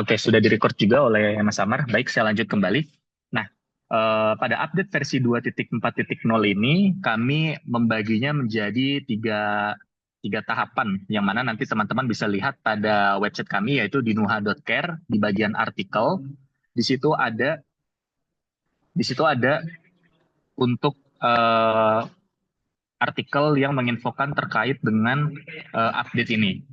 Oke, sudah direcord juga oleh Mas Amar. Baik, saya lanjut kembali. Nah, pada update versi 2.4.0 ini, kami membaginya menjadi tiga tahapan, yang mana nanti teman-teman bisa lihat pada website kami, yaitu di nuha.care, di bagian artikel. Di situ ada, di situ ada untuk artikel yang menginfokan terkait dengan update ini.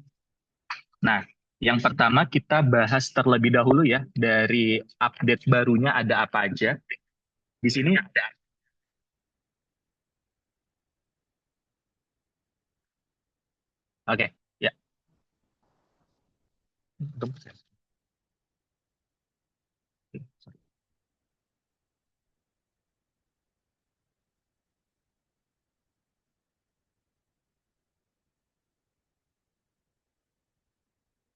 Nah, yang pertama kita bahas terlebih dahulu ya dari update barunya ada apa aja. Di sini ada. Oke, ya.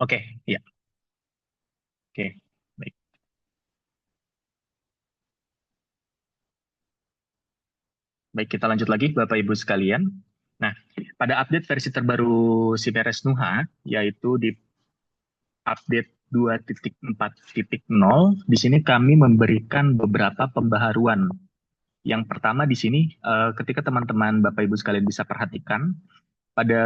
Oke, ya. Oke. Baik. Baik, kita lanjut lagi Bapak Ibu sekalian. Nah, pada update versi terbaru Siberes Nuha, yaitu di update 2.4.0, di sini kami memberikan beberapa pembaharuan. Yang pertama di sini, ketika teman-teman Bapak Ibu sekalian bisa perhatikan, pada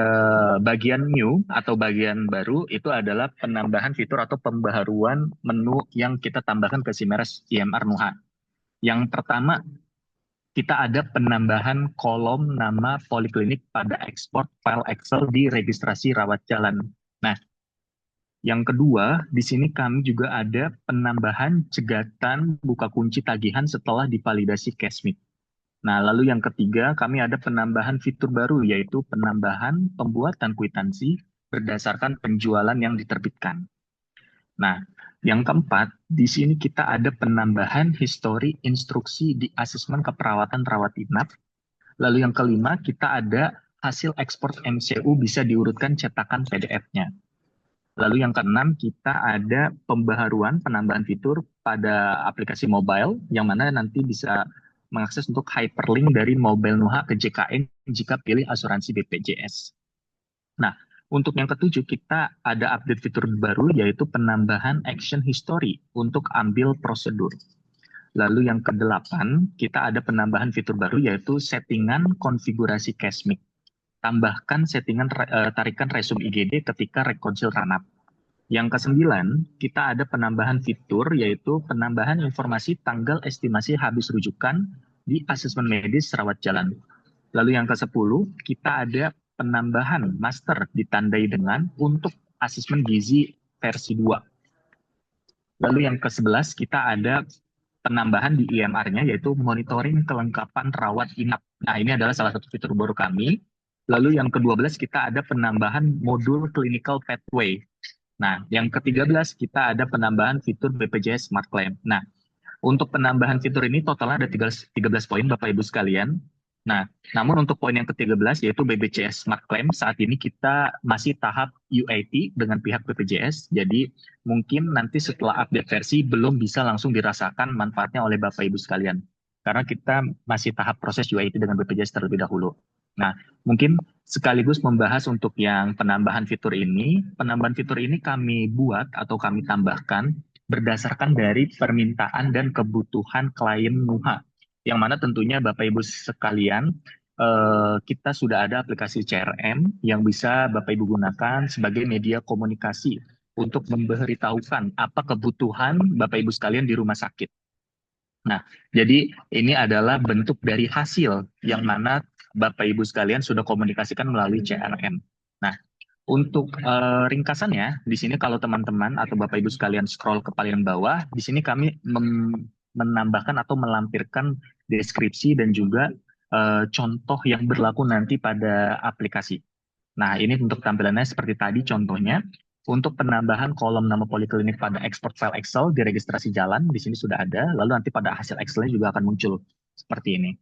bagian new atau bagian baru itu adalah penambahan fitur atau pembaharuan menu yang kita tambahkan ke Simeres IMR Nuha. Yang pertama, kita ada penambahan kolom nama poliklinik pada ekspor file Excel di registrasi rawat jalan. Nah, yang kedua, di sini kami juga ada penambahan cegatan buka kunci tagihan setelah divalidasi Cashmit. Nah, lalu yang ketiga, kami ada penambahan fitur baru, yaitu penambahan pembuatan kwitansi berdasarkan penjualan yang diterbitkan. Nah, yang keempat, di sini kita ada penambahan histori instruksi di asesmen keperawatan rawat inap. Lalu yang kelima, kita ada hasil ekspor MCU bisa diurutkan cetakan PDF-nya. Lalu yang keenam, kita ada pembaharuan penambahan fitur pada aplikasi mobile, yang mana nanti bisa mengakses untuk hyperlink dari mobile Nuha ke JKN jika pilih asuransi BPJS. Nah, untuk yang ketujuh, kita ada update fitur baru, yaitu penambahan action history untuk ambil prosedur. Lalu yang kedelapan, kita ada penambahan fitur baru, yaitu settingan konfigurasi Cashmic. Tambahkan settingan tarikan resume IGD ketika rekonsil ranap. Yang kesembilan, kita ada penambahan fitur, yaitu penambahan informasi tanggal estimasi habis rujukan di asesmen medis rawat jalan. Lalu yang ke-10, kita ada penambahan master ditandai dengan untuk asesmen gizi versi 2. Lalu yang ke-11, kita ada penambahan di IMR-nya, yaitu monitoring kelengkapan rawat inap. Nah, ini adalah salah satu fitur baru kami. Lalu yang ke-12, kita ada penambahan modul clinical pathway. Nah, yang ke-13 kita ada penambahan fitur BPJS Smart Claim. Nah, untuk penambahan fitur ini totalnya ada 13 poin Bapak Ibu sekalian. Nah, namun untuk poin yang ke-13 yaitu BPJS Smart Claim, saat ini kita masih tahap UAT dengan pihak BPJS. Jadi mungkin nanti setelah update versi belum bisa langsung dirasakan manfaatnya oleh Bapak Ibu sekalian. Karena kita masih tahap proses UAT dengan BPJS terlebih dahulu. Nah, mungkin sekaligus membahas untuk yang penambahan fitur ini. Penambahan fitur ini kami buat atau kami tambahkan berdasarkan dari permintaan dan kebutuhan klien Nuha. Yang mana tentunya Bapak Ibu sekalian, kita sudah ada aplikasi CRM yang bisa Bapak Ibu gunakan sebagai media komunikasi untuk memberitahukan apa kebutuhan Bapak Ibu sekalian di rumah sakit. Nah, jadi ini adalah bentuk dari hasil yang mana Bapak Ibu sekalian sudah komunikasikan melalui CRM. Nah, untuk ringkasannya, di sini kalau teman-teman atau Bapak Ibu sekalian scroll ke paling bawah, di sini kami menambahkan atau melampirkan deskripsi dan juga contoh yang berlaku nanti pada aplikasi. Nah, ini untuk tampilannya seperti tadi contohnya. Untuk penambahan kolom nama poliklinik pada export file Excel di registrasi jalan, di sini sudah ada. Lalu nanti pada hasil Excelnya juga akan muncul seperti ini.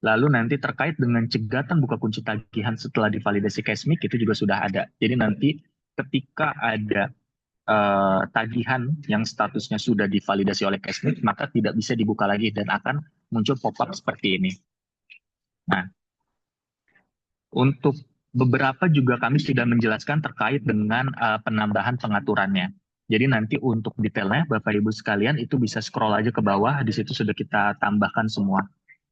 Lalu nanti terkait dengan cegatan buka kunci tagihan setelah divalidasi Cashmic itu juga sudah ada. Jadi nanti ketika ada tagihan yang statusnya sudah divalidasi oleh Cashmic, maka tidak bisa dibuka lagi dan akan muncul pop-up seperti ini. Nah, untuk beberapa juga kami sudah menjelaskan terkait dengan penambahan pengaturannya. Jadi nanti untuk detailnya Bapak Ibu sekalian itu bisa scroll aja ke bawah, di situ sudah kita tambahkan semua.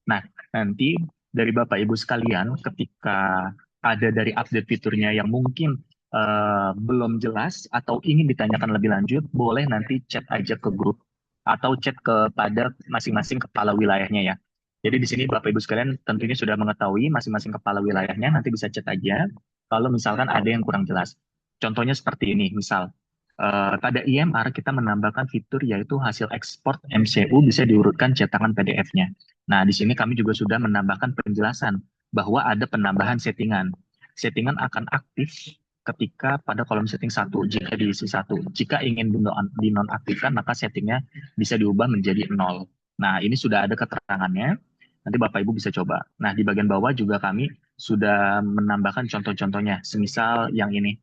Nah, nanti dari Bapak Ibu sekalian ketika ada dari update fiturnya yang mungkin belum jelas atau ingin ditanyakan lebih lanjut, boleh nanti chat aja ke grup atau chat kepada masing-masing kepala wilayahnya ya. Jadi di sini Bapak Ibu sekalian tentunya sudah mengetahui masing-masing kepala wilayahnya, nanti bisa chat aja kalau misalkan ada yang kurang jelas. Contohnya seperti ini, misal pada IMR kita menambahkan fitur yaitu hasil ekspor MCU bisa diurutkan cetakan PDF-nya. Nah, di sini kami juga sudah menambahkan penjelasan bahwa ada penambahan settingan. Settingan akan aktif ketika pada kolom setting satu jika diisi satu. Jika ingin dinonaktifkan, maka settingnya bisa diubah menjadi 0. Nah, ini sudah ada keterangannya. Nanti Bapak Ibu bisa coba. Nah, di bagian bawah juga kami sudah menambahkan contoh-contohnya. Semisal yang ini,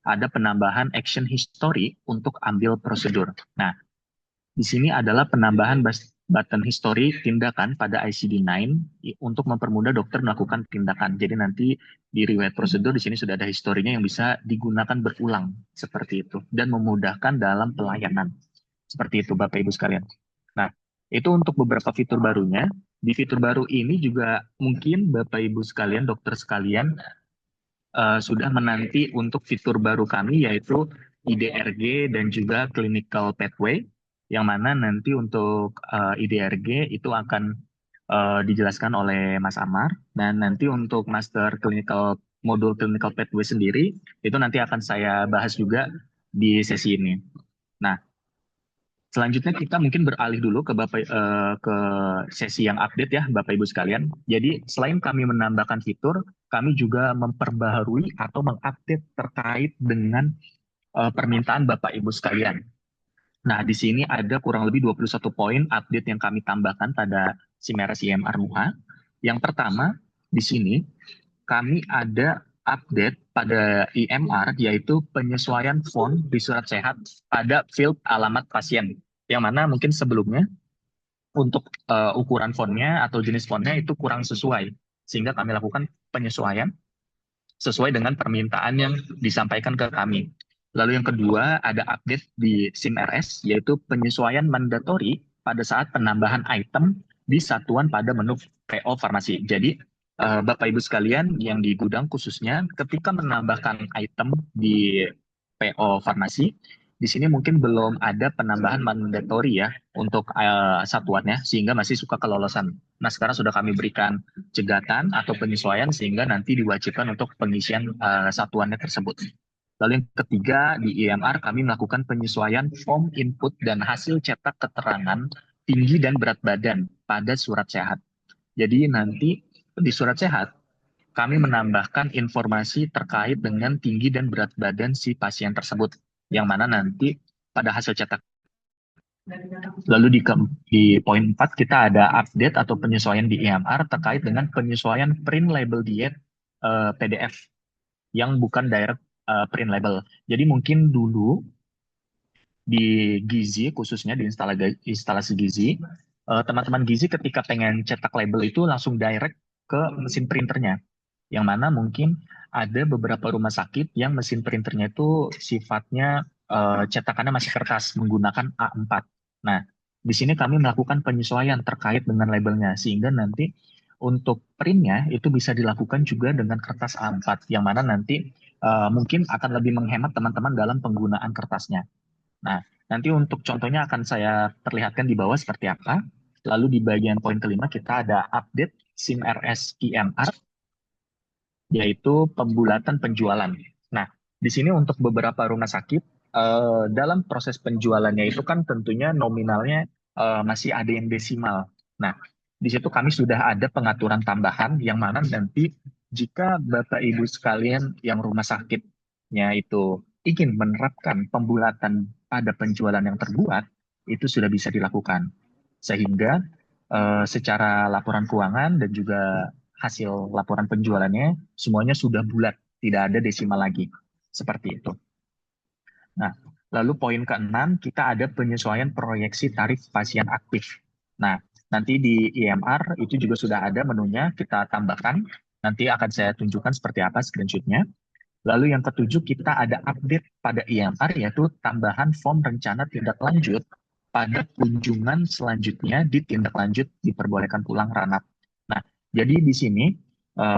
ada penambahan action history untuk ambil prosedur. Nah, di sini adalah penambahan button history tindakan pada ICD-9 untuk mempermudah dokter melakukan tindakan. Jadi nanti di riwayat prosedur di sini sudah ada historinya yang bisa digunakan berulang seperti itu dan memudahkan dalam pelayanan. Seperti itu Bapak Ibu sekalian. Nah, itu untuk beberapa fitur barunya. Di fitur baru ini juga mungkin Bapak Ibu sekalian, dokter sekalian sudah menanti untuk fitur baru kami yaitu IDRG dan juga Clinical Pathway yang mana nanti untuk IDRG itu akan dijelaskan oleh Mas Amar dan nanti untuk Master Clinical Modul Clinical Pathway sendiri itu nanti akan saya bahas juga di sesi ini. Nah, selanjutnya kita mungkin beralih dulu ke ke sesi yang update ya Bapak Ibu sekalian. Jadi selain kami menambahkan fitur, kami juga memperbaharui atau mengupdate terkait dengan permintaan Bapak Ibu sekalian. Nah, di sini ada kurang lebih 21 poin update yang kami tambahkan pada Simeras IMR MUHA. Yang pertama, di sini kami ada update pada IMR yaitu penyesuaian font di surat sehat pada field alamat pasien. Yang mana mungkin sebelumnya untuk ukuran fontnya atau jenis fontnya itu kurang sesuai. Sehingga kami lakukan penyesuaian sesuai dengan permintaan yang disampaikan ke kami. Lalu yang kedua ada update di SIM-RS yaitu penyesuaian mandatori pada saat penambahan item di satuan pada menu PO farmasi. Jadi Bapak Ibu sekalian yang di gudang khususnya ketika menambahkan item di PO farmasi di sini mungkin belum ada penambahan mandatori ya untuk satuannya sehingga masih suka kelolosan. Nah, sekarang sudah kami berikan cegatan atau penyesuaian sehingga nanti diwajibkan untuk pengisian satuannya tersebut. Lalu yang ketiga di IMR kami melakukan penyesuaian form input dan hasil cetak keterangan tinggi dan berat badan pada surat sehat. Jadi nanti di surat sehat kami menambahkan informasi terkait dengan tinggi dan berat badan si pasien tersebut yang mana nanti pada hasil cetak. Lalu di poin 4 kita ada update atau penyesuaian di IMR terkait dengan penyesuaian print label diet PDF yang bukan direct print label. Jadi mungkin dulu di Gizi khususnya di instalasi Gizi, teman-teman Gizi ketika pengen cetak label itu langsung direct ke mesin printernya. Yang mana mungkin ada beberapa rumah sakit yang mesin printernya itu sifatnya cetakannya masih kertas menggunakan A4. Nah, di sini kami melakukan penyesuaian terkait dengan labelnya sehingga nanti untuk printnya itu bisa dilakukan juga dengan kertas A4 yang mana nanti mungkin akan lebih menghemat teman-teman dalam penggunaan kertasnya. Nah, nanti untuk contohnya akan saya perlihatkan di bawah seperti apa. Lalu di bagian poin kelima kita ada update SIM-RS IMR yaitu pembulatan penjualan. Nah, di sini untuk beberapa rumah sakit, dalam proses penjualannya itu kan tentunya nominalnya masih ada yang desimal. Nah, di situ kami sudah ada pengaturan tambahan yang mana nanti jika Bapak Ibu sekalian yang rumah sakitnya itu ingin menerapkan pembulatan pada penjualan yang terbuat, itu sudah bisa dilakukan. Sehingga secara laporan keuangan dan juga hasil laporan penjualannya semuanya sudah bulat, tidak ada desimal lagi. Seperti itu. Nah, lalu poin keenam kita ada penyesuaian proyeksi tarif pasien aktif. Nah, nanti di IMR itu juga sudah ada menunya, kita tambahkan. Nanti akan saya tunjukkan seperti apa screenshotnya. Lalu yang ketujuh, kita ada update pada IMR, yaitu tambahan form rencana tindak lanjut pada kunjungan selanjutnya di tindak lanjut diperbolehkan pulang ranap. Nah, jadi di sini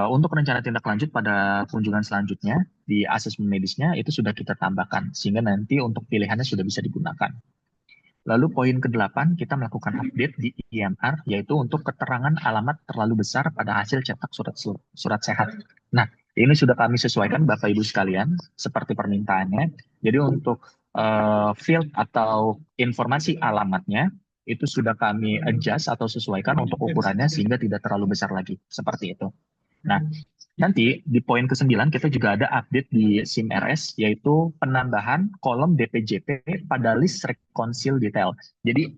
untuk rencana tindak lanjut pada kunjungan selanjutnya di asesmen medisnya itu sudah kita tambahkan, sehingga nanti untuk pilihannya sudah bisa digunakan. Lalu poin ke-8, kita melakukan update di IMR, yaitu untuk keterangan alamat terlalu besar pada hasil cetak surat sehat. Nah, ini sudah kami sesuaikan Bapak Ibu sekalian, seperti permintaannya. Jadi untuk field atau informasi alamatnya, itu sudah kami adjust atau sesuaikan untuk ukurannya sehingga tidak terlalu besar lagi, seperti itu. Nah, nanti di poin ke-9 kita juga ada update di SIM-RS, yaitu penambahan kolom DPJP pada list rekonsil detail. Jadi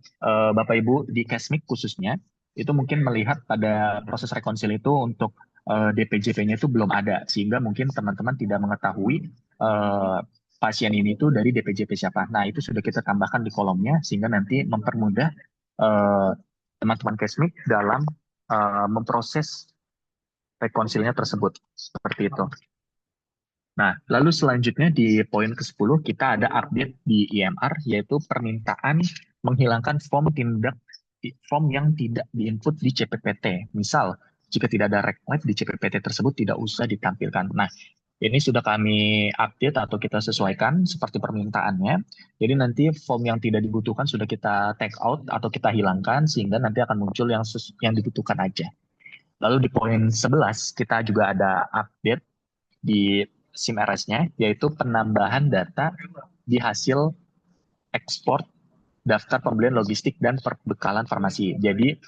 Bapak Ibu di Kesmik khususnya itu mungkin melihat pada proses rekonsil itu untuk DPJP-nya itu belum ada, sehingga mungkin teman-teman tidak mengetahui pasien ini itu dari DPJP siapa. Nah, itu sudah kita tambahkan di kolomnya sehingga nanti mempermudah eh, teman-teman Kesmik dalam memproses rekonsilnya tersebut. Seperti itu. Nah, lalu selanjutnya di poin ke-10 kita ada update di IMR, yaitu permintaan menghilangkan form yang tidak diinput di CPPT. Misal, jika tidak ada reclap di CPPT tersebut tidak usah ditampilkan. Nah, ini sudah kami update atau kita sesuaikan seperti permintaannya. Jadi nanti form yang tidak dibutuhkan sudah kita take out atau kita hilangkan sehingga nanti akan muncul yang dibutuhkan aja. Lalu di poin 11 kita juga ada update di SIM-RS-nya, yaitu penambahan data di hasil ekspor daftar pembelian logistik dan perbekalan farmasi. Jadi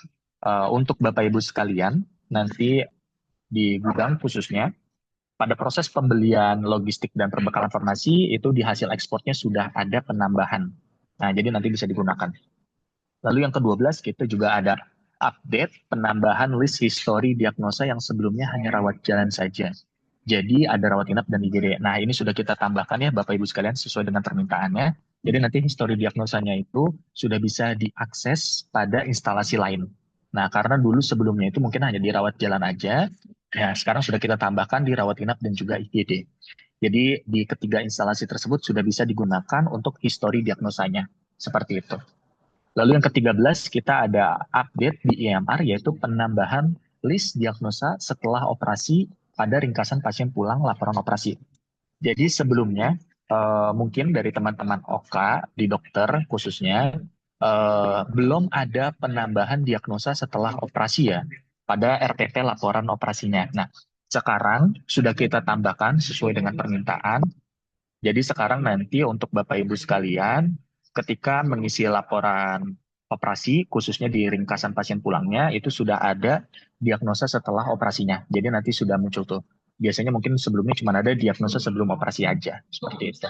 untuk Bapak Ibu sekalian, nanti di gudang khususnya, pada proses pembelian logistik dan perbekalan farmasi, itu di hasil ekspornya sudah ada penambahan. Nah, jadi nanti bisa digunakan. Lalu yang ke-12 kita juga ada update penambahan list history diagnosa yang sebelumnya hanya rawat jalan saja. Jadi ada rawat inap dan IGD. Nah, ini sudah kita tambahkan ya Bapak Ibu sekalian sesuai dengan permintaannya. Jadi nanti histori diagnosanya itu sudah bisa diakses pada instalasi lain. Nah, karena dulu sebelumnya itu mungkin hanya dirawat jalan aja. Ya, sekarang sudah kita tambahkan di rawat inap dan juga IGD. Jadi di ketiga instalasi tersebut sudah bisa digunakan untuk histori diagnosanya. Seperti itu. Lalu yang ke-13 kita ada update di IMR, yaitu penambahan list diagnosa setelah operasi pada ringkasan pasien pulang laporan operasi. Jadi sebelumnya mungkin dari teman-teman OK di dokter khususnya belum ada penambahan diagnosa setelah operasi ya pada RTP laporan operasinya. Nah, sekarang sudah kita tambahkan sesuai dengan permintaan. Jadi sekarang nanti untuk Bapak Ibu sekalian, ketika mengisi laporan operasi, khususnya di ringkasan pasien pulangnya, itu sudah ada diagnosa setelah operasinya. Jadi nanti sudah muncul tuh. Biasanya mungkin sebelumnya cuma ada diagnosa sebelum operasi aja, seperti itu.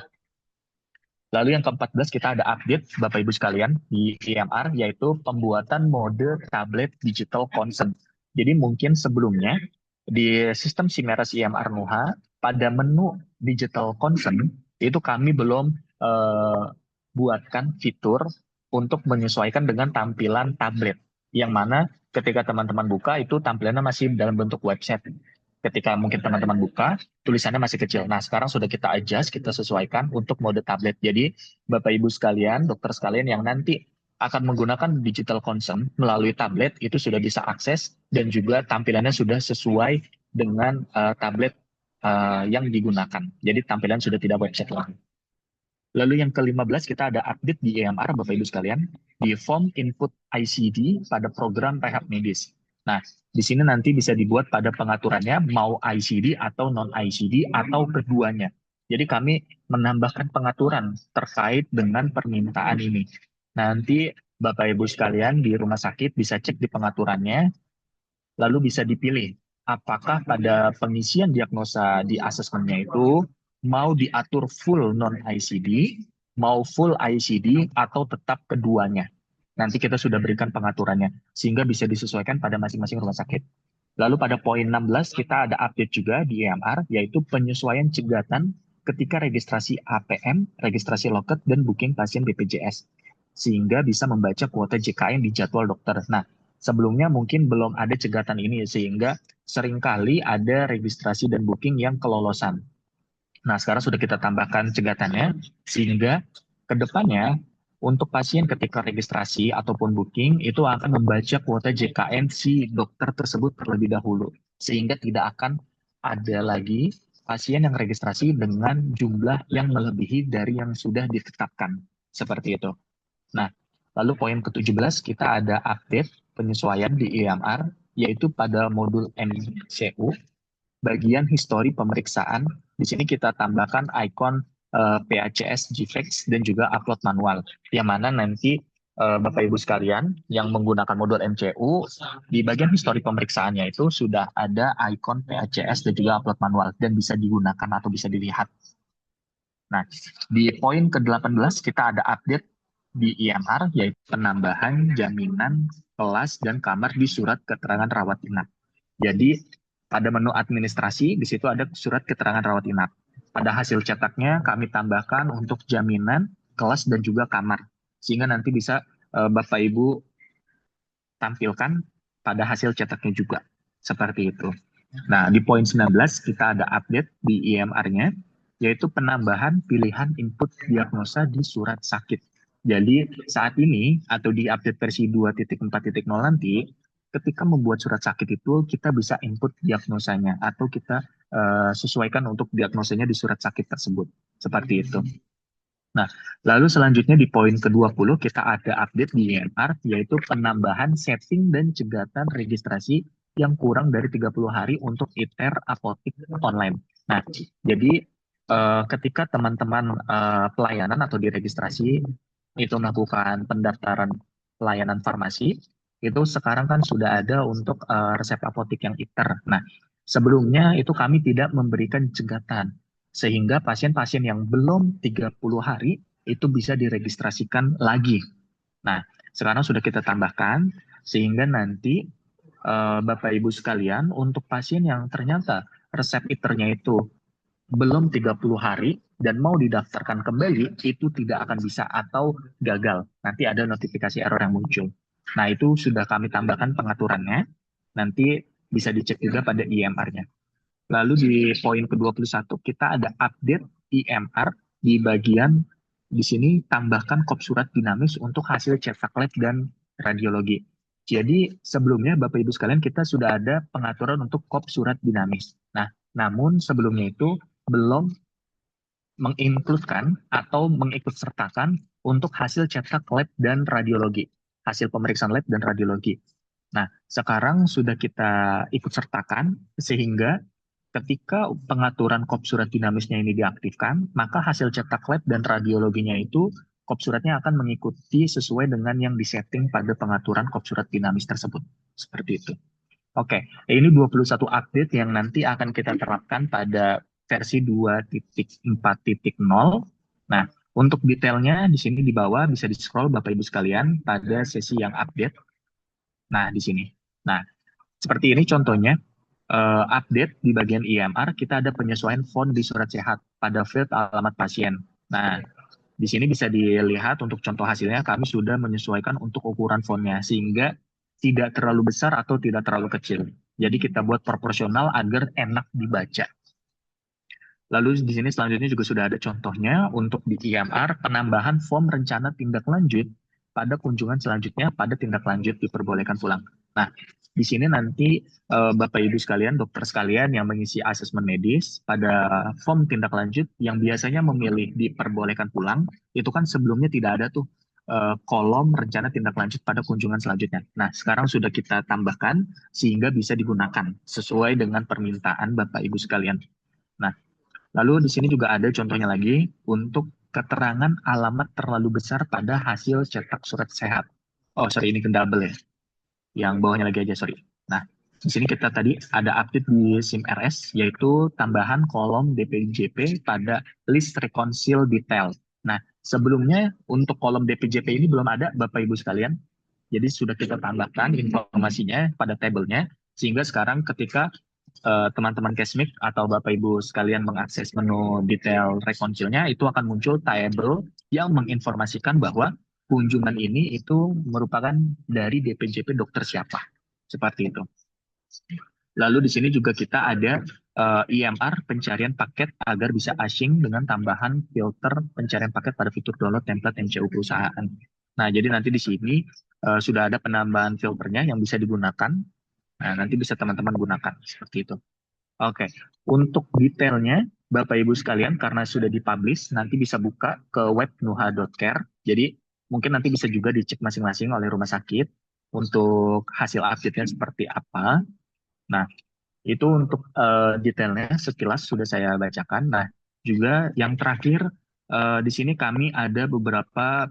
Lalu yang ke-14 kita ada update Bapak Ibu sekalian di IMR, yaitu pembuatan mode tablet digital consent. Jadi mungkin sebelumnya di sistem Simeras IMR Nuha pada menu digital consent itu kami belum eh, buatkan fitur untuk menyesuaikan dengan tampilan tablet, yang mana ketika teman-teman buka itu tampilannya masih dalam bentuk website. Ketika mungkin teman-teman buka, tulisannya masih kecil. Nah, sekarang sudah kita adjust, kita sesuaikan untuk mode tablet. Jadi, Bapak Ibu sekalian, dokter sekalian yang nanti akan menggunakan digital consent melalui tablet, itu sudah bisa akses dan juga tampilannya sudah sesuai dengan tablet yang digunakan. Jadi, tampilan sudah tidak website lagi. Lalu yang ke-15 kita ada update di EMR Bapak Ibu sekalian di form input ICD pada program rehab medis. Nah, di sini nanti bisa dibuat pada pengaturannya mau ICD atau non ICD atau keduanya. Jadi kami menambahkan pengaturan terkait dengan permintaan ini. Nanti Bapak Ibu sekalian di rumah sakit bisa cek di pengaturannya, lalu bisa dipilih apakah pada pengisian diagnosa di asesmennya itu mau diatur full non-ICD, mau full ICD, atau tetap keduanya. Nanti kita sudah berikan pengaturannya, sehingga bisa disesuaikan pada masing-masing rumah sakit. Lalu pada poin 16 kita ada update juga di EMR, yaitu penyesuaian cegatan ketika registrasi APM, registrasi loket, dan booking pasien BPJS. Sehingga bisa membaca kuota JKN di jadwal dokter. Nah, sebelumnya mungkin belum ada cegatan ini, sehingga seringkali ada registrasi dan booking yang kelolosan. Nah, sekarang sudah kita tambahkan cegatannya, sehingga ke depannya untuk pasien ketika registrasi ataupun booking itu akan membaca kuota JKN si dokter tersebut terlebih dahulu, sehingga tidak akan ada lagi pasien yang registrasi dengan jumlah yang melebihi dari yang sudah ditetapkan. Seperti itu. Nah, lalu poin ke-17 kita ada update penyesuaian di EMR, yaitu pada modul MCU bagian histori pemeriksaan. Di sini kita tambahkan ikon PACS, GFX, dan juga upload manual. Yang mana nanti Bapak Ibu sekalian yang menggunakan modul MCU, di bagian histori pemeriksaannya itu sudah ada ikon PACS dan juga upload manual, dan bisa digunakan atau bisa dilihat. Nah, di poin ke-18 kita ada update di IMR, yaitu penambahan jaminan kelas dan kamar di surat keterangan rawat inap. Jadi pada menu administrasi di situ ada surat keterangan rawat inap. Pada hasil cetaknya kami tambahkan untuk jaminan kelas dan juga kamar, sehingga nanti bisa Bapak Ibu tampilkan pada hasil cetaknya juga. Seperti itu. Nah, di poin 19 kita ada update di IMR-nya, yaitu penambahan pilihan input diagnosa di surat sakit. Jadi saat ini atau di update versi 2.4.0 nanti, ketika membuat surat sakit itu kita bisa input diagnosanya atau kita sesuaikan untuk diagnosanya di surat sakit tersebut. Seperti itu. Nah, lalu selanjutnya di poin ke-20 kita ada update di IMR, yaitu penambahan setting dan cegatan registrasi yang kurang dari 30 hari untuk ITER apotik online. Nah, jadi ketika teman-teman pelayanan atau diregistrasi itu melakukan pendaftaran pelayanan farmasi, itu sekarang kan sudah ada untuk resep apotik yang ITER. Nah, sebelumnya itu kami tidak memberikan cegatan sehingga pasien-pasien yang belum 30 hari itu bisa diregistrasikan lagi. Nah, sekarang sudah kita tambahkan sehingga nanti Bapak Ibu sekalian untuk pasien yang ternyata resep iternya itu belum 30 hari dan mau didaftarkan kembali itu tidak akan bisa atau gagal. Nanti ada notifikasi error yang muncul. Nah, itu sudah kami tambahkan pengaturannya. Nanti bisa dicek juga pada IMR-nya. Lalu di poin ke-21 kita ada update IMR di bagian di sini tambahkan kop surat dinamis untuk hasil cetak lab dan radiologi. Jadi sebelumnya Bapak Ibu sekalian kita sudah ada pengaturan untuk kop surat dinamis. Nah, namun sebelumnya itu belum menginkludkan atau mengikut sertakan untuk hasil cetak lab dan radiologi, hasil pemeriksaan lab dan radiologi. Nah, sekarang sudah kita ikut sertakan sehingga ketika pengaturan kop surat dinamisnya ini diaktifkan, maka hasil cetak lab dan radiologinya itu kop suratnya akan mengikuti sesuai dengan yang disetting pada pengaturan kop surat dinamis tersebut. Seperti itu. Oke, ini 21 update yang nanti akan kita terapkan pada versi 2.4.0. Nah, untuk detailnya di sini di bawah bisa di-scroll Bapak Ibu sekalian pada sesi yang update. Nah, di sini. Nah, seperti ini contohnya update di bagian IMR, kita ada penyesuaian font di surat sehat pada field alamat pasien. Nah, di sini bisa dilihat untuk contoh hasilnya kami sudah menyesuaikan untuk ukuran fontnya sehingga tidak terlalu besar atau tidak terlalu kecil. Jadi kita buat proporsional agar enak dibaca. Lalu di sini selanjutnya juga sudah ada contohnya untuk di IMR penambahan form rencana tindak lanjut pada kunjungan selanjutnya pada tindak lanjut diperbolehkan pulang. Nah, di sini nanti Bapak Ibu sekalian, dokter sekalian yang mengisi asesmen medis pada form tindak lanjut yang biasanya memilih diperbolehkan pulang, itu kan sebelumnya tidak ada tuh kolom rencana tindak lanjut pada kunjungan selanjutnya. Nah, sekarang sudah kita tambahkan sehingga bisa digunakan sesuai dengan permintaan Bapak Ibu sekalian. Nah, lalu di sini juga ada contohnya lagi untuk keterangan alamat terlalu besar pada hasil cetak surat sehat. Oh, sorry, ini ke double ya. Yang bawahnya lagi aja, sorry. Nah, di sini kita tadi ada update di SIM-RS, yaitu tambahan kolom DPJP pada list reconcile detail. Nah, sebelumnya untuk kolom DPJP ini belum ada, Bapak Ibu sekalian. Jadi sudah kita tambahkan informasinya pada tabelnya, sehingga sekarang ketika teman-teman Kesmik atau Bapak Ibu sekalian mengakses menu detail reconcile-nya, itu akan muncul table yang menginformasikan bahwa kunjungan ini itu merupakan dari DPJP dokter siapa. Seperti itu. Lalu di sini juga kita ada IMR pencarian paket agar bisa async dengan tambahan filter pencarian paket pada fitur download template MCU perusahaan. Nah, jadi nanti di sini sudah ada penambahan filternya yang bisa digunakan. Nah, nanti bisa teman-teman gunakan seperti itu. Oke, untuk detailnya, Bapak Ibu sekalian, karena sudah dipublish, nanti bisa buka ke web nuha.care. Jadi, mungkin nanti bisa juga dicek masing-masing oleh rumah sakit untuk hasil update-nya seperti apa. Nah, itu untuk detailnya sekilas sudah saya bacakan. Nah, juga yang terakhir, di sini kami ada beberapa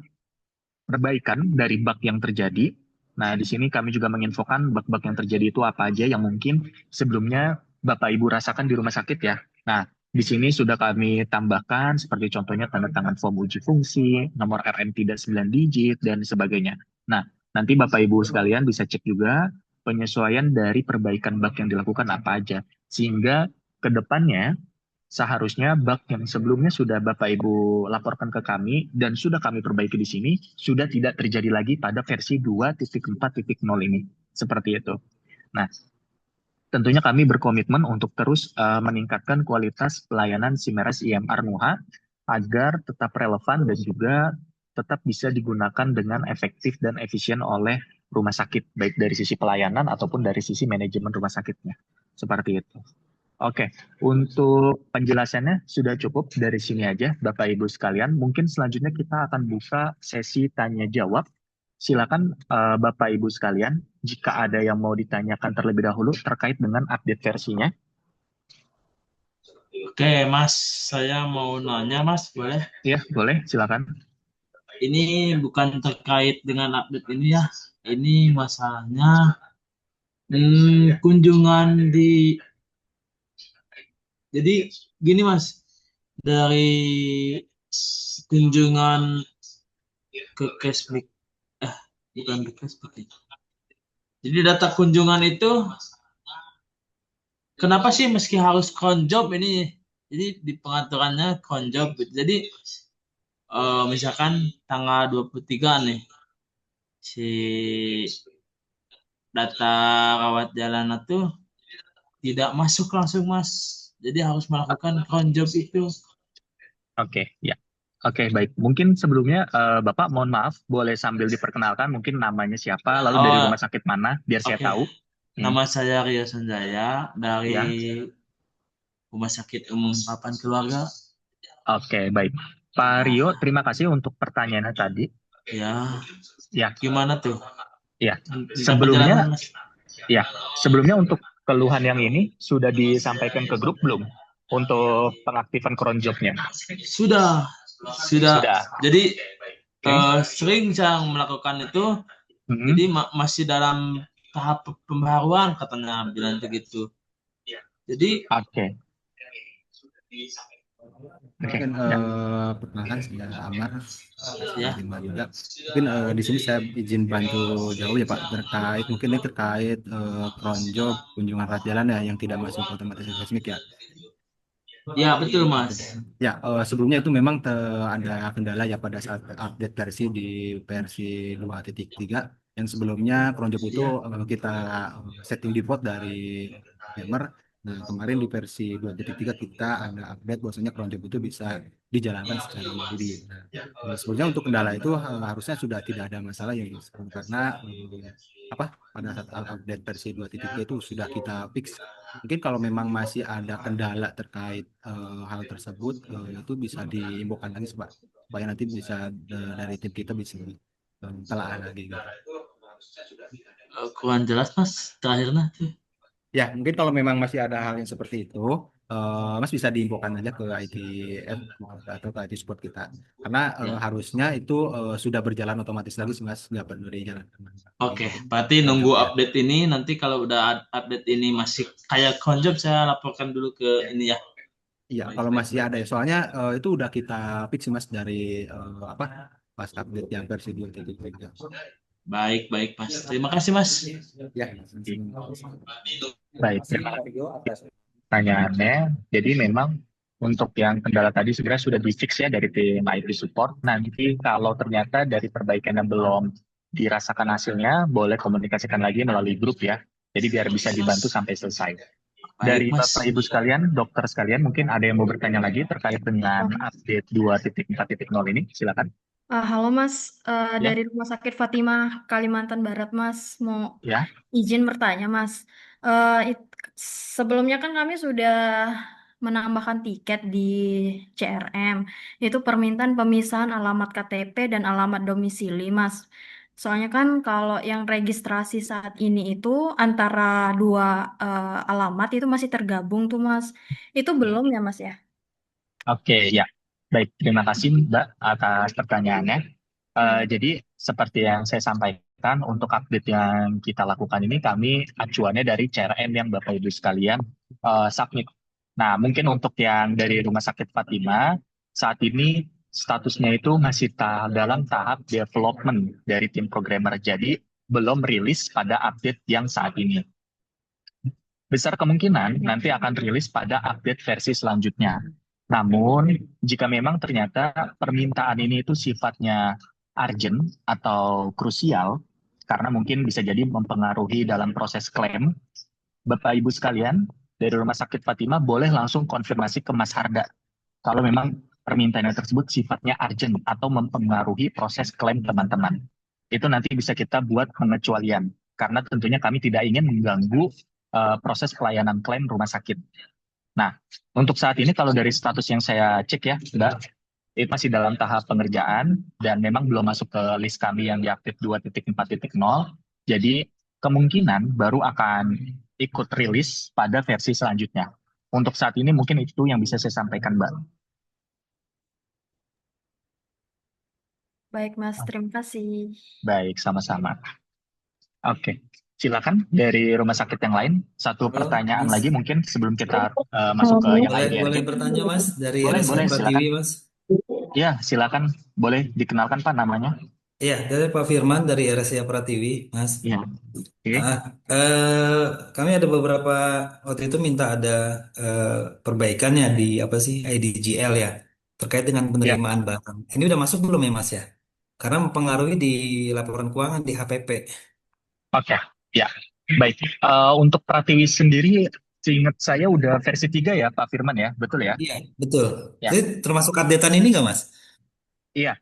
perbaikan dari bug yang terjadi. Nah, di sini kami juga menginfokan bug-bug yang terjadi itu apa aja yang mungkin sebelumnya Bapak Ibu rasakan di rumah sakit ya. Nah, di sini sudah kami tambahkan seperti contohnya tanda tangan form uji fungsi, nomor RM tidak 9 digit, dan sebagainya. Nah, nanti Bapak Ibu sekalian bisa cek juga penyesuaian dari perbaikan bug yang dilakukan apa aja. Sehingga ke depannya seharusnya bug yang sebelumnya sudah Bapak Ibu laporkan ke kami dan sudah kami perbaiki di sini sudah tidak terjadi lagi pada versi 2.4.0 ini. Seperti itu. Nah, tentunya kami berkomitmen untuk terus meningkatkan kualitas pelayanan Simeres IMR Nuha agar tetap relevan dan juga tetap bisa digunakan dengan efektif dan efisien oleh rumah sakit, baik dari sisi pelayanan ataupun dari sisi manajemen rumah sakitnya. Seperti itu. Oke, untuk penjelasannya sudah cukup dari sini aja, Bapak Ibu sekalian. Mungkin selanjutnya kita akan buka sesi tanya jawab. Silakan Bapak Ibu sekalian, jika ada yang mau ditanyakan terlebih dahulu terkait dengan update versinya. Oke, Mas, saya mau nanya, Mas, boleh? Ya, boleh, silakan. Ini bukan terkait dengan update ini ya. Ini masalahnya kunjungan di. Jadi gini, Mas, dari kunjungan ke cashback, bukan ke cashback ya. Jadi data kunjungan itu kenapa sih meski harus cron job ini? Jadi di pengaturannya cron job gitu. Jadi misalkan tanggal 23 nih si data rawat jalan itu tidak masuk langsung Mas. Jadi harus melakukan cron job itu. Oke, ya. Oke, baik. Mungkin sebelumnya Bapak mohon maaf, boleh sambil diperkenalkan mungkin namanya siapa, lalu dari Oh, rumah sakit mana, biar saya oke. tahu. Nama saya Rio Sanjaya dari Ya, Rumah Sakit Umum Papan Keluarga. oke, baik. Pak Rio, terima kasih untuk pertanyaannya tadi. Ya, Ya, gimana tuh? ya. Minta penjelasan Sebelumnya, Mas. ya, sebelumnya untuk keluhan yang ini sudah disampaikan ke grup belum untuk pengaktifan cron job-nya? Sudah, sudah. Sudah. Jadi Oke. sering saya melakukan itu. Hmm. Jadi masih dalam tahap pembaruan katanya bilang begitu. Jadi Oke. Oke. Mungkin Ya. perkenalkan saya Amar, ya, saya Rimba juga. Mungkin di sini saya izin bantu jawab ya Pak terkait mungkin ini terkait cron job kunjungan rat jalan ya yang tidak masuk otomatis seismik ya. ya betul Oke. Mas. Ya, sebelumnya itu memang ada kendala ya pada saat update versi di versi 2.3 yang sebelumnya cron job itu kita setting default dari gamer. Nah, kemarin di versi 2.3 kita ada update bahwasanya cron job itu bisa dijalankan secara mandiri. Nah, sebenarnya untuk kendala itu harusnya sudah tidak ada masalah ya karena apa pada saat update versi 2.3 itu sudah kita fix. Mungkin kalau memang masih ada kendala terkait hal tersebut itu bisa diinfokan lagi Pak supaya nanti bisa dari tim kita bisa telah lagi gitu. Kurang jelas Mas terakhirnya tuh. Ya, mungkin kalau memang masih ada hal yang seperti itu, Mas bisa diinfokan aja ke ITF atau ke IT support kita. Karena Ya. harusnya itu sudah berjalan otomatis lagi sih, Mas, nggak perlu dijalankan. Oke, Untuk berarti nunggu konjok ya. update ini. Nanti kalau udah update ini masih kayak konjob, saya laporkan dulu ke ini ya. Iya, kalau masih ada ya, soalnya itu udah kita fix sih, Mas dari apa pas update yang versi 2.3. Baik, baik Mas. Terima kasih Mas. Ya, Baik, terima kasih atas pertanyaannya. Jadi memang untuk yang kendala tadi sebenarnya sudah di-fix ya dari tim IT support. Nanti kalau ternyata dari perbaikan yang belum dirasakan hasilnya, boleh komunikasikan lagi melalui grup ya. Jadi biar bisa dibantu sampai selesai. Baik, Dari Mas. Bapak Ibu sekalian, dokter sekalian, mungkin ada yang mau bertanya lagi terkait dengan update 2.4.0 ini? Silakan. Halo Mas, Ya, dari Rumah Sakit Fatimah Kalimantan Barat Mas, mau ya. izin bertanya Mas. Sebelumnya kan kami sudah menambahkan tiket di CRM, itu permintaan pemisahan alamat KTP dan alamat domisili Mas. Soalnya kan kalau yang registrasi saat ini itu antara dua alamat itu masih tergabung tuh Mas. Itu belum ya Mas ya? Oke, ya. Baik, terima kasih Mbak atas pertanyaannya. Baik. Jadi, seperti yang saya sampaikan, untuk update yang kita lakukan ini, kami acuannya dari CRM yang Bapak Ibu sekalian submit. Nah, mungkin untuk yang dari Rumah Sakit Fatima, saat ini statusnya itu masih dalam tahap development dari tim programmer. Jadi, belum rilis pada update yang saat ini. Besar kemungkinan nanti akan rilis pada update versi selanjutnya. Namun, jika memang ternyata permintaan ini itu sifatnya urgent atau krusial, karena mungkin bisa jadi mempengaruhi dalam proses klaim, Bapak Ibu sekalian, dari Rumah Sakit Fatima boleh langsung konfirmasi ke Mas Harda. Kalau memang permintaan tersebut sifatnya urgent atau mempengaruhi proses klaim teman-teman. Itu nanti bisa kita buat pengecualian. Karena tentunya kami tidak ingin mengganggu proses pelayanan klaim rumah sakit. Nah, untuk saat ini kalau dari status yang saya cek ya, Mbak, itu masih dalam tahap pengerjaan dan memang belum masuk ke list kami yang diaktif 2.4.0. Jadi kemungkinan baru akan ikut rilis pada versi selanjutnya. Untuk saat ini mungkin itu yang bisa saya sampaikan, Mbak. Baik Mas, terima kasih. Baik, sama-sama. Oke, silakan dari rumah sakit yang lain. Satu Halo, pertanyaan Mas. lagi mungkin sebelum kita masuk ke yang Boleh, boleh IDRG. bertanya, Mas, dari Boleh, RSA boleh, Pratiwi, silakan. Mas. Ya, silakan. Boleh dikenalkan Pak namanya? Iya, dari Pak Firman dari RSA Pratiwi, Mas. Ya, oke. Ah, eh, kami ada beberapa waktu itu minta ada eh, perbaikannya di apa sih IDGL ya, terkait dengan Ya, penerimaan barang. Ini udah masuk belum ya, Mas ya? Karena mempengaruhi di laporan keuangan di HPP. oke. Ya, baik. Untuk Pratiwi sendiri, seingat saya udah versi 3 ya Pak Firman ya, betul ya? Iya, betul. Ya, Jadi termasuk updatean ini nggak, Mas? iya,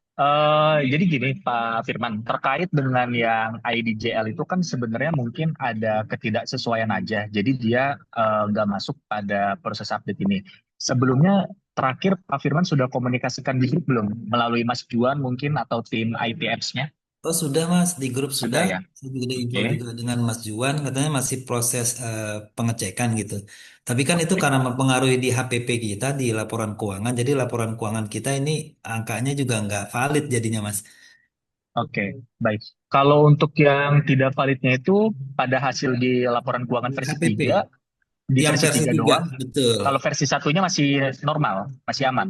jadi gini Pak Firman, terkait dengan yang IDJL itu kan sebenarnya mungkin ada ketidaksesuaian aja. Jadi dia nggak masuk pada proses update ini. Sebelumnya terakhir Pak Firman sudah komunikasikan di grup belum? Melalui Mas Juan mungkin atau tim IT Apps-nya? Oh sudah Mas, di grup Sudah sudah. ya? Saya juga ada info Oke. juga dengan Mas Juan, katanya masih proses pengecekan gitu. Tapi kan itu karena mempengaruhi di HPP kita, di laporan keuangan. Jadi laporan keuangan kita ini angkanya juga nggak valid jadinya Mas. Oke, baik. Kalau untuk yang tidak validnya itu pada hasil di laporan keuangan Di versi HPP, 3, di yang versi versi 3 3, doang. betul. Kalau versi satunya masih normal, masih aman.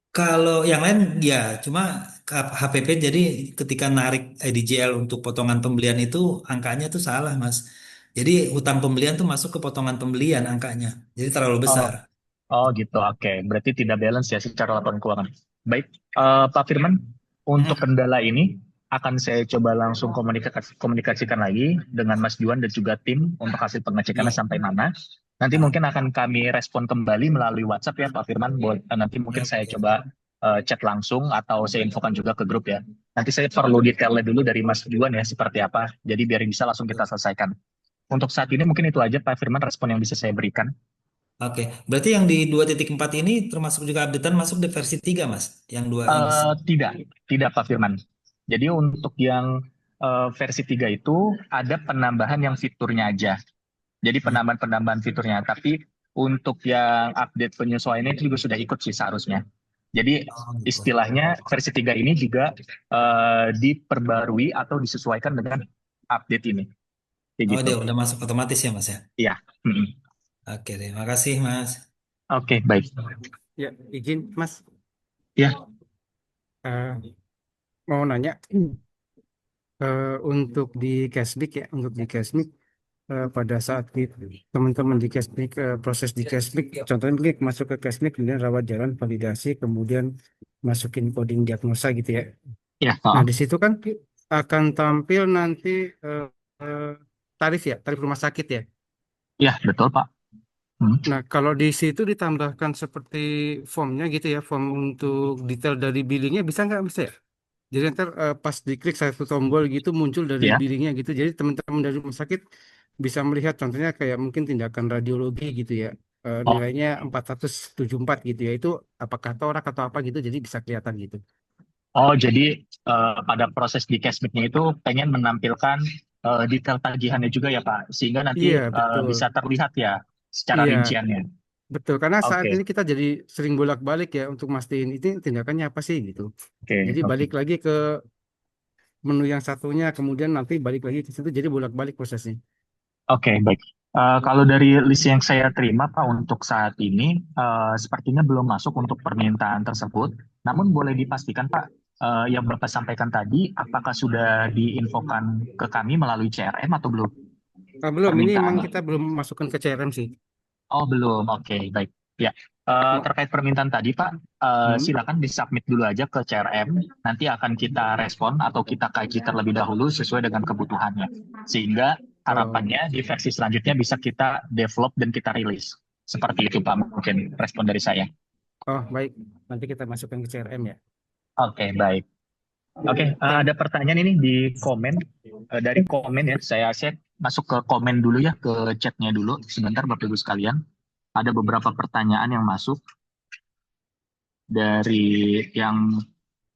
Kalau yang lain ya, cuma HPP jadi ketika narik IDJL untuk potongan pembelian itu angkanya tuh salah Mas. Jadi hutang pembelian tuh masuk ke potongan pembelian angkanya. Jadi terlalu Oh, besar. oh gitu. Oke, berarti tidak balance ya secara laporan keuangan. Baik, Pak Firman, untuk Hmm. kendala ini akan saya coba langsung komunikasikan lagi dengan Mas Juan dan juga tim untuk hasil pengecekannya Ya. sampai mana. Nanti mungkin akan kami respon kembali melalui WhatsApp ya Pak Firman. Nanti mungkin saya Oke. coba chat langsung atau saya infokan juga ke grup ya. Nanti saya perlu detailnya dulu dari Mas Juan ya seperti apa. Jadi biar bisa langsung kita selesaikan. Untuk saat ini mungkin itu aja Pak Firman respon yang bisa saya berikan. Oke, berarti yang di 2.4 ini termasuk juga updatean masuk di versi 3, Mas. Yang dua ini. Tidak, tidak Pak Firman. Jadi untuk yang versi 3 itu ada penambahan yang fiturnya aja. Jadi Hmm. penambahan-penambahan fiturnya. Tapi untuk yang update penyesuaian itu juga sudah ikut sih seharusnya. Jadi Oh, gitu. istilahnya versi 3 ini juga diperbarui atau disesuaikan dengan update ini. Kayak Oh, gitu. dia udah masuk otomatis ya, Mas ya. Iya. Mm-mm. Oke, terima kasih, Mas. Oke, baik. Ya, izin Mas, Ya, eh, mau nanya untuk di Cashback ya, untuk di Cashback pada saat teman-teman di Cashback proses di Cashback, contohnya klik masuk ke Cashback kemudian rawat jalan validasi kemudian masukin coding diagnosa gitu ya. ya, Nah di situ kan akan tampil nanti eh, tarif ya, tarif rumah sakit ya. ya betul Pak. Hmm. Nah, kalau di situ ditambahkan seperti formnya gitu ya, form untuk detail dari billingnya bisa nggak bisa ya? Jadi ntar pas diklik satu tombol gitu muncul dari Ya. billingnya gitu. Jadi teman-teman dari rumah sakit bisa melihat contohnya kayak mungkin tindakan radiologi gitu ya. Oh, Nilainya 474 gitu ya. Itu apakah torak atau apa gitu jadi bisa kelihatan gitu. oh, jadi pada proses di cashback-nya itu pengen menampilkan detail tagihannya juga ya Pak, sehingga nanti Iya, betul. bisa terlihat ya secara Iya, rinciannya. betul. Karena saat Oke, ini kita jadi sering bolak-balik ya untuk mastiin itu tindakannya apa sih gitu. oke, Jadi oke. balik lagi ke menu yang satunya, kemudian nanti balik lagi ke situ, jadi bolak-balik prosesnya. Oke, baik. Kalau dari list yang saya terima, Pak, untuk saat ini, sepertinya belum masuk untuk permintaan tersebut. Namun boleh dipastikan, Pak, yang Bapak sampaikan tadi, apakah sudah diinfokan ke kami melalui CRM atau belum Belum, ini memang permintaannya? kita belum masukkan ke CRM sih. Oh, belum. Oke, baik. Ya, Ma- terkait permintaan tadi, Pak, hmm. silakan disubmit dulu aja ke CRM. Nanti akan kita respon atau kita kaji terlebih dahulu sesuai dengan kebutuhannya. Sehingga Oh, harapannya di versi selanjutnya bisa kita develop dan kita rilis. Seperti itu, Pak, mungkin respon dari saya. oh baik. Nanti kita masukkan ke CRM ya. Oke, baik. Oke, Thank, ada pertanyaan ini di komen. Dari komen ya, saya masuk ke komen dulu ya, ke chatnya dulu. Sebentar, Bapak Ibu sekalian. Ada beberapa pertanyaan yang masuk dari yang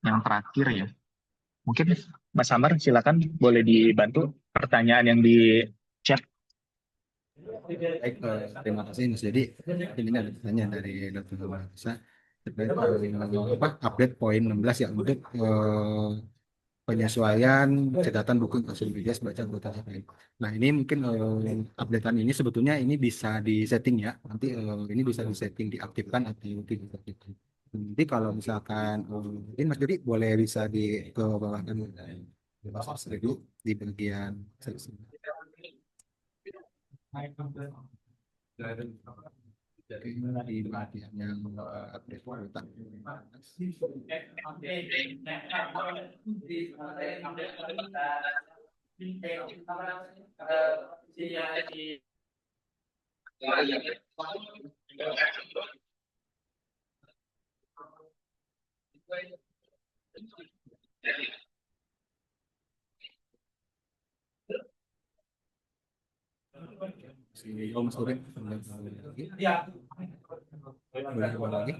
terakhir ya. Mungkin Mas Samar silakan boleh dibantu pertanyaan yang di chat. Baik, terima kasih Mas Dedi. Ini ada pertanyaan dari Dr. Nursa terkait apa update poin 16 ya untuk penyesuaian catatan buku kasus BPJS baca anggota lain. Nah ini mungkin updatean ini sebetulnya ini bisa disetting ya. Nanti ini bisa disetting diaktifkan atau tidak diaktifkan. Nanti kalau misalkan ini Mas Dedi boleh bisa di ke bawah kan Mas Dedi di bagian di bagian yang update kuota. Si Mas Dedi lagi. Boleh coba lagi.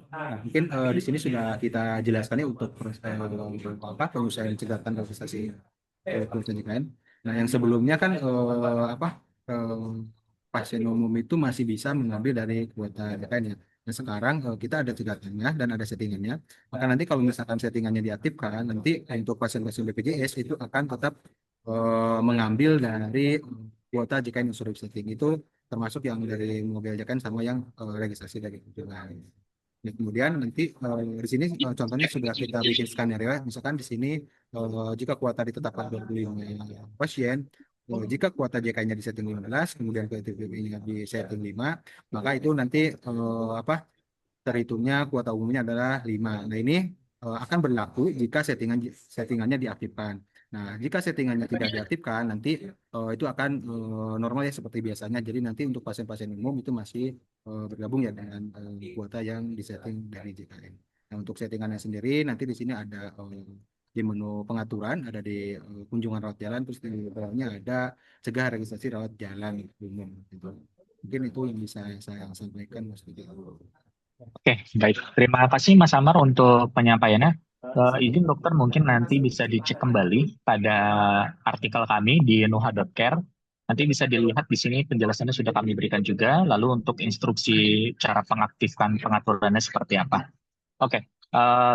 Nah, mungkin di sini sudah kita jelaskan ya untuk apa penyelesaian cegatan investasi perusahaan JKN. Nah, yang sebelumnya kan apa pasien umum itu masih bisa mengambil dari kuota JKN ya. Nah, sekarang kita ada cegatannya dan ada settingannya. Maka nanti kalau misalkan settingannya diaktifkan, nanti untuk pasien-pasien BPJS itu akan tetap mengambil dari kuota JKN yang sudah disetting itu termasuk yang dari mobil JKN sama yang registrasi dari kunjungan. Ya, kemudian nanti di sini contohnya sudah kita bikin skenario ya. Misalkan di sini jika kuota ditetapkan 25 pasien, jika kuota JK-nya di setting 15, kemudian PTBP-nya di setting 5, maka itu nanti apa terhitungnya kuota umumnya adalah 5. Nah, ini akan berlaku jika settingannya diaktifkan. Nah, jika settingannya tidak diaktifkan, nanti itu akan normal ya seperti biasanya. Jadi nanti untuk pasien-pasien umum itu masih bergabung ya dengan kuota yang disetting dari JKN. Nah, untuk settingannya sendiri nanti di sini ada di menu pengaturan, ada di kunjungan rawat jalan, terus di bawahnya ada cegah registrasi rawat jalan umum. Gitu. Mungkin itu yang bisa saya sampaikan Mas Budi. Oke, baik. Terima kasih Mas Samar untuk penyampaiannya. Izin dokter mungkin nanti bisa dicek kembali pada artikel kami di nuha.care. Nanti bisa dilihat di sini penjelasannya sudah kami berikan juga. Lalu untuk instruksi cara pengaktifkan pengaturannya seperti apa. Oke,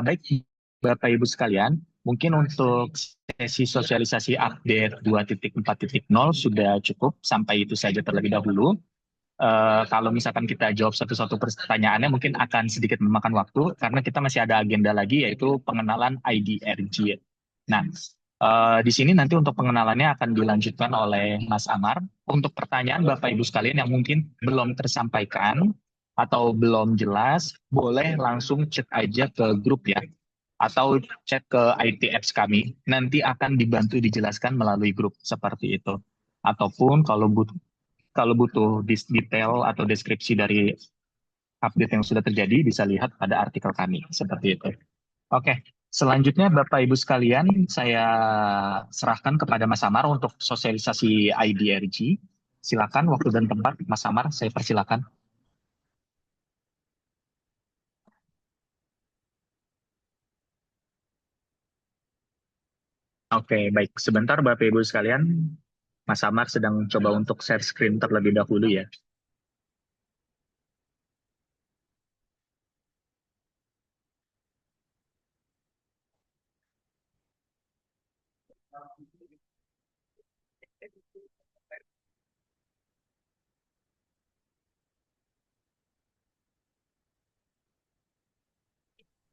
baik Bapak Ibu sekalian. Mungkin untuk sesi sosialisasi update 2.4.0 sudah cukup. Sampai itu saja terlebih dahulu. Kalau misalkan kita jawab satu-satu pertanyaannya mungkin akan sedikit memakan waktu karena kita masih ada agenda lagi yaitu pengenalan IDRG. Nah, di sini nanti untuk pengenalannya akan dilanjutkan oleh Mas Amar. Untuk pertanyaan Bapak Ibu sekalian yang mungkin belum tersampaikan, atau belum jelas, boleh langsung chat aja ke grup ya, atau chat ke IT apps kami. Nanti akan dibantu dijelaskan melalui grup seperti itu. Ataupun kalau butuh detail atau deskripsi dari update yang sudah terjadi, bisa lihat pada artikel kami seperti itu. Oke, selanjutnya Bapak Ibu sekalian, saya serahkan kepada Mas Amar untuk sosialisasi IDRG. Silakan waktu dan tempat, Mas Amar, saya persilakan. Oke, baik. Sebentar Bapak Ibu sekalian, Mas Amar sedang coba untuk share screen terlebih dahulu ya.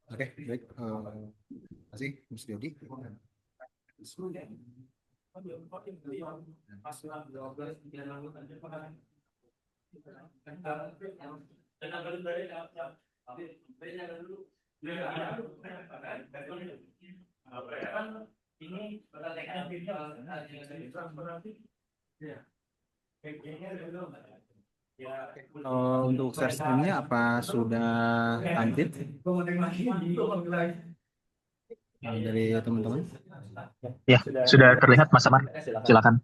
Oke, baik. Terima kasih, Mas Jody. Untuk share screen-nya apa sudah tampil dari teman-teman? Ya, sudah terlihat Mas Amar. Silakan.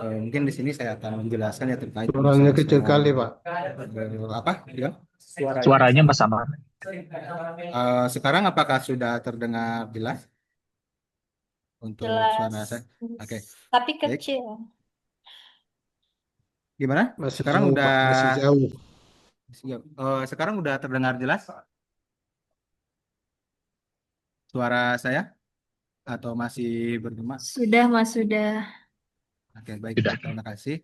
Mungkin di sini saya akan menjelaskan ya terkait Suaranya proses, kecil kali, Pak. apa? Ya? Suaranya Mas Amar. Sekarang apakah sudah terdengar jelas untuk suara Jelas, saya? Oke, tapi baik. kecil. Gimana? Masih Sekarang jauh, udah Pak. Masih jauh. sekarang udah terdengar jelas suara saya atau masih bergema? Sudah, Mas, sudah. Oke, baik. Sudah. Terima kasih.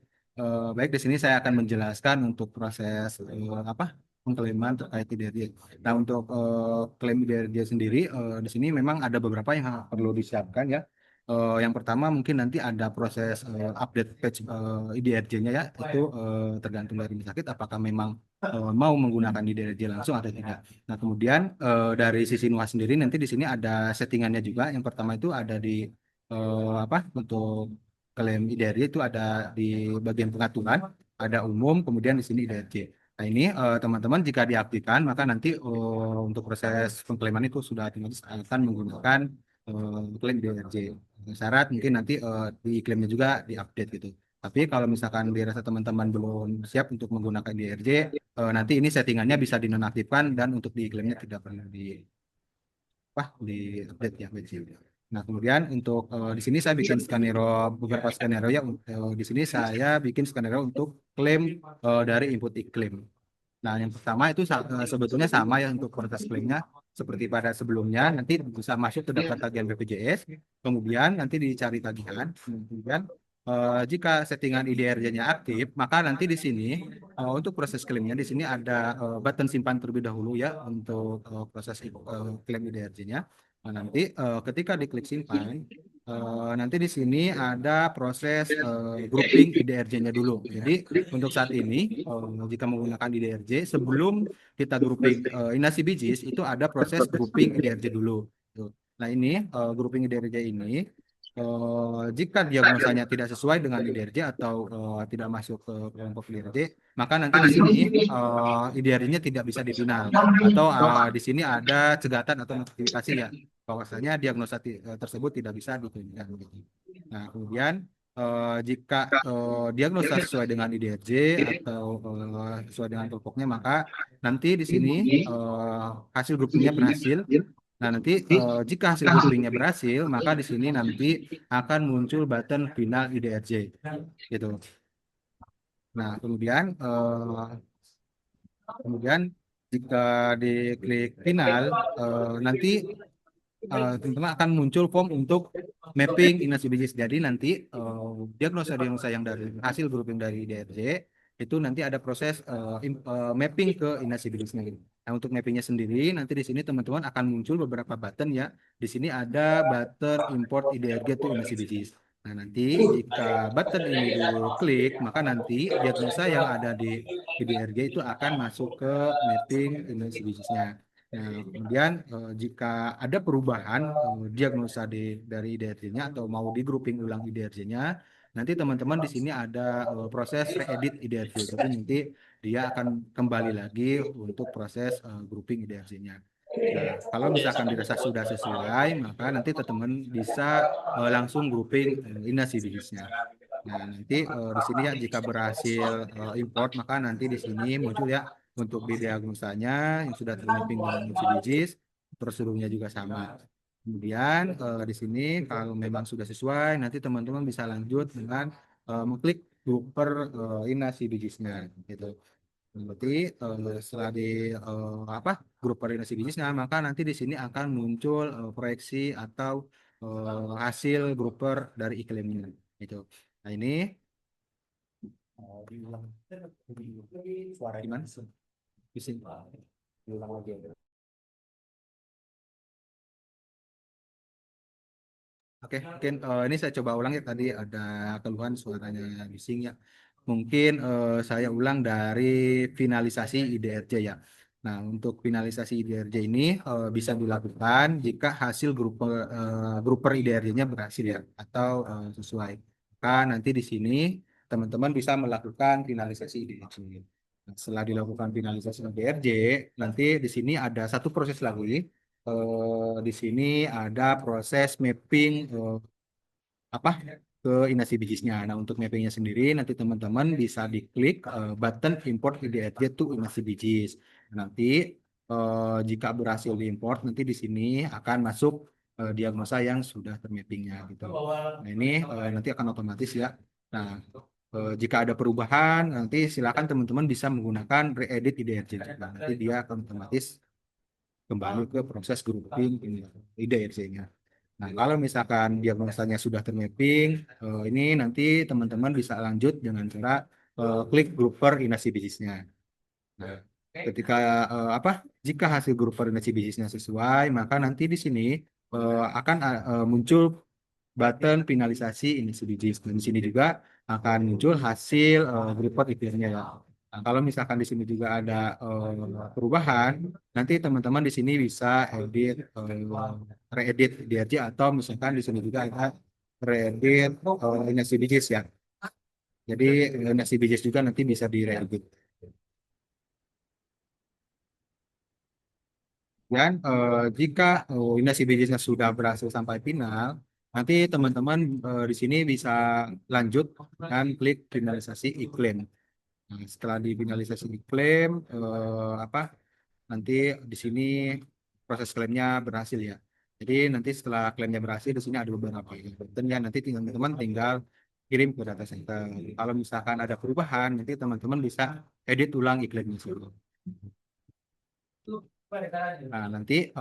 Baik, di sini saya akan menjelaskan untuk proses apa pengklaiman terkait IDRJ. Nah, untuk klaim IDRJ sendiri, di sini memang ada beberapa yang perlu disiapkan ya. Yang pertama mungkin nanti ada proses update patch IDRJ-nya ya, itu tergantung dari rumah sakit apakah memang mau menggunakan IDRJ langsung atau tidak. Nah, kemudian dari sisi NUHA sendiri nanti di sini ada settingannya juga. Yang pertama itu ada di apa untuk klaim IDRJ itu ada di bagian pengaturan, ada umum, kemudian di sini IDRJ. Nah, ini teman-teman jika diaktifkan maka nanti untuk proses pengklaiman itu sudah otomatis akan menggunakan klaim IDRJ. Syarat mungkin nanti di klaimnya juga diupdate gitu. Tapi kalau misalkan dirasa teman-teman belum siap untuk menggunakan IDRJ, nanti ini settingannya bisa dinonaktifkan dan untuk di klaimnya tidak perlu di update ya wajib. Nah, kemudian untuk di sini saya bikin skenario beberapa skenario ya. Di sini saya bikin skenario untuk klaim dari input iklim. Nah, yang pertama itu sebetulnya sama ya untuk proses klaimnya seperti pada sebelumnya. Nanti bisa masuk ke daftar tagihan BPJS, kemudian nanti dicari tagihan, kemudian jika settingan IDRJ-nya aktif, maka nanti di sini untuk proses klaimnya di sini ada button simpan terlebih dahulu ya untuk proses klaim IDRJ-nya. Nah, nanti ketika diklik simpan, nanti di sini ada proses grouping IDRJ-nya dulu. Jadi untuk saat ini jika menggunakan IDRJ sebelum kita grouping inasi bijis itu ada proses grouping IDRJ dulu. Tuh. Nah, ini grouping IDRJ ini jika diagnosanya tidak sesuai dengan IDRJ atau tidak masuk ke kelompok IDRJ, maka nanti di sini IDRJ-nya tidak bisa dipinal atau di sini ada cegatan atau notifikasi ya bahwasanya diagnosa tersebut tidak bisa dipinal. Nah, kemudian jika diagnosa sesuai dengan IDRJ atau sesuai dengan kelompoknya, maka nanti di sini hasil groupingnya berhasil. Nah, nanti jika hasil groupingnya berhasil, maka di sini nanti akan muncul button final IDRJ, gitu. Nah, kemudian jika diklik final, nanti teman-teman akan muncul form untuk mapping inasi bijis. Jadi nanti diagnosa yang dari hasil grouping dari IDRJ itu nanti ada proses mapping ke inasi bijisnya gitu. Nah, untuk mappingnya sendiri nanti di sini teman-teman akan muncul beberapa button ya. Di sini ada button import IDRJ to inasi bijis. Nah, nanti jika button ini diklik, maka nanti diagnosa yang ada di IDRJ itu akan masuk ke mapping Indonesia bisnisnya. Nah, kemudian jika ada perubahan diagnosa dari IDRJ-nya atau mau di grouping ulang IDRJ-nya, nanti teman-teman di sini ada proses re-edit IDRJ. Jadi nanti dia akan kembali lagi untuk proses grouping IDRJ-nya. Nah, kalau misalkan dirasa sudah sesuai, maka nanti teman-teman bisa langsung grouping inasi bisnisnya. Nah, nanti di sini ya jika berhasil import, maka nanti di sini muncul ya untuk di diagnosanya yang sudah termapping dengan ICBGIS, prosedurnya juga sama. Kemudian di sini kalau memang sudah sesuai, nanti teman-teman bisa lanjut dengan mengklik grouper inasi bisnisnya gitu. Berarti setelah di grup koordinasi bisnisnya, maka nanti di sini akan muncul proyeksi atau hasil grouper dari iklimnya gitu. Nah ini suara gimana? Bising. Diulang lagi. Oke, mungkin ini saya coba ulang ya, tadi ada keluhan suaranya bising ya. Mungkin saya ulang dari finalisasi IDRJ ya. Nah, untuk finalisasi IDRJ ini bisa dilakukan jika hasil gruper IDRJ-nya berhasil ya atau sesuai. Maka nanti di sini teman-teman bisa melakukan finalisasi IDRJ. Nah, setelah dilakukan finalisasi IDRJ, nanti di sini ada satu proses lagi. Di sini ada proses mapping ke inasi bisnisnya. Nah, untuk mappingnya sendiri nanti teman-teman bisa diklik button import IDRJ to inasi bisnis. Nanti jika berhasil diimport, nanti di sini akan masuk diagnosa yang sudah termappingnya gitu. Nah, ini nanti akan otomatis ya. Nah, jika ada perubahan, nanti silakan teman-teman bisa menggunakan re-edit IDRJ. Nah, nanti dia akan otomatis kembali ke proses grouping IDRJ-nya. Nah, kalau misalkan diagnosanya sudah termapping, ini nanti teman-teman bisa lanjut dengan cara klik grouper inasi bisnisnya. Nah, ketika jika hasil grouper inasi bisnisnya sesuai, maka nanti di sini akan muncul button finalisasi inasi bisnis. Dan di sini juga akan muncul hasil report IPR-nya ya. Nah, kalau misalkan di sini juga ada perubahan, nanti teman-teman di sini bisa edit, re-edit DRJ atau misalkan di sini juga ada re-edit inasi bisnis ya. Jadi inasi bisnis juga nanti bisa di-re-edit. Dan jika inasi bisnisnya sudah berhasil sampai final, nanti teman-teman di sini bisa lanjut dan klik finalisasi iklim. Nah, setelah difinalisasi iklim, nanti di sini proses klaimnya berhasil ya. Jadi nanti setelah klaimnya berhasil, di sini ada beberapa button ya. Nanti teman-teman tinggal kirim ke data center. Kalau misalkan ada perubahan, nanti teman-teman bisa edit ulang iklimnya dulu. Nah, nanti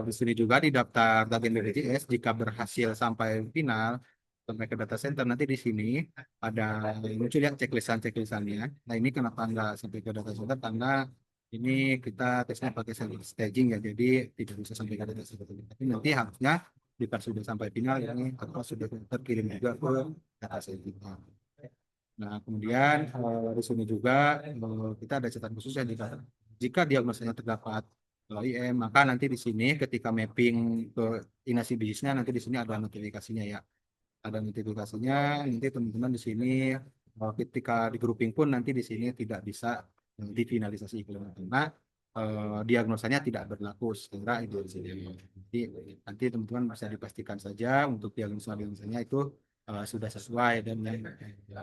di sini juga di daftar bagian BPJS jika berhasil sampai final sampai ke data center, nanti di sini ada muncul yang checklistan-checklistannya. Nah, ini kenapa nggak sampai ke data center karena ini kita tesnya pakai staging ya, jadi tidak bisa sampai ke data center. Tapi nanti harusnya jika sudah sampai final ini atau sudah terkirim juga ke data center. Nah, kemudian di sini juga kita ada catatan khusus ya jika diagnosanya terdapat IM, maka nanti di sini ketika mapping ke inasi bisnisnya nanti di sini ada notifikasinya ya. Ada notifikasinya, nanti teman-teman di sini ketika di grouping pun nanti di sini tidak bisa difinalisasi iklim karena diagnosanya tidak berlaku secara itu di sini. Jadi nanti teman-teman bisa dipastikan saja untuk diagnosanya itu sudah sesuai dan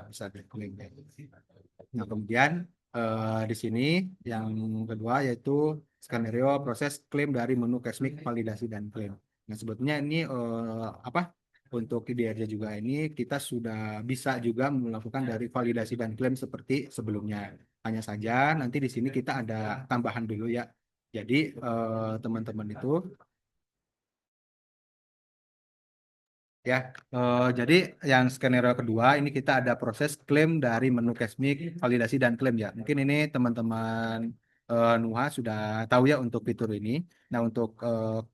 bisa diklaim. Nah, kemudian di sini yang kedua yaitu skenario proses klaim dari menu Cosmic validasi dan klaim. Nah, sebetulnya ini untuk IDRJ juga ini kita sudah bisa juga melakukan dari validasi dan klaim seperti sebelumnya. Hanya saja nanti di sini kita ada tambahan dulu ya. Jadi teman-teman itu ya, jadi yang skenario kedua ini kita ada proses klaim dari menu Cosmic validasi dan klaim ya. Mungkin ini teman-teman Nuha sudah tahu ya untuk fitur ini. Nah, untuk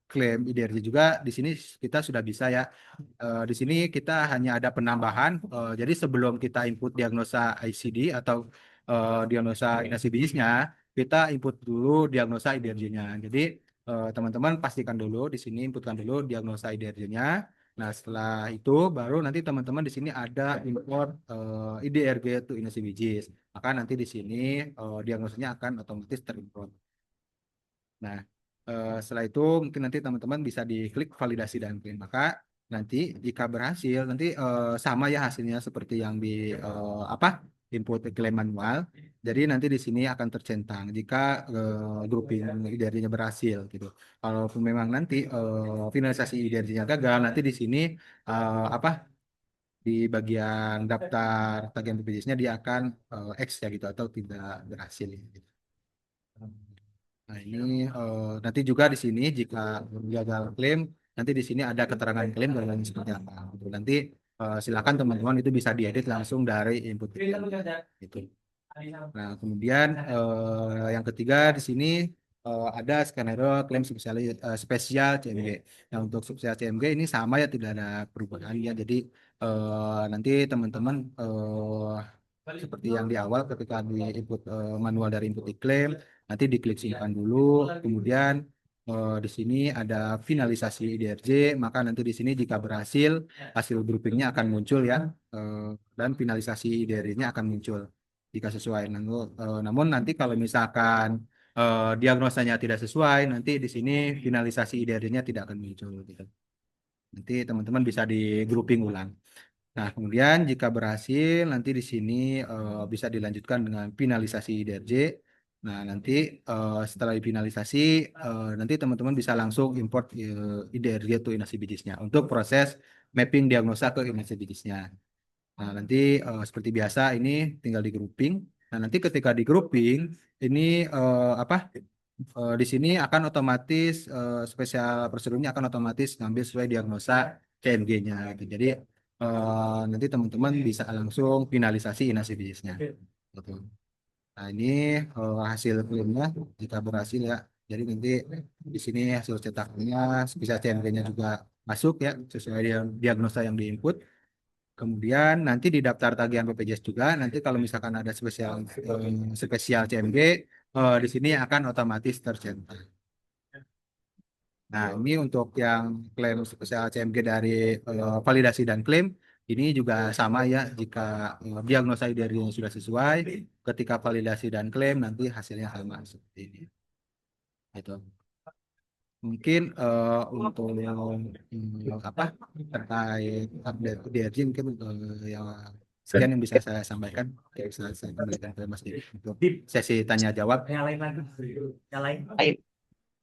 klaim IDRJ juga di sini kita sudah bisa ya. Di sini kita hanya ada penambahan. Jadi sebelum kita input diagnosa ICD atau diagnosa inasibijisnya, kita input dulu diagnosa IDRJ-nya. Jadi teman-teman pastikan dulu di sini, inputkan dulu diagnosa IDRJ-nya. Nah, setelah itu baru nanti teman-teman di sini ada import IDRG itu inasibijis. Maka nanti di sini diagnosanya akan otomatis terimport. Nah, setelah itu mungkin nanti teman-teman bisa diklik validasi dan klaim. Maka nanti jika berhasil, nanti sama ya hasilnya seperti yang di input klaim manual. Jadi nanti di sini akan tercentang jika grouping IDRJ-nya berhasil gitu. Kalaupun memang nanti finalisasi IDRJ-nya gagal, nanti di sini di bagian daftar tagihan BPJS-nya dia akan X ya gitu atau tidak berhasil gitu. Nah, ini nanti juga di sini jika gagal klaim, nanti di sini ada keterangan klaim dan lain seperti apa. Gitu. Nanti silakan teman-teman itu bisa diedit langsung dari input itu. Nah, kemudian yang ketiga di sini ada skenario klaim spesial CMG. Nah, untuk spesial CMG ini sama ya, tidak ada perubahan ya. Jadi nanti teman-teman seperti yang di awal ketika di input manual dari input diklaim, nanti diklik simpan dulu, kemudian di sini ada finalisasi IDRJ, maka nanti di sini jika berhasil hasil groupingnya akan muncul ya, dan finalisasi IDRJ-nya akan muncul jika sesuai. Namun nanti kalau misalkan diagnosanya tidak sesuai, nanti di sini finalisasi IDRJ-nya tidak akan muncul gitu. Nanti teman-teman bisa di grouping ulang. Nah, kemudian jika berhasil, nanti di sini bisa dilanjutkan dengan finalisasi IDRJ. Nah, nanti setelah finalisasi, nanti teman-teman bisa langsung import IDRJ to inasibijisnya untuk proses mapping diagnosa ke inasibijisnya. Nah, nanti seperti biasa ini tinggal di grouping. Nah, nanti ketika di grouping, ini di sini akan otomatis spesial prosedurnya akan otomatis ngambil sesuai diagnosa CMG-nya gitu. Jadi nanti teman-teman bisa langsung finalisasi inasibijisnya. Gitu. Nah, ini hasil klaimnya jika berhasil ya. Jadi nanti di sini hasil cetaknya bisa CMG-nya juga masuk ya sesuai diagnosa yang diinput. Kemudian nanti di daftar tagihan BPJS juga nanti kalau misalkan ada spesial CMG di sini akan otomatis tercetak. Nah, ini untuk yang klaim spesial CMG dari validasi dan klaim, ini juga sama ya, jika diagnosa IDRJ-nya sudah sesuai, ketika validasi dan klaim nanti hasilnya sama seperti ini. Itu. Mungkin untuk terkait update IDRJ mungkin yang sekian yang bisa saya sampaikan. Bisa saya kembalikan ke Mas Didi untuk sesi tanya jawab. Yang lain lagi. Yang lain. Ayo.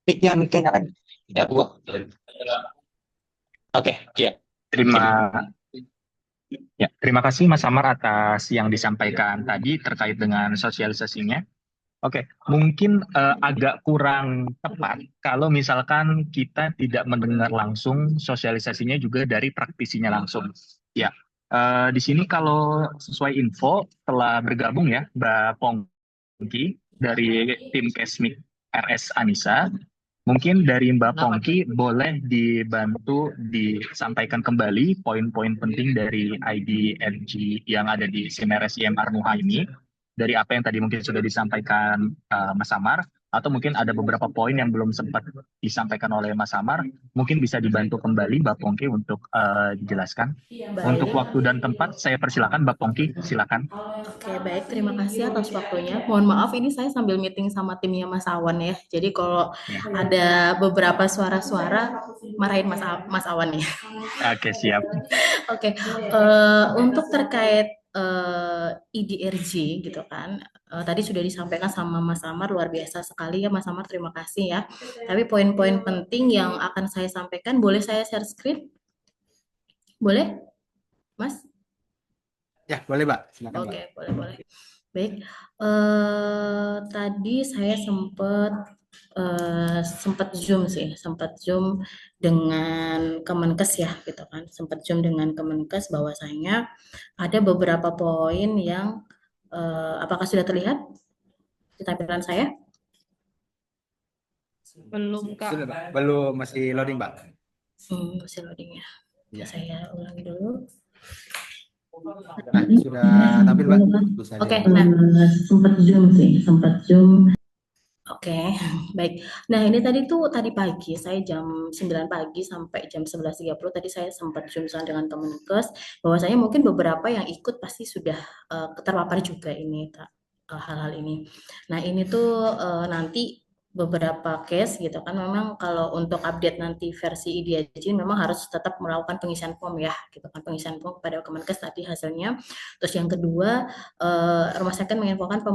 Mic-nya kan. Ya, gua. Oke, ya. Terima kasih Mas Samar atas yang disampaikan tadi terkait dengan sosialisasinya. Oke, mungkin agak kurang tepat kalau misalkan kita tidak mendengar langsung sosialisasinya juga dari praktisinya langsung. Ya, di sini kalau sesuai info telah bergabung ya Mbak Pongki dari tim Kesmik RS Anissa. Mungkin dari Mbak Pongki boleh dibantu disampaikan kembali poin-poin penting dari IDRG yang ada di SIMRS IMR Nuha ini, dari apa yang tadi mungkin sudah disampaikan Mas Samar, atau mungkin ada beberapa poin yang belum sempat disampaikan oleh Mas Samar, mungkin bisa dibantu kembali Mbak Pongki untuk dijelaskan. Untuk waktu dan tempat, saya persilakan Mbak Pongki, silakan. Oke, baik. Terima kasih atas waktunya. Mohon maaf, ini saya sambil meeting sama timnya Mas Awan ya. Jadi kalau ada beberapa suara-suara, marahin Mas Awan ya. Oke, siap. Oke, untuk terkait IDRJ gitu kan, tadi sudah disampaikan sama Mas Samar, luar biasa sekali ya Mas Samar, terima kasih ya. Tapi poin-poin penting yang akan saya sampaikan, boleh saya share screen? Boleh, Mas? Ya, boleh, Mbak. Silakan, Mbak. Oke, boleh. Baik, tadi saya sempat zoom dengan Kemenkes ya, gitu kan. Sempat zoom dengan Kemenkes bahwasanya ada beberapa poin yang apakah sudah terlihat di tampilan saya? Belum, Kak. Sudah, Mbak. Belum, masih loading, Mbak. Masih loading ya. Ya. Saya ulangi dulu. Nah, sudah tampil Mbak, bisa Oke, dilanjut. nah sempat Zoom. Oke, baik. Nah, ini tadi pagi, saya jam 9 pagi sampai jam 11.30 tadi saya sempat Zoom dengan Kemenkes, bahwasanya mungkin beberapa yang ikut pasti sudah terpapar juga ini hal-hal ini. Nah, ini tuh nanti beberapa case gitu kan, memang kalau untuk update nanti versi IDIG memang harus tetap melakukan pengisian form ya, gitu kan, pengisian form kepada Kemenkes tadi hasilnya. Terus yang kedua, rumah sakit menginfokan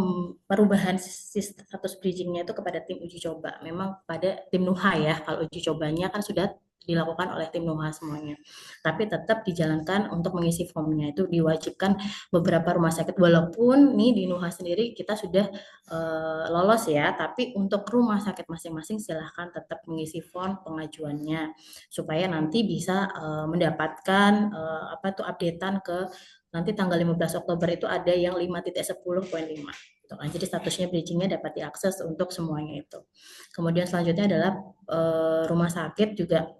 perubahan status bridgingnya itu kepada tim uji coba. Memang pada tim NUHA ya, kalau uji cobanya kan sudah dilakukan oleh tim NUHA semuanya. Tapi tetap dijalankan untuk mengisi formnya itu diwajibkan beberapa rumah sakit. Walaupun nih di NUHA sendiri kita sudah lolos ya, tapi untuk rumah sakit masing-masing silahkan tetap mengisi form pengajuannya supaya nanti bisa mendapatkan updatean ke nanti tanggal 15 Oktober itu ada yang 5.10.5 gitu kan. Jadi statusnya bridgingnya dapat diakses untuk semuanya itu. Kemudian selanjutnya adalah rumah sakit juga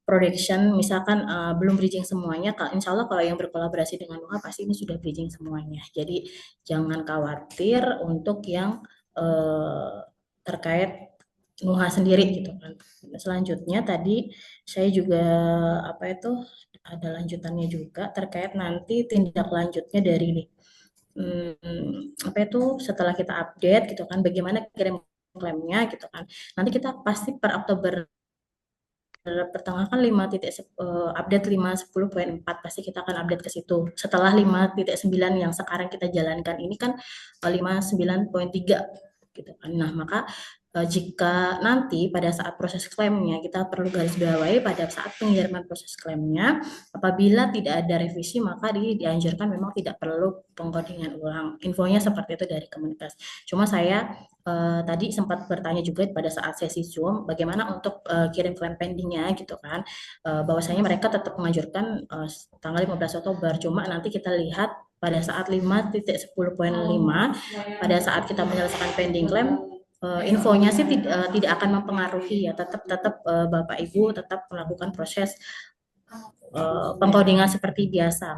production, misalkan belum bridging semuanya, insya Allah kalau yang berkolaborasi dengan NUHA pasti ini sudah bridging semuanya. Jadi jangan khawatir untuk yang terkait NUHA sendiri gitu kan. Selanjutnya tadi saya juga ada lanjutannya juga terkait nanti tindak lanjutnya dari setelah kita update gitu kan, bagaimana kirim klaimnya gitu kan. Nanti kita pasti per Oktober pertengahan update 5.10.4 pasti kita akan update ke situ. Setelah 5.9 yang sekarang kita jalankan ini kan 59.3 gitu kan. Nah, maka jika nanti pada saat proses klaimnya kita perlu garis bawahi pada saat pengiriman proses klaimnya, apabila tidak ada revisi maka dianjurkan memang tidak perlu pengkodingan ulang. Infonya seperti itu dari Kemenkes. Cuma saya tadi sempat bertanya juga pada saat sesi Zoom bagaimana untuk kirim klaim pendingnya gitu kan, bahwasanya mereka tetap menganjurkan tanggal 15 Oktober. Cuma nanti kita lihat pada saat 5.10.5 pada saat kita menyelesaikan pending claim, infonya sih tidak akan mempengaruhi ya, tetap Bapak Ibu tetap melakukan proses pengkodingan seperti biasa,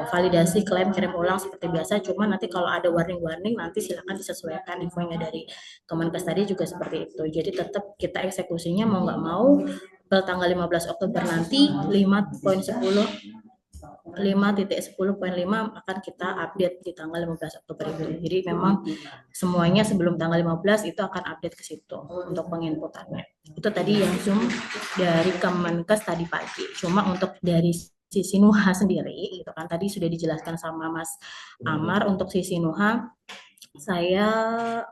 validasi klaim kirim ulang seperti biasa. Cuma nanti kalau ada warning nanti silakan disesuaikan infonya dari Kemenkes tadi juga seperti itu. Jadi tetap kita eksekusinya mau nggak mau tanggal 15 Oktober nanti 5.10.5 akan kita update di tanggal 15 Oktober itu. Jadi memang semuanya sebelum tanggal 15 itu akan update ke situ untuk penginputannya. Itu tadi yang Zoom dari Kemenkes tadi pagi. Cuma untuk dari sisi NUHA sendiri itu kan tadi sudah dijelaskan sama Mas Amar. Untuk sisi NUHA saya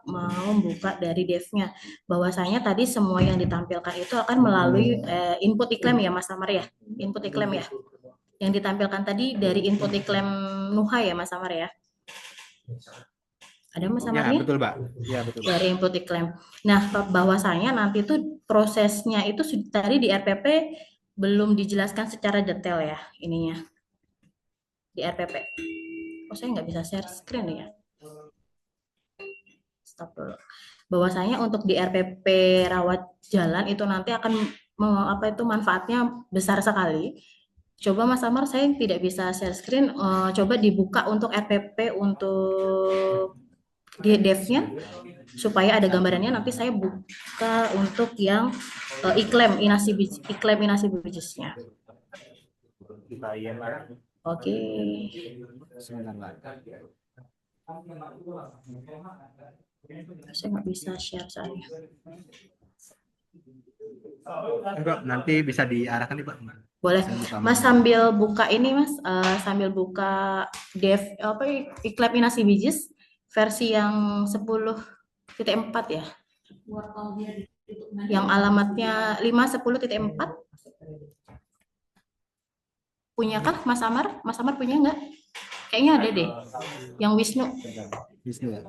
mau buka dari devnya, bahwasanya tadi semua yang ditampilkan itu akan melalui input iklim ya Mas Amar ya, input iklim ya. Yang ditampilkan tadi dari input iklim NUHA ya Mas Amar ya. Ada Mas Amarnya? Ya, betul, Mbak. Ya, betul. Dari input iklim. Nah, bahwasanya nanti itu prosesnya itu tadi di RPP belum dijelaskan secara detail ya ininya. Di RPP. Oh, saya nggak bisa share screen ya. Stop dulu. Bahwasanya untuk di RPP rawat jalan itu nanti akan manfaatnya besar sekali. Coba Mas Amar, saya tidak bisa share screen, coba dibuka untuk RPP untuk di devnya supaya ada gambarannya. Nanti saya buka untuk yang iklim inasi bridges-nya. Oke. Saya nggak bisa share soalnya. Nanti bisa diarahkan nih Pak. Boleh, Mas sambil buka ini Mas, sambil buka dev iklim inasi bridges versi yang 10.4 ya, yang alamatnya 5.10.4. Punyakah Mas Amar? Mas Amar punya nggak? Kayaknya ada deh, yang Wisnu. Wisnu ya.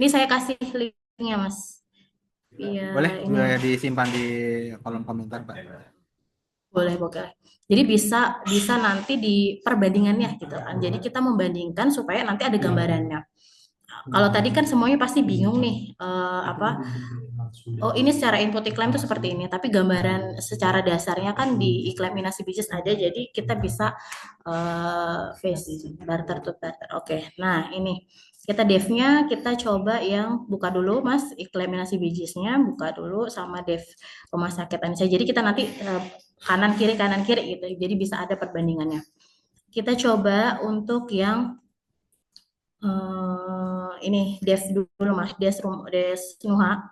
Ini saya kasih linknya Mas. Iya. Boleh juga disimpan di kolom komentar Pak. Boleh. Jadi bisa nanti di perbandingannya gitu kan. Jadi kita membandingkan supaya nanti ada gambarannya. Kalau tadi kan semuanya pasti bingung nih Oh, ini secara input iklim itu seperti ini, tapi gambaran secara dasarnya kan di iklim Minasi Bisnis ada, jadi kita bisa face barter to barter. Oke, nah ini kita devnya kita coba yang buka dulu Mas, iklim Minasi Bisnisnya buka dulu sama dev rumah sakit Anissa. Jadi kita nanti kanan kiri gitu, jadi bisa ada perbandingannya. Kita coba untuk yang ini dev dulu Mas, dev Nuha.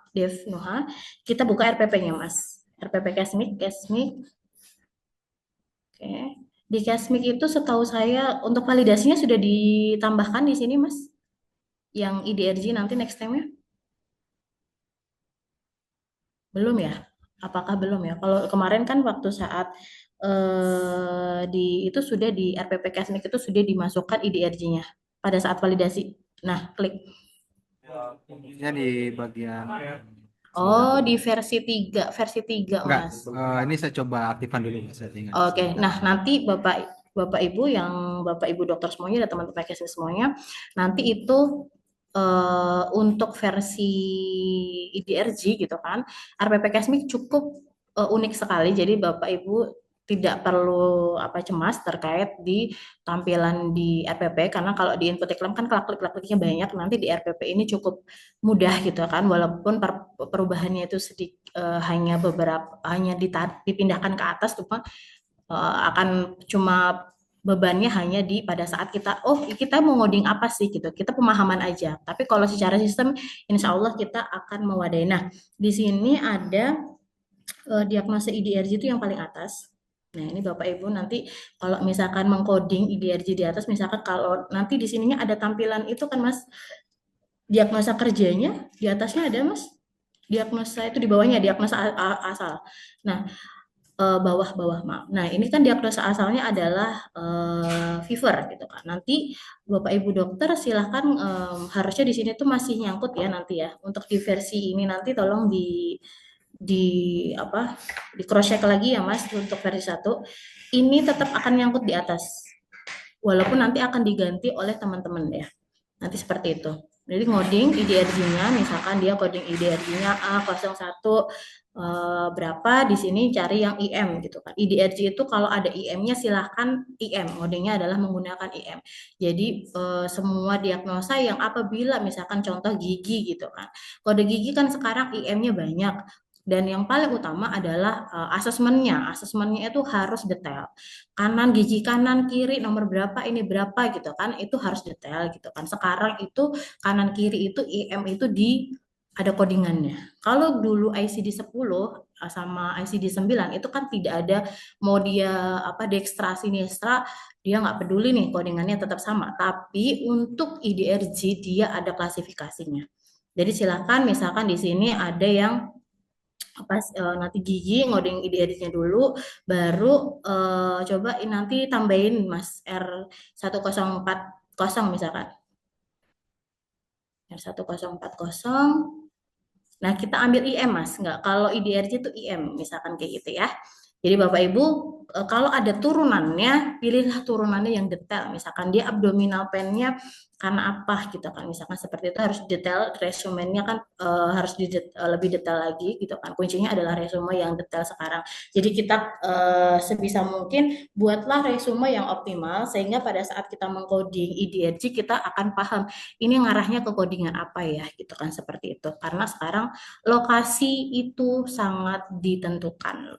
Kita buka RPP-nya Mas. RPP Kesmik. Oke. Di Kesmik itu setahu saya untuk validasinya sudah ditambahkan di sini Mas. Yang IDRG nanti next time-nya. Belum ya? Apakah belum ya? Kalau kemarin kan waktu saat itu sudah di RPP Kesmik itu sudah dimasukkan IDRG-nya pada saat validasi. Nah, klik. Ini di bagian Oh, di versi 3 enggak, Mas. ini saya coba aktifkan dulu settingan. Oke, nah nanti Bapak Ibu yang Bapak Ibu dokter semuanya dan teman-teman Kesmik semuanya, nanti itu untuk versi IDRG gitu kan, RPP Kesmik cukup unik sekali. Jadi Bapak Ibu tidak perlu cemas terkait di tampilan di RPP, karena kalau di input iklim kan klik-kliknya banyak, nanti di RPP ini cukup mudah gitu kan, walaupun perubahannya itu hanya dipindahkan ke atas, akan cuma bebannya hanya pada saat kita mau ngoding apa sih gitu, kita pemahaman aja. Tapi kalau secara sistem insya Allah kita akan mewadahi. Nah di sini ada diagnosa IDRG itu yang paling atas. Nah ini Bapak Ibu nanti kalau misalkan mengcoding IDRG di atas, misalkan kalau nanti di sininya ada tampilan itu kan Mas, diagnosa kerjanya di atasnya ada Mas, diagnosa itu di bawahnya diagnosa asal. Nah bawah maaf. Nah ini kan diagnosa asalnya adalah fever gitu kan. Nanti Bapak Ibu dokter silahkan harusnya di sini tuh masih nyangkut ya nanti ya. Untuk di versi ini nanti tolong di cross check lagi ya Mas untuk versi 1. Ini tetap akan nyangkut di atas. Walaupun nanti akan diganti oleh teman-teman ya. Nanti seperti itu. Jadi ngoding IDRG-nya, misalkan dia coding IDRG-nya A01 berapa, di sini cari yang IM gitu kan. IDRG itu kalau ada IM-nya silahkan IM, ngodingnya adalah menggunakan IM. Jadi semua diagnosa yang apabila misalkan contoh gigi gitu kan, kode gigi kan sekarang IM-nya banyak. Dan yang paling utama adalah asesmennya itu harus detail. Kanan, gigi kanan, kiri, nomor berapa, ini berapa gitu kan, itu harus detail gitu kan. Sekarang itu kanan kiri itu IM itu ada codingannya. Kalau dulu ICD 10 sama ICD 9 itu kan tidak ada, mau dia dextra sinistra, dia nggak peduli nih codingannya tetap sama. Tapi untuk IDRG dia ada klasifikasinya. Jadi silakan misalkan di sini ada yang nanti gigi ngoding IDRG-nya dulu, baru coba nanti tambahin Mas R1040 misalkan. R1040. Nah, kita ambil IM Mas, enggak, kalau IDRG itu IM misalkan kayak gitu ya. Jadi Bapak Ibu kalau ada turunannya, pilihlah turunannya yang detail. Misalkan dia abdominal pain-nya karena apa gitu kan, misalkan seperti itu harus detail. Resume-nya kan harus lebih detail lagi gitu kan. Kuncinya adalah resume yang detail sekarang. Jadi kita sebisa mungkin buatlah resume yang optimal, sehingga pada saat kita mengcoding IDRG kita akan paham ini ngarahnya ke codingan apa ya gitu kan, seperti itu. Karena sekarang lokasi itu sangat ditentukan,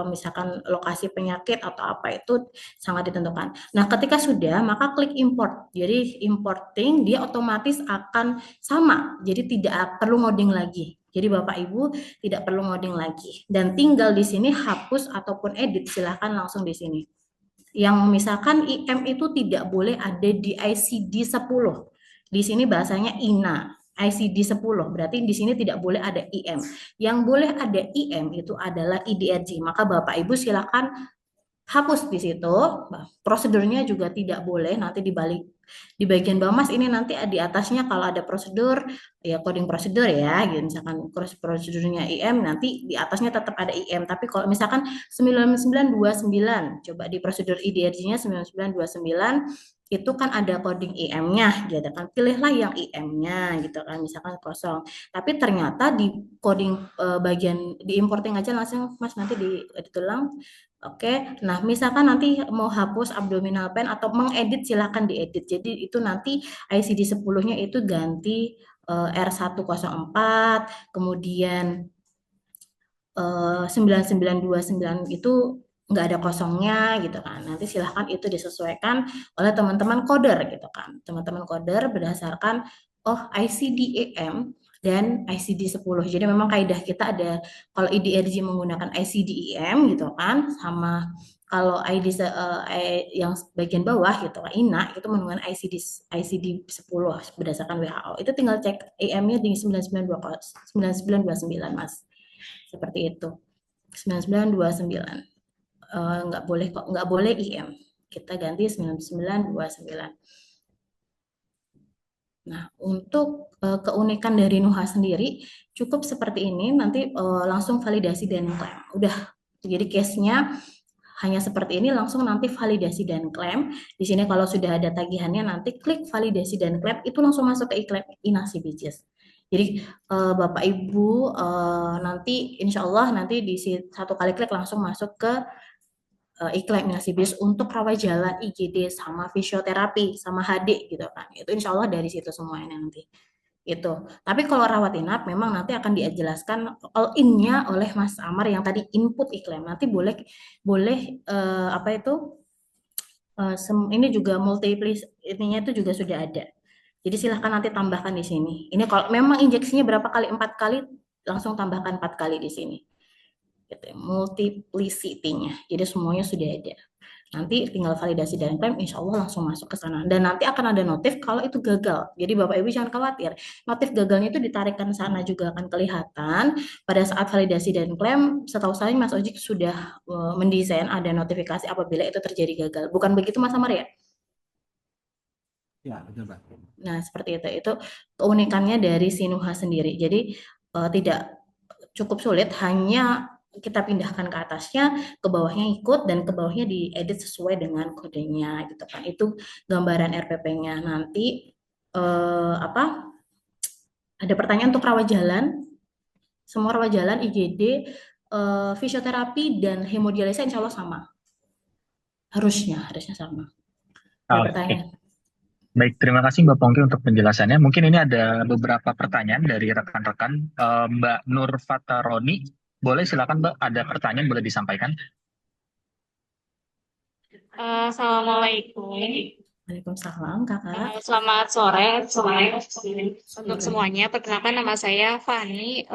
misalkan lokasi penyakit atau apa itu sangat ditentukan. Nah ketika sudah, maka klik import. Jadi importing dia otomatis akan sama, jadi tidak perlu ngoding lagi. Jadi Bapak Ibu tidak perlu ngoding lagi, dan tinggal di sini hapus ataupun edit, silahkan langsung di sini. Yang misalkan IM itu tidak boleh ada di ICD 10. Di sini bahasanya INA, ICD 10, berarti di sini tidak boleh ada IM. Yang boleh ada IM itu adalah IDRG. Maka Bapak Ibu silakan hapus di situ. Prosedurnya juga tidak boleh, nanti di bagian bawah Mas, ini nanti di atasnya kalau ada prosedur ya coding prosedur ya gitu. Misalkan prosedurnya IM, nanti di atasnya tetap ada IM. Tapi kalau misalkan 9929, coba di prosedur IDRG-nya 9929 itu kan ada coding IM-nya gitu kan. Pilihlah yang IM-nya gitu kan, misalkan kosong. Tapi ternyata di coding bagian di importing aja langsung Mas nanti di ulang. Oke, nah misalkan nanti mau hapus abdominal pen atau mengedit silahkan diedit. Jadi itu nanti ICD 10-nya itu ganti R104, kemudian 9929 itu nggak ada kosongnya gitu kan. Nanti silahkan itu disesuaikan oleh teman-teman coder gitu kan. Teman-teman coder berdasarkan ICD-EM dan ICD-10. Jadi memang kaidah kita ada kalau IDRG menggunakan ICD-EM gitu kan, sama kalau yang bagian bawah gitu kan, INA itu menggunakan ICD-10 berdasarkan WHO. Itu tinggal cek EM-nya di 9929 Mas. Seperti itu. 9929. Nggak boleh IM. Kita ganti 9929. Nah, untuk keunikan dari NUHA sendiri cukup seperti ini, nanti langsung validasi dan klaim. Udah, jadi case-nya hanya seperti ini, langsung nanti validasi dan klaim. Di sini kalau sudah ada tagihannya, nanti klik validasi dan klaim, itu langsung masuk ke iklan INASI BIJIS. Jadi Bapak Ibu nanti insya Allah nanti di satu kali klik langsung masuk ke iklan INASI BIJIS untuk rawat jalan, IGD, sama fisioterapi, sama HD gitu kan. Itu insya Allah dari situ semuanya nanti. Itu. Tapi kalau rawat inap memang nanti akan dijelaskan all in-nya oleh Mas Amar yang tadi input iklan. Nanti boleh ini juga multiplis ininya itu juga sudah ada. Jadi silahkan nanti tambahkan di sini. Ini kalau memang injeksinya berapa kali? 4 kali, langsung tambahkan 4 kali di sini. Gitu, multiplicity-nya. Jadi semuanya sudah ada. Nanti tinggal validasi dan klaim, insya Allah langsung masuk ke sana. Dan nanti akan ada notif kalau itu gagal. Jadi Bapak Ibu jangan khawatir. Notif gagalnya itu ditarikan sana juga akan kelihatan. Pada saat validasi dan klaim, setahu saya Mas Ojik sudah mendesain ada notifikasi apabila itu terjadi gagal. Bukan begitu Mas Amar ya? Ya, betul, Pak. Nah, seperti itu. Itu keunikannya dari si NUHA sendiri. Jadi tidak cukup sulit, hanya kita pindahkan ke atasnya, ke bawahnya ikut, dan ke bawahnya diedit sesuai dengan kodenya gitu kan. Itu gambaran RPP-nya. Nanti ada pertanyaan untuk rawat jalan. Semua rawat jalan, IGD, fisioterapi, dan hemodialisa insya Allah sama. Harusnya sama. Ada pertanyaan. Baik, terima kasih Mbak Pongki untuk penjelasannya. Mungkin ini ada beberapa pertanyaan dari rekan-rekan. Mbak Nur Fataroni, boleh silakan Mbak, ada pertanyaan boleh disampaikan. Assalamualaikum. Waalaikumsalam, Kakak. Selamat sore untuk semuanya. Perkenalkan nama saya Fani,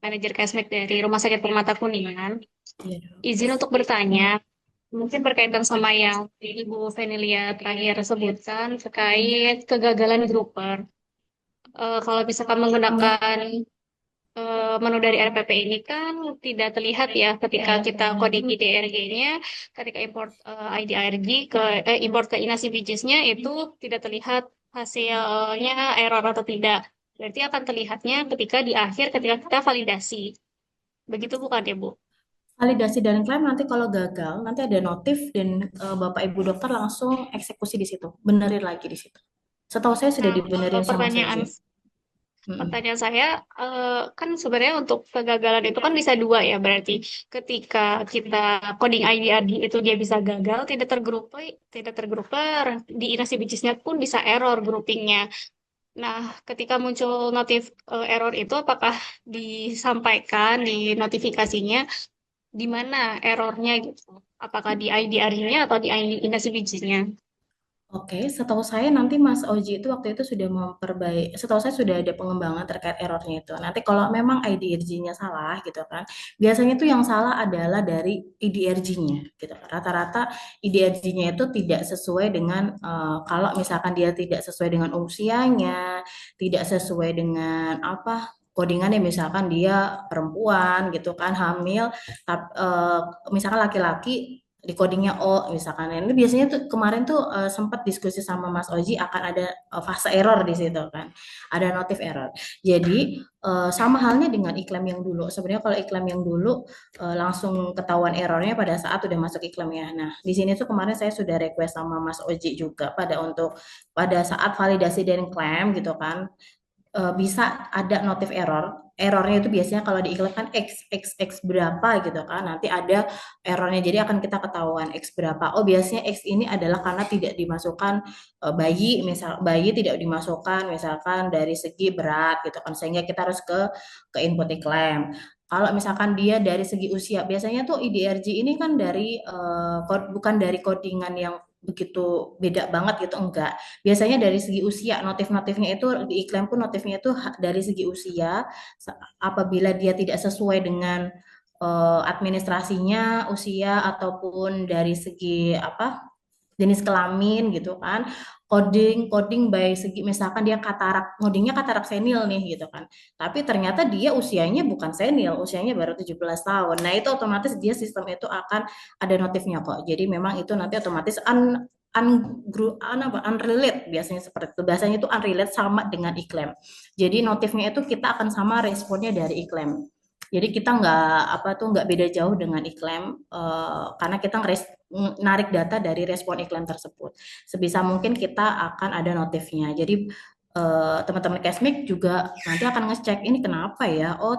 manajer Kesmek dari Rumah Sakit Permata Kuningan. Izin untuk bertanya, mungkin berkaitan sama yang Ibu Venilia terakhir sebutkan terkait kegagalan grouper. Kalau misalkan menggunakan menu dari RPP ini kan tidak terlihat ya ketika kita coding IDRG-nya, ketika import IDRG import ke INASI BIJIS-nya itu tidak terlihat hasilnya error atau tidak. Berarti akan terlihatnya ketika di akhir ketika kita validasi. Begitu bukan ya, Bu? Validasi dan klaim nanti kalau gagal, nanti ada notif dan Bapak Ibu dokter langsung eksekusi di situ, benerin lagi di situ. Setahu saya sudah dibenerin sama saya. Pertanyaan saya, kan sebenarnya untuk kegagalan itu kan bisa dua ya, berarti ketika kita coding IDRG itu dia bisa gagal, tidak tergruper, di INASI BIJIS-nya pun bisa error groupingnya. Nah, ketika muncul notif error itu, apakah disampaikan di notifikasinya di mana errornya gitu? Apakah di IDRG-nya atau di INASI BIJIS-nya? Oke, setahu saya nanti Mas Oji itu waktu itu sudah setahu saya sudah ada pengembangan terkait errornya itu. Nanti kalau memang IDRG-nya salah gitu kan, biasanya itu yang salah adalah dari IDRG-nya gitu kan. Rata-rata IDRG-nya itu tidak sesuai dengan, kalau misalkan dia tidak sesuai dengan usianya, tidak sesuai dengan codingannya, misalkan dia perempuan gitu kan, hamil, misalkan laki-laki, di codingnya O misalkan. Ini biasanya tuh kemarin tuh sempat diskusi sama Mas Oji akan ada fase error di situ kan, ada notif error. Jadi sama halnya dengan iklan yang dulu. Sebenarnya kalau iklan yang dulu langsung ketahuan errornya pada saat udah masuk iklannya. Nah di sini tuh kemarin saya sudah request sama Mas Oji juga pada saat validasi dan klaim gitu kan, bisa ada notif error. Errornya itu biasanya kalau di iklan kan X berapa gitu kan. Nanti ada errornya. Jadi akan kita ketahuan X berapa. Oh, biasanya X ini adalah karena tidak dimasukkan bayi, misal bayi tidak dimasukkan misalkan dari segi berat gitu kan. Sehingga kita harus ke input iklan. Kalau misalkan dia dari segi usia, biasanya tuh IDRG ini kan dari bukan dari codingan yang begitu beda banget gitu, enggak. Biasanya dari segi usia, notif-notifnya itu di iklan pun notifnya itu dari segi usia. Apabila dia tidak sesuai dengan administrasinya, usia ataupun dari segi apa jenis kelamin gitu kan, coding by segi misalkan dia ngodingnya katarak senil nih gitu kan, tapi ternyata dia usianya bukan senil, usianya baru 17 tahun. Nah itu otomatis dia sistem itu akan ada notifnya kok. Jadi memang itu nanti otomatis unrelated, biasanya seperti itu, bahasanya itu unrelated sama dengan iklan. Jadi notifnya itu kita akan sama responnya dari iklan. Jadi kita nggak beda jauh dengan iklan, karena kita narik data dari respon iklan tersebut. Sebisa mungkin kita akan ada notifnya. Jadi teman-teman Cashmake juga nanti akan ngecek ini kenapa ya? Oh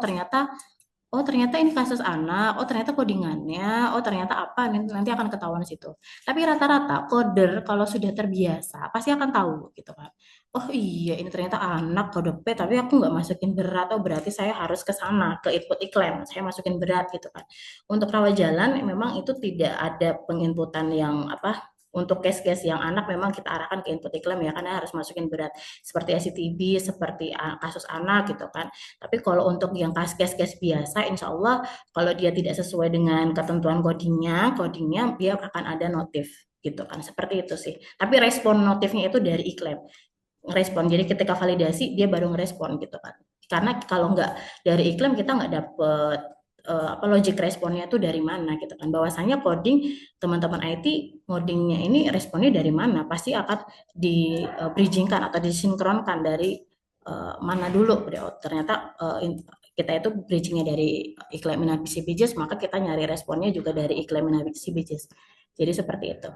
ternyata ini kasus anak, oh ternyata codingannya, oh ternyata apa, nanti akan ketahuan di situ. Tapi rata-rata coder kalau sudah terbiasa pasti akan tahu gitu kan. Oh iya ini ternyata anak kode P, tapi aku nggak masukin berat, oh berarti saya harus ke sana, ke input iklan, saya masukin berat gitu kan. Untuk rawat jalan memang itu tidak ada penginputan yang untuk case-case yang anak memang kita arahkan ke input iklan ya, karena harus masukin berat. Seperti SCTB, seperti kasus anak gitu kan. Tapi kalau untuk yang case-case biasa, insya Allah kalau dia tidak sesuai dengan ketentuan codingnya dia akan ada notif gitu kan. Seperti itu sih. Tapi respon notifnya itu dari iklan. Ngerespon. Jadi ketika validasi dia baru ngerespon gitu kan. Karena kalau nggak dari iklan kita nggak dapet logic responnya itu dari mana gitu kan. Bahwasanya coding teman-teman IT codingnya ini responnya dari mana, pasti akan di bridgingkan atau disinkronkan dari mana dulu. Ternyata kita itu bridgingnya dari iklan minabisi pages, maka kita nyari responnya juga dari iklan minabisi pages. Jadi seperti itu.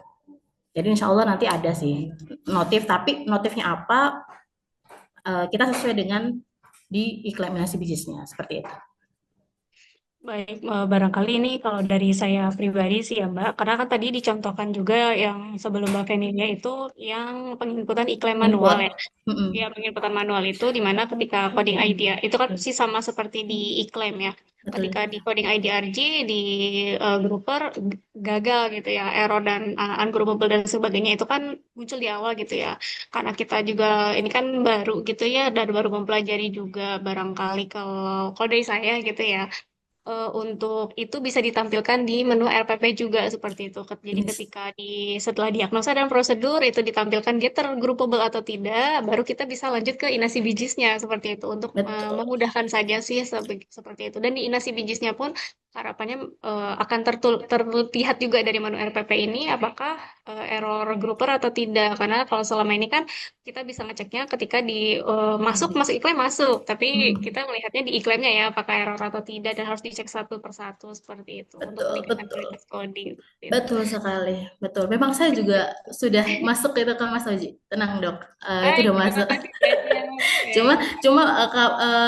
Jadi insya Allah nanti ada sih notif, tapi notifnya apa kita sesuai dengan di iklan minabisi pagesnya, seperti itu. Baik, barangkali ini kalau dari saya pribadi sih ya Mbak, karena kan tadi dicontohkan juga yang sebelum Mbak Fenilia itu yang penginputan iklan manual ya. Ya, penginputan manual itu di mana ketika coding ID itu kan sih sama seperti di iklan ya. Ketika di coding IDRG di grouper gagal gitu ya, error dan ungroupable dan sebagainya itu kan muncul di awal gitu ya. Karena kita juga ini kan baru gitu ya dan baru mempelajari juga barangkali kalau dari saya gitu ya. Untuk itu bisa ditampilkan di menu RPP juga seperti itu. Jadi ketika setelah diagnosa dan prosedur itu ditampilkan dia tergroupable atau tidak, baru kita bisa lanjut ke inasi bijisnya seperti itu untuk memudahkan saja sih seperti itu. Dan di inasi bijisnya pun harapannya akan terlihat juga dari menu RPP ini apakah error grouper atau tidak. Karena kalau selama ini kan kita bisa ngeceknya ketika masuk iklan masuk, tapi kita melihatnya di iklannya ya apakah error atau tidak dan harus dicek satu persatu seperti itu untuk meningkatkan kualitas coding. Betul sekali, betul. Memang saya juga sudah masuk itu ke Mas Oji. Tenang dok, itu udah masuk. Cuma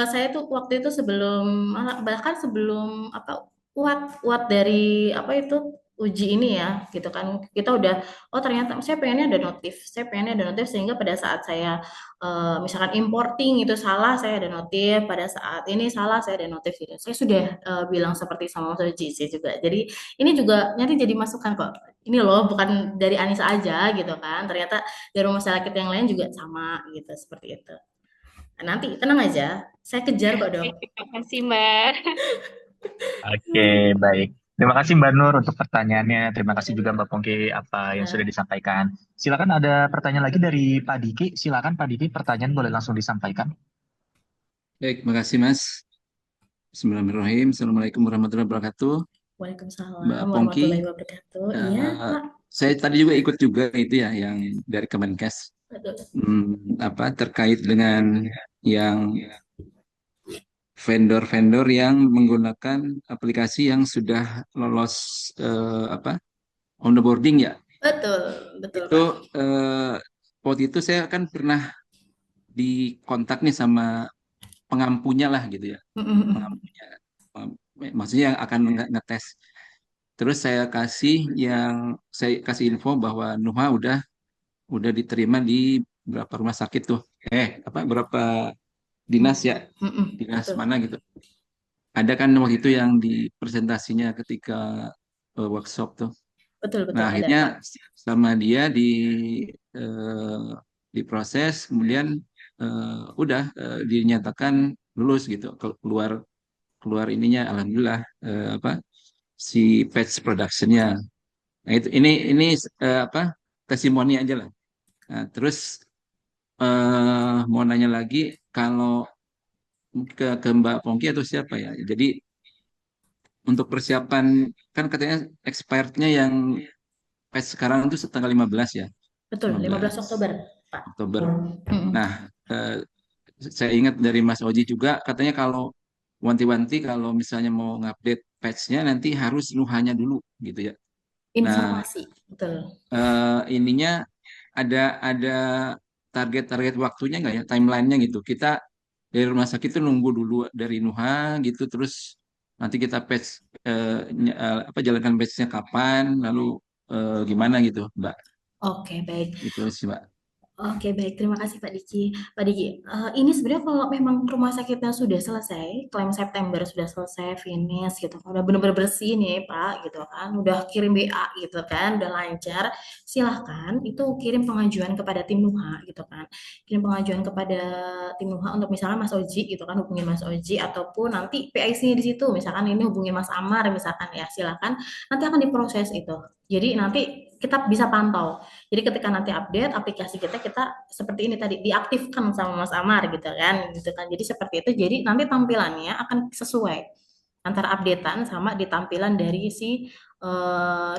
saya tuh waktu itu bahkan sebelum kuat dari uji ini ya gitu kan, kita udah ternyata saya pengennya ada notif sehingga pada saat saya misalkan importing itu salah saya ada notif, pada saat ini salah saya ada notif gitu. Saya sudah bilang seperti sama Mas Oji sih juga. Jadi ini juga nanti jadi masukan kok, ini loh bukan dari Anissa aja gitu kan, ternyata dari masyarakat yang lain juga sama gitu, seperti itu. Nanti tenang aja, saya kejar kok dong. Terima kasih Mbak. Oke, baik. Terima kasih Mbak Nur untuk pertanyaannya. Terima kasih juga Mbak Pongki apa yang sudah disampaikan. Silakan ada pertanyaan lagi dari Pak Diki. Silakan Pak Diki, pertanyaan boleh langsung disampaikan. Baik, terima kasih Mas. Bismillahirrahmanirrahim. Assalamualaikum warahmatullahi wabarakatuh. Waalaikumsalam Mbak warahmatullahi Pongki. wabarakatuh. Iya, Pak. Saya tadi juga ikut juga itu ya yang dari Kemenkes. Betul. Terkait dengan yang vendor-vendor yang menggunakan aplikasi yang sudah lolos on the boarding ya. Betul, betul, Itu Pak. waktu itu saya kan pernah dikontak nih sama pengampunya lah gitu ya. Pengampunya. Maksudnya yang akan ngetes. Terus saya kasih info bahwa Nuha udah diterima di berapa rumah sakit tuh. Berapa dinas ya, dinas Betul. mana gitu. Ada kan waktu itu yang di presentasinya ketika workshop tuh. Betul, Nah ada, akhirnya Pak. sama dia diproses, kemudian dinyatakan lulus gitu, keluar ininya, alhamdulillah si patch productionnya. Nah ini testimoni aja lah. Nah, terus mau nanya lagi kalau ke Mbak Pongki atau siapa ya. Jadi untuk persiapan kan katanya expirednya yang patch sekarang itu tanggal 15 ya. Betul, 15 Oktober, Pak. Oktober. Nah, saya ingat dari Mas Oji juga katanya kalau wanti-wanti kalau misalnya mau ngupdate patch-nya nanti harus Nuhanya dulu gitu ya. Informasi, betul. Ininya ada target-target waktunya nggak ya, timelinenya gitu. Kita dari rumah sakit itu nunggu dulu dari Nuha gitu, terus nanti kita patch jalankan patch-nya kapan, lalu gimana gitu, Mbak. Oke, baik. Itu sih, Mbak. Oke, baik. Terima kasih, Pak Diki. Pak Diki, ini sebenarnya kalau memang rumah sakitnya sudah selesai, klaim September sudah selesai, finish gitu, udah bener-bener bersih nih, Pak, gitu kan, udah kirim BA gitu kan, udah lancar, silahkan itu kirim pengajuan kepada tim Nuha gitu kan, kirim pengajuan kepada tim Nuha untuk misalnya Mas Oji gitu kan, hubungin Mas Oji ataupun nanti PIC-nya di situ, misalkan ini hubungin Mas Amar misalkan ya, silahkan, nanti akan diproses itu. Jadi nanti kita bisa pantau. Jadi ketika nanti update aplikasi kita seperti ini tadi diaktifkan sama Mas Amar gitu kan. Jadi seperti itu. Jadi nanti tampilannya akan sesuai antara updatean sama di tampilan dari si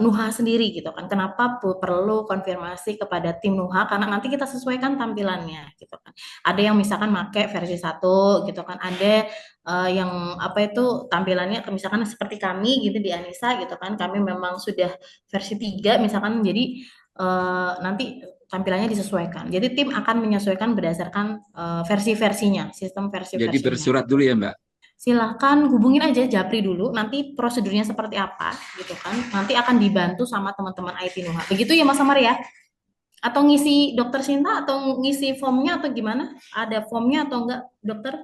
Nuha sendiri gitu kan. Kenapa perlu konfirmasi kepada tim Nuha karena nanti kita sesuaikan tampilannya gitu kan. Ada yang misalkan pakai versi 1 gitu kan. Ada yang tampilannya misalkan seperti kami gitu di Anissa gitu kan. Kami memang sudah versi 3 misalkan, jadi nanti tampilannya disesuaikan. Jadi tim akan menyesuaikan berdasarkan versi-versinya, sistem versi-versinya. Jadi bersurat dulu ya, Mbak? Silahkan hubungin aja Japri dulu, nanti prosedurnya seperti apa gitu kan. Nanti akan dibantu sama teman-teman IT Nuha. Begitu ya Mas Amar ya? Atau ngisi Dokter Sinta atau ngisi formnya atau gimana? Ada formnya atau enggak, Dokter?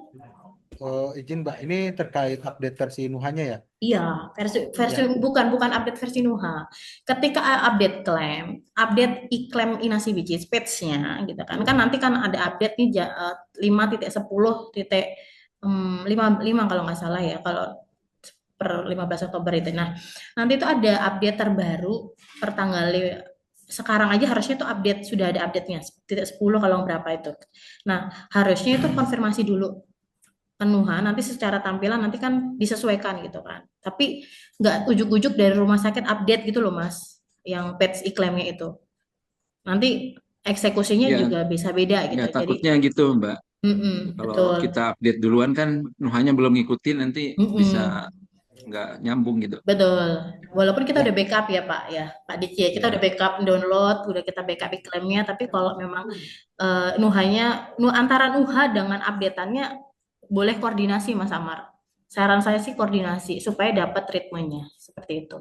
Izin Mbak, ini terkait update versi Nuhanya ya? Iya, versi Ya. bukan update versi Nuha. Ketika update klaim, update iklaim Inasi Bijis page-nya gitu kan. Kan nanti kan ada update nih 5.10.55 kalau nggak salah ya, kalau per 15 Oktober itu. Nah, nanti itu ada update terbaru per tanggal sekarang aja harusnya itu update, sudah ada update-nya 10 kalau berapa itu. Nah, harusnya itu konfirmasi dulu Nuha, nanti secara tampilan nanti kan disesuaikan gitu kan. Tapi nggak ujuk-ujuk dari rumah sakit update gitu loh Mas, yang patch iklaimnya itu. Nanti eksekusinya Ya. juga bisa beda gitu. Ya, takutnya gitu, Mbak. Kalau betul. kita update duluan kan Nuhanya belum ngikutin, nanti bisa nggak nyambung gitu. Betul. Walaupun kita udah backup ya Pak ya, Pak Diki, kita udah backup download, udah kita backup iklaimnya, tapi kalau memang antara Nuha dengan updateannya boleh koordinasi Mas Amar. Saran saya sih koordinasi supaya dapat treatmentnya seperti itu.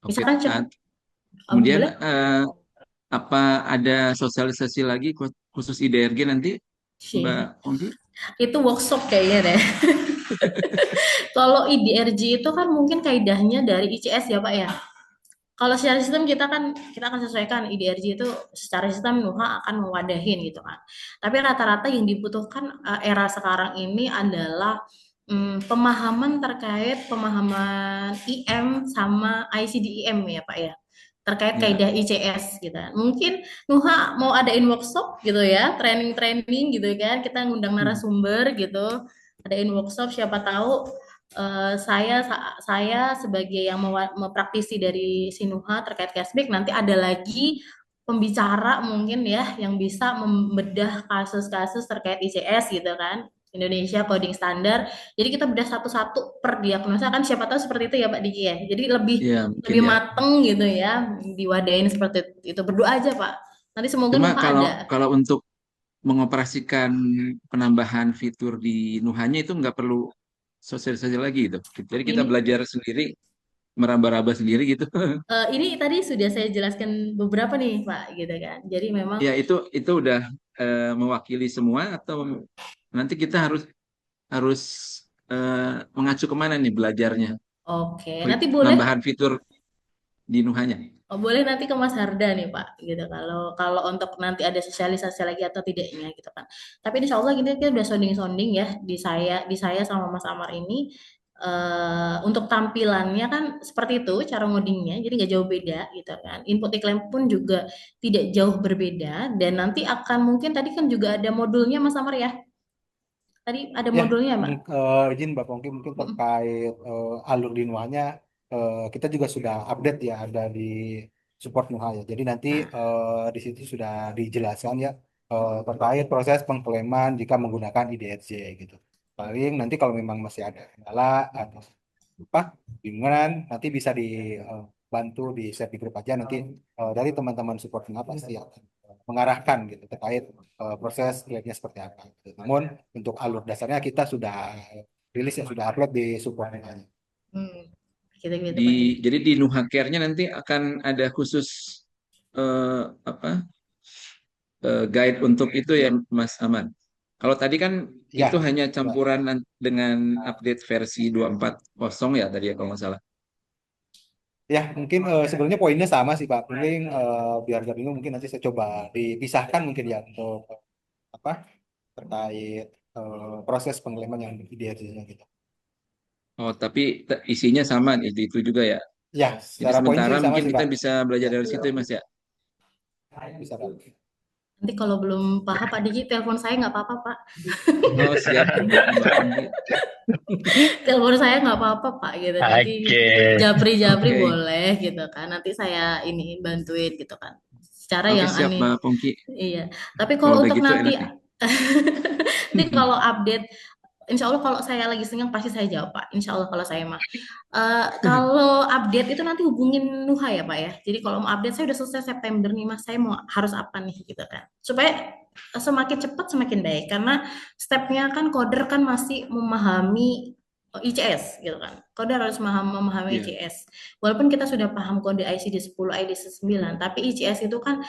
Misalkan kemudian apa ada sosialisasi lagi khusus IDRG nanti, Mbak Pongki? Itu workshop kayaknya deh. Kalau IDRG itu kan mungkin kaidahnya dari ICS ya Pak ya. Kalau secara sistem kita akan sesuaikan IDRG itu secara sistem Nuha akan mewadahin gitu kan. Tapi rata-rata yang dibutuhkan era sekarang ini adalah pemahaman terkait pemahaman IM sama ICD-IM ya Pak ya. Terkait kaidah ICS gitu. Mungkin Nuha mau adain workshop gitu ya, training gitu kan. Kita ngundang narasumber gitu. Adain workshop, siapa tahu saya sebagai yang mempraktisi dari Sinuha terkait cashback, nanti ada lagi pembicara mungkin ya yang bisa membedah kasus-kasus terkait ICS gitu kan, Indonesia Coding Standard. Jadi kita bedah satu-satu per diagnosa kan, siapa tahu seperti itu ya Pak Diki ya. Jadi lebih Iya, mungkin lebih ya. mateng gitu ya, diwadain seperti itu. Berdoa aja Pak. Nanti semoga Cuma Nuha kalau ada. kalau untuk mengoperasikan penambahan fitur di Nuhanya itu nggak perlu sosialisasi lagi gitu. Jadi kita Ini belajar sendiri, meraba-raba sendiri gitu. ini tadi sudah saya jelaskan beberapa nih Pak gitu kan. Jadi memang Ya itu udah mewakili semua atau nanti kita harus harus mengacu kemana nih belajarnya? oke. Nanti boleh Penambahan fitur di Nuhanya. boleh nanti ke Mas Harda nih Pak gitu, kalau untuk nanti ada sosialisasi lagi atau tidaknya gitu kan. Tapi insya Allah gini kita udah sounding ya di saya sama Mas Amar ini, untuk tampilannya kan seperti itu cara ngodingnya, jadi nggak jauh beda gitu kan. Input iklan pun juga tidak jauh berbeda, dan nanti akan mungkin tadi kan juga ada modulnya Mas Amar ya, tadi ada Ya, modulnya Mbak. izin Mbak Pongki mungkin terkait alur di Nuhanya, kita juga sudah update ya, ada di support Nuha ya. Jadi nanti di situ sudah dijelaskan ya terkait proses pengklaman jika menggunakan IDRJ gitu. Paling nanti kalau memang masih ada kendala atau apa bingungan, nanti bisa dibantu di share di grup aja, nanti dari teman-teman support Nuha pasti akan mengarahkan gitu terkait proses create-nya seperti apa gitu. Namun untuk alur dasarnya kita sudah rilis ya, sudah upload di support-nya. Gitu-gitu Pak. Jadi di Nuha Care-nya nanti akan ada khusus guide untuk itu ya Mas Aman. Kalau tadi kan Ya, itu hanya campuran dengan update versi 2.4.0 ya tadi ya kalau nggak salah. ya mungkin sebenarnya poinnya sama sih Pak. Paling biar gak bingung mungkin nanti saya coba dipisahkan mungkin ya untuk apa terkait proses pengeleman yang IDRJ-nya gitu. Oh, tapi isinya sama itu juga ya. Ya, Jadi secara poin sementara sih sama mungkin sih kita Pak. bisa belajar dari situ ya Mas ya. Bisa Pak. Nanti kalau belum paham Pak Diki, telepon saya nggak apa-apa Pak. Oh siap. Mbak Pongki. Telepon saya nggak apa-apa Pak gitu. Nanti Oke. japri-japri Oke. boleh gitu kan. Nanti saya ini bantuin gitu kan. Secara Oke yang siap aneh. Mbak Pongki. Iya. Tapi Kalau kalau udah untuk gitu nanti enak nih. nanti kalau update, insya Allah kalau saya lagi senggang pasti saya jawab Pak. Insya Allah kalau saya mah. Kalau update itu nanti hubungin Nuha ya Pak ya. Jadi kalau mau update saya udah selesai September nih Mas, saya mau harus apa nih gitu kan. Supaya semakin cepat semakin baik, karena stepnya kan coder kan masih memahami ICS gitu kan. Coder harus memahami Iya. ICS. Walaupun kita sudah paham kode ICD 10, IDC 9, tapi ICS itu kan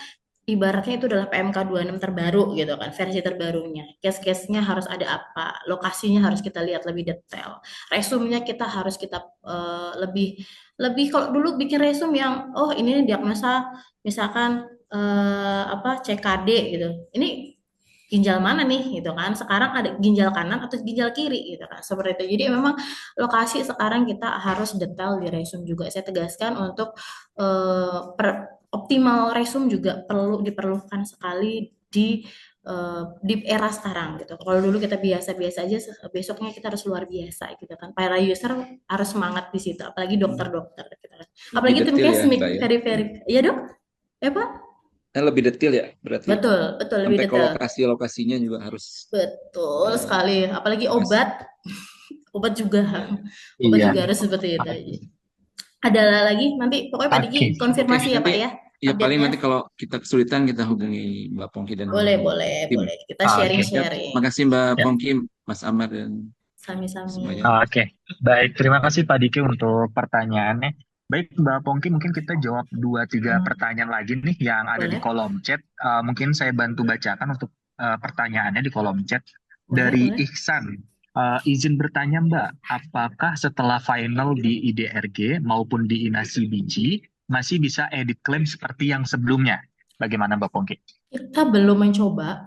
ibaratnya itu adalah PMK 26 terbaru gitu kan, versi terbarunya. Case-case-nya harus ada apa, lokasinya harus kita lihat lebih detail. Resumenya kita harus kita lebih kalau dulu bikin resume yang ini diagnosa misalkan CKD gitu. Ini ginjal mana nih gitu kan. Sekarang ada ginjal kanan atau ginjal kiri gitu kan. Seperti itu. Jadi memang lokasi sekarang kita harus detail di resume juga. Saya tegaskan untuk optimal resume juga diperlukan sekali di era sekarang gitu. Kalau dulu kita biasa-biasa aja, besoknya kita harus luar biasa gitu kan. Para user harus semangat di situ, apalagi dokter-dokter gitu kan. Apalagi tim detail ya, Kesmik, Kak, ya. veri-veri. Iya dok? Ya Pak? Lebih detail ya berarti. Betul, lebih Sampai ke detail. lokasi-lokasinya juga harus. Betul sekali. Apalagi obat, obat juga Iya. harus seperti itu. Ada lagi nanti pokoknya Pak Diki Oke. konfirmasi ya Nanti, Pak ya. ya paling update-nya. nanti kalau kita kesulitan kita hubungi Mbak Pongki dan Boleh, tim. kita Oke. sharing-sharing. Makasih Mbak Ya. Pongki, Mas Amar dan Sami-sami. semuanya. Oke, baik. Terima kasih Pak Diki untuk pertanyaannya. Baik, Mbak Pongki, mungkin kita jawab 2-3 pertanyaan lagi nih yang ada di Boleh. kolom chat. Mungkin saya bantu bacakan untuk pertanyaannya di kolom chat. Boleh, Dari boleh. Ihsan, izin bertanya Mbak, apakah setelah final di IDRG maupun di INASI Biji masih bisa edit klaim seperti yang sebelumnya? Bagaimana Mbak Pongki? Kita belum mencoba.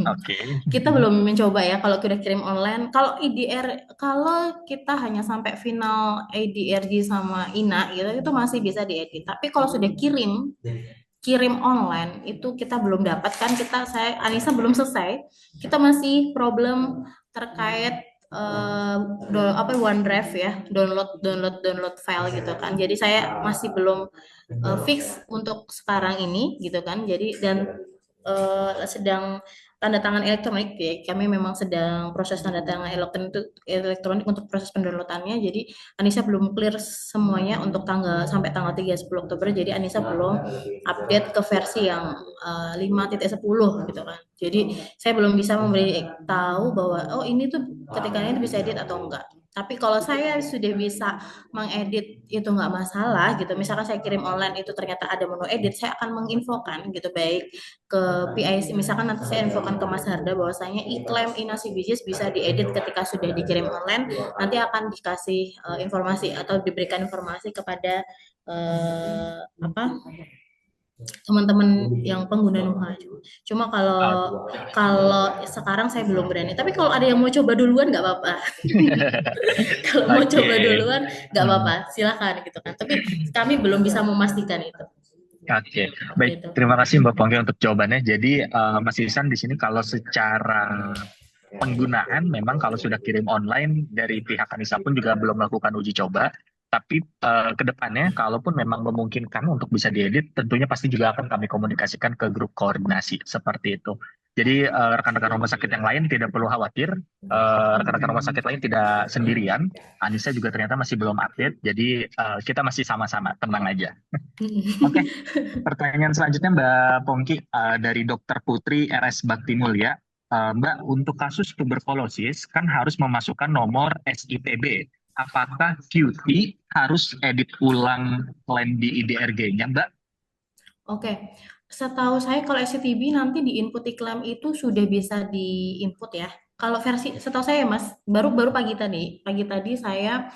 Oke. Kita belum mencoba ya kalau kita kirim online. Kalau kalau kita hanya sampai final IDRG sama INA gitu, itu masih bisa diedit. Tapi kalau sudah kirim online itu kita belum dapat kan, Anissa belum selesai. Kita masih problem terkait OneDrive ya, download file gitu kan. Jadi saya masih belum fix untuk sekarang ini gitu kan. Jadi dan sedang tanda tangan elektronik ya. Kami memang sedang proses tanda tangan elektronik untuk proses pendownloadannya. Jadi Anissa belum clear semuanya untuk sampai tanggal 30 Oktober. Jadi Anissa belum update ke versi yang 5.10 gitu kan. Jadi saya belum bisa memberi tahu bahwa ini tuh ketika ini bisa edit atau enggak. Tapi kalau saya sudah bisa mengedit itu nggak masalah gitu. Misalkan saya kirim online itu ternyata ada menu edit, saya akan menginfokan gitu baik ke PIC. Misalkan nanti saya infokan ke Mas Harda bahwasanya iklan Inasi Bisnis bisa diedit ketika sudah dikirim online. Nanti akan dikasih informasi atau diberikan informasi kepada teman-teman yang pengguna Nuha. Cuma kalau sekarang saya belum berani. Tapi kalau ada yang mau coba duluan nggak apa-apa. Kalau mau coba duluan nggak apa-apa, silakan gitu kan. Tapi kami belum bisa memastikan itu. Oke, baik. Gitu. Terima kasih Mbak Pongki untuk jawabannya. Jadi Mas Ihsan di sini kalau secara penggunaan memang kalau sudah kirim online dari pihak Anissa pun juga belum melakukan uji coba. Tapi ke depannya kalaupun memang memungkinkan untuk bisa diedit, tentunya pasti juga akan kami komunikasikan ke grup koordinasi seperti itu. Jadi rekan-rekan rumah sakit yang lain tidak perlu khawatir, rekan-rekan rumah sakit lain tidak sendirian. Anissa juga ternyata masih belum update, jadi kita masih sama-sama, tenang aja. Oke, pertanyaan selanjutnya Mbak Pongki dari Dr. Putri RS Bakti Mulya. Mbak, untuk kasus tuberkulosis kan harus memasukkan nomor SITB. Apakah QT harus edit ulang klaim di IDRG-nya, Mbak? Oke, setahu saya kalau SCTB nanti di input iklan itu sudah bisa di-input ya. Kalau versi setahu saya Mas, baru pagi tadi saya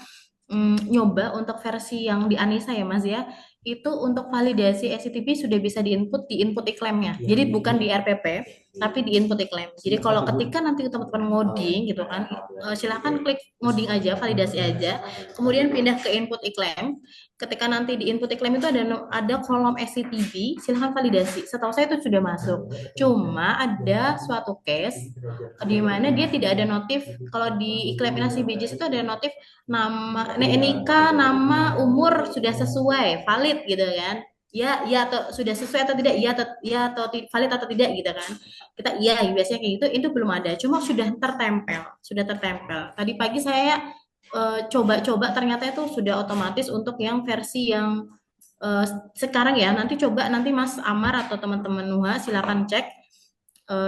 nyoba untuk versi yang di Anissa ya Mas ya. Itu untuk validasi SCTB sudah bisa di input iklannya. Jadi bukan di RPP, tapi di input iklan. Jadi kalau ketika nanti teman-teman ngoding gitu kan, silahkan klik ngoding aja, validasi aja, kemudian pindah ke input iklan. Ketika nanti di input iklan itu ada kolom SCTB, silahkan validasi. Setahu saya itu sudah masuk. Cuma ada suatu case di mana dia tidak ada notif. Kalau di iklan Inasi Bisnis itu ada notif nama NIK, nama, umur sudah sesuai, valid gitu kan. Ya atau sudah sesuai atau tidak, atau valid atau tidak gitu kan. Kita biasanya kayak gitu, itu belum ada. Cuma sudah tertempel. Tadi pagi saya coba-coba ternyata itu sudah otomatis untuk yang versi yang sekarang ya. Nanti Mas Amar atau teman-teman Nuha silakan cek.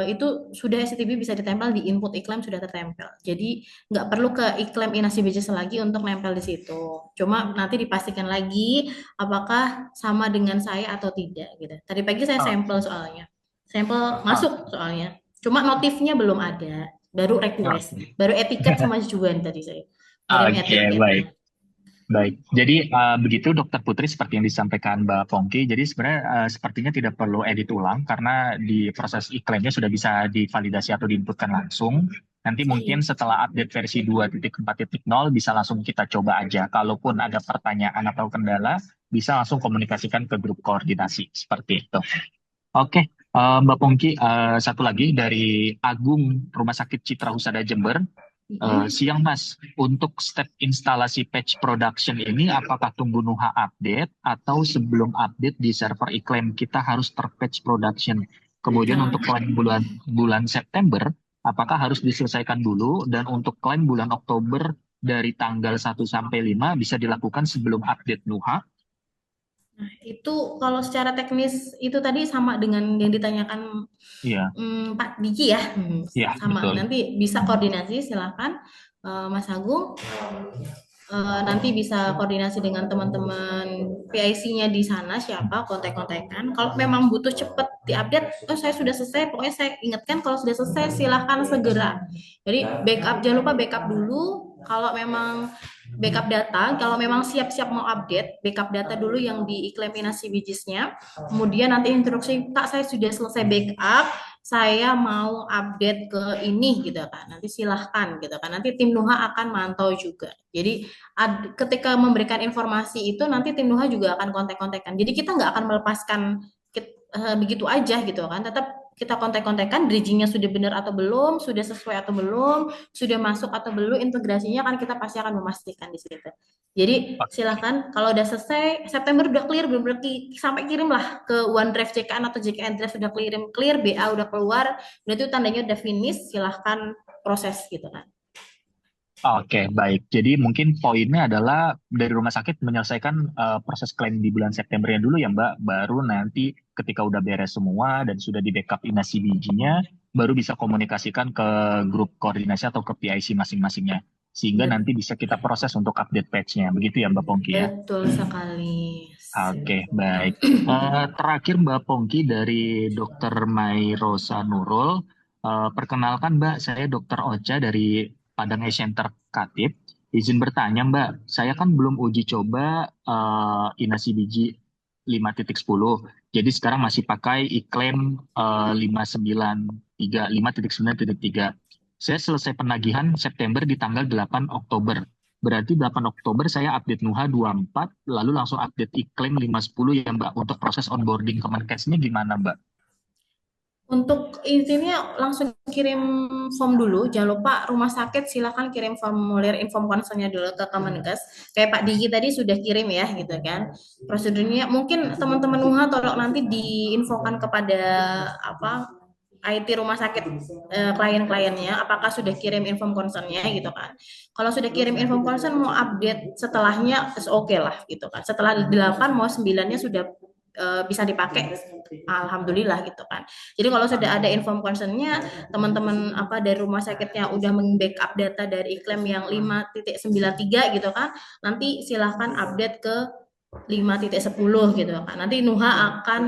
Itu sudah SCTB bisa ditempel di input iklan, sudah tertempel. Jadi nggak perlu ke iklan Inasi Bisnis lagi untuk nempel di situ. Cuma nanti dipastikan lagi apakah sama dengan saya atau tidak gitu. Tadi pagi saya sampel soalnya. Sampel masuk soalnya. Cuma notifnya belum ada. Baru request, baru etiket sama ajuan tadi saya. Oke, baik. Jadi begitu Dokter Putri seperti yang disampaikan Mbak Pongki. Jadi sebenarnya sepertinya tidak perlu edit ulang karena di proses iklannya sudah bisa divalidasi atau diinputkan langsung. Nanti mungkin setelah update versi 2.4.0 bisa langsung kita coba aja. Kalaupun ada pertanyaan atau kendala, bisa langsung komunikasikan ke grup koordinasi seperti itu. Oke, Mbak Pongki, satu lagi dari Agung Rumah Sakit Citra Husada Jember. Siang Mas, untuk step instalasi patch production ini apakah tunggu Nuha update atau sebelum update di server iklan kita harus terpatch production? Kemudian untuk klaim bulan September, apakah harus diselesaikan dulu? Dan untuk klaim bulan Oktober dari tanggal 1 sampai 5 bisa dilakukan sebelum update Nuha? Nah, itu kalau secara teknis itu tadi sama dengan yang ditanyakan Pak Diki ya, sama. Betul. Nanti bisa koordinasi, silakan Mas Agung. Nanti bisa koordinasi dengan teman-teman PIC-nya di sana siapa, kontak-kontakan. Kalau memang butuh cepat diupdate, saya sudah selesai, pokoknya saya ingatkan kalau sudah selesai silahkan segera. Jadi backup, jangan lupa backup dulu. Kalau memang backup data, kalau memang siap-siap mau update, backup data dulu yang di iklan Inasi Bisnisnya. Kemudian nanti instruksi, Kak saya sudah selesai backup, saya mau update ke ini gitu kan. Nanti silahkan gitu kan. Nanti tim Nuha akan mantau juga. Jadi ketika memberikan informasi itu nanti tim Nuha juga akan kontak-kontakan. Jadi kita nggak akan melepaskan begitu aja gitu kan. Tetap kita kontak-kontakkan bridgingnya sudah benar atau belum, sudah sesuai atau belum, sudah masuk atau belum, integrasinya kan kita pasti akan memastikan di situ. Jadi silahkan kalau udah selesai, September udah clear, belum berarti sampai kirimlah ke OneDrive JKN atau JKN Drive sudah clear, BA udah keluar, berarti tandanya udah finish, silahkan proses gitu kan. Oke, baik. Jadi mungkin poinnya adalah dari rumah sakit menyelesaikan proses klaim di bulan Septembernya dulu ya Mbak, baru nanti ketika udah beres semua dan sudah di backup inasi bijinya, baru bisa komunikasikan ke grup koordinasi atau ke PIC masing-masingnya. Sehingga nanti bisa kita proses untuk update patch-nya. Begitu ya Mbak Pongki ya? Betul sekali. Oke, baik. Terakhir Mbak Pongki dari Dr. Mai Rosa Nurul. Perkenalkan Mbak, saya Dr. Ocha dari Padang Eye Center Katip. Izin bertanya Mbak, saya kan belum uji coba inasi biji 5.10. Jadi sekarang masih pakai iklim 593, 5.9.3. Saya selesai penagihan September di tanggal 8 Oktober. Berarti 8 Oktober saya update NUHA 24, lalu langsung update iklim 510 ya Mbak. Untuk proses onboarding Kemenkesnya gimana Mbak? Untuk intinya langsung kirim form dulu, jangan lupa rumah sakit silakan kirim formulir inform consent-nya dulu ke Kemenkes. Kayak Pak Diki tadi sudah kirim ya gitu kan. Prosedurnya mungkin teman-teman UHA tolong nanti diinfokan kepada apa IT rumah sakit klien-kliennya apakah sudah kirim inform consent-nya gitu kan. Kalau sudah kirim inform consent mau update setelahnya oke lah gitu kan. Setelah 8 mau 9-nya sudah bisa dipakai, alhamdulillah gitu kan. Jadi kalau sudah ada inform concern-nya, teman-teman apa dari rumah sakitnya udah meng-backup data dari iklim yang 5.93 gitu kan, nanti silahkan update ke 5.10 gitu kan. Nanti NUHA akan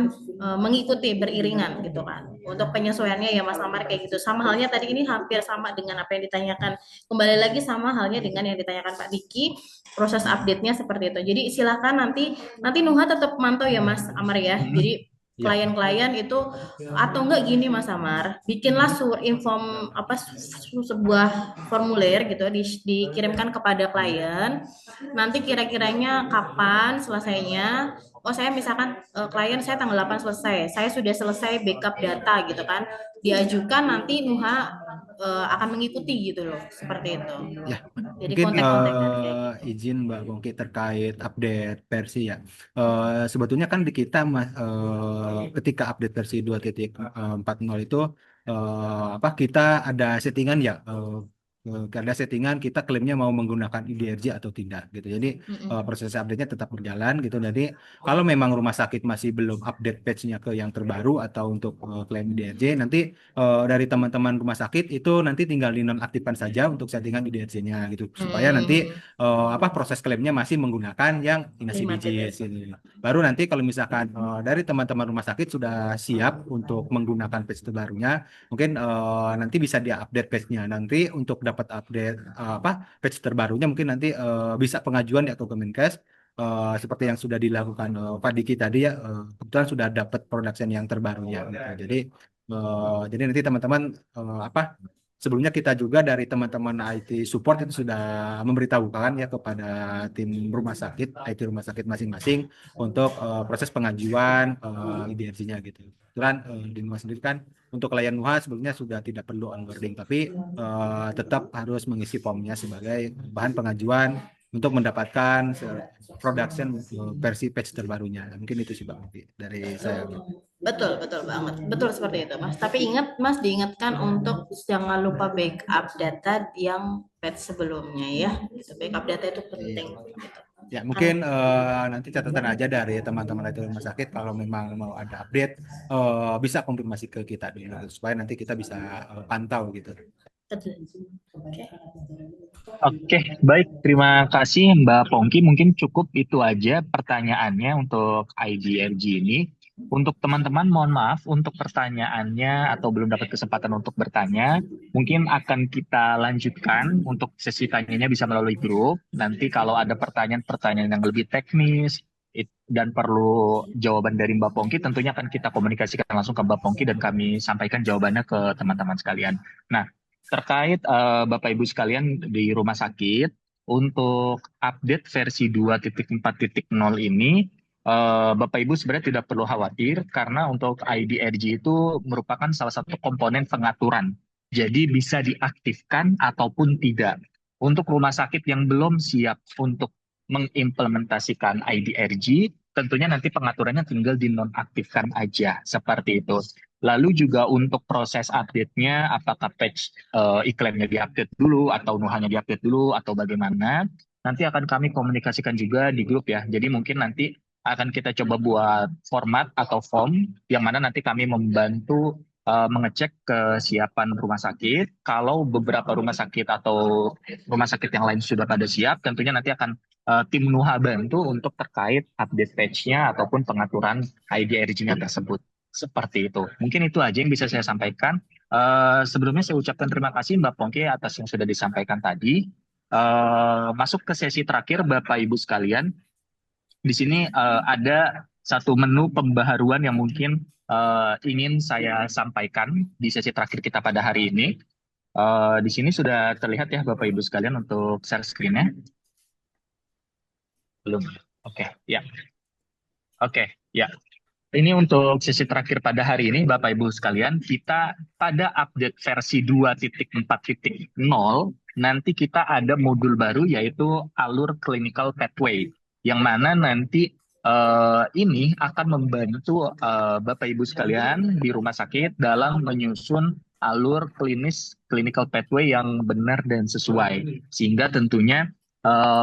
mengikuti beriringan gitu kan. Untuk penyesuaiannya ya Mas Amar kayak gitu. Sama halnya tadi ini hampir sama dengan apa yang ditanyakan. Kembali lagi sama halnya dengan yang ditanyakan Pak Diki, proses update-nya seperti itu. Jadi silakan nanti NUHA tetap mantau ya Mas Amar ya. Jadi klien-klien itu atau enggak gini Mas Amar, bikinlah inform apa sebuah formulir gitu dikirimkan kepada klien. Nanti kira-kiranya kapan selesainya? Oh saya misalkan klien saya tanggal 8 selesai, saya sudah selesai backup data gitu kan, diajukan nanti NUHA akan mengikuti gitu loh, seperti itu. Ya, Jadi mungkin kontak-kontakan kayak gitu. izin Mbak Bongki terkait update versi ya. Sebetulnya kan di kita ketika update versi 2.40 itu apa kita ada settingan ya, ada settingan kita klaimnya mau menggunakan IDRJ atau tidak gitu. Jadi proses update-nya tetap berjalan gitu. Jadi kalau memang rumah sakit masih belum update patch-nya ke yang terbaru atau untuk klaim IDRJ, nanti dari teman-teman rumah sakit itu nanti tinggal dinonaktifkan saja untuk settingan IDRJ-nya gitu, supaya nanti apa proses klaimnya masih menggunakan yang inasi biji gitu. Baru nanti kalau misalkan dari teman-teman rumah sakit sudah siap untuk menggunakan patch terbarunya, mungkin nanti bisa diupdate patch-nya. Nanti untuk dapat update patch terbarunya mungkin nanti bisa pengajuan ya ke Kemenkes. Seperti yang sudah dilakukan Pak Diki tadi ya, kebetulan sudah dapat production yang terbarunya gitu. Jadi nanti teman-teman sebelumnya kita juga dari teman-teman IT support itu sudah memberitahukan ya kepada tim rumah sakit, IT rumah sakit masing-masing untuk proses pengajuan IDRJ-nya gitu. Kebetulan di NUHA sendiri kan untuk klien NUHA sebelumnya sudah tidak perlu onboarding, tapi tetap harus mengisi formnya sebagai bahan pengajuan untuk mendapatkan production versi patch terbarunya. Mungkin itu sih Bang dari saya. Betul banget. Betul seperti itu, Mas. Tapi ingat, Mas, diingatkan untuk jangan lupa backup data yang patch sebelumnya ya. Gitu. Backup data itu penting. Gitu. Ya, mungkin nanti catatan aja dari teman-teman dari rumah sakit kalau memang mau ada update bisa konfirmasi ke kita dulu supaya nanti kita bisa pantau gitu. Oke, baik. Terima kasih Mbak Pongki. Mungkin cukup itu aja pertanyaannya untuk IDRJ ini. Untuk teman-teman, mohon maaf untuk pertanyaannya atau belum dapat kesempatan untuk bertanya, mungkin akan kita lanjutkan untuk sesi tanyanya bisa melalui grup. Nanti kalau ada pertanyaan-pertanyaan yang lebih teknis dan perlu jawaban dari Mbak Pongki, tentunya akan kita komunikasikan langsung ke Mbak Pongki dan kami sampaikan jawabannya ke teman-teman sekalian. Nah, terkait Bapak Ibu sekalian di rumah sakit, untuk update versi 2.4.0 ini, Bapak Ibu sebenarnya tidak perlu khawatir karena untuk IDRG itu merupakan salah satu komponen pengaturan. Jadi bisa diaktifkan ataupun tidak. Untuk rumah sakit yang belum siap untuk mengimplementasikan IDRG, tentunya nanti pengaturannya tinggal dinonaktifkan aja, seperti itu. Lalu juga untuk proses update-nya, apakah patch iklannya diupdate dulu, atau nuhanya diupdate dulu, atau bagaimana, nanti akan kami komunikasikan juga di grup ya. Jadi mungkin nanti akan kita coba buat format atau form yang mana nanti kami membantu mengecek kesiapan rumah sakit. Kalau beberapa rumah sakit atau rumah sakit yang lain sudah pada siap, tentunya nanti akan tim Nuha bantu untuk terkait update patch-nya ataupun pengaturan IDRG-nya tersebut. Seperti itu. Mungkin itu aja yang bisa saya sampaikan. Sebelumnya saya ucapkan terima kasih Mbak Pongki atas yang sudah disampaikan tadi. Masuk ke sesi terakhir Bapak Ibu sekalian. Di sini ada satu menu pembaharuan yang mungkin ingin saya sampaikan di sesi terakhir kita pada hari ini. Di sini sudah terlihat ya Bapak Ibu sekalian untuk share screen-nya. Belum. Oke, ya. Oke, ya. Ini untuk sesi terakhir pada hari ini Bapak Ibu sekalian, kita pada update versi 2.4.0 nanti kita ada modul baru yaitu alur clinical pathway. Yang mana nanti ini akan membantu Bapak Ibu sekalian di rumah sakit dalam menyusun alur clinical pathway yang benar dan sesuai. Sehingga tentunya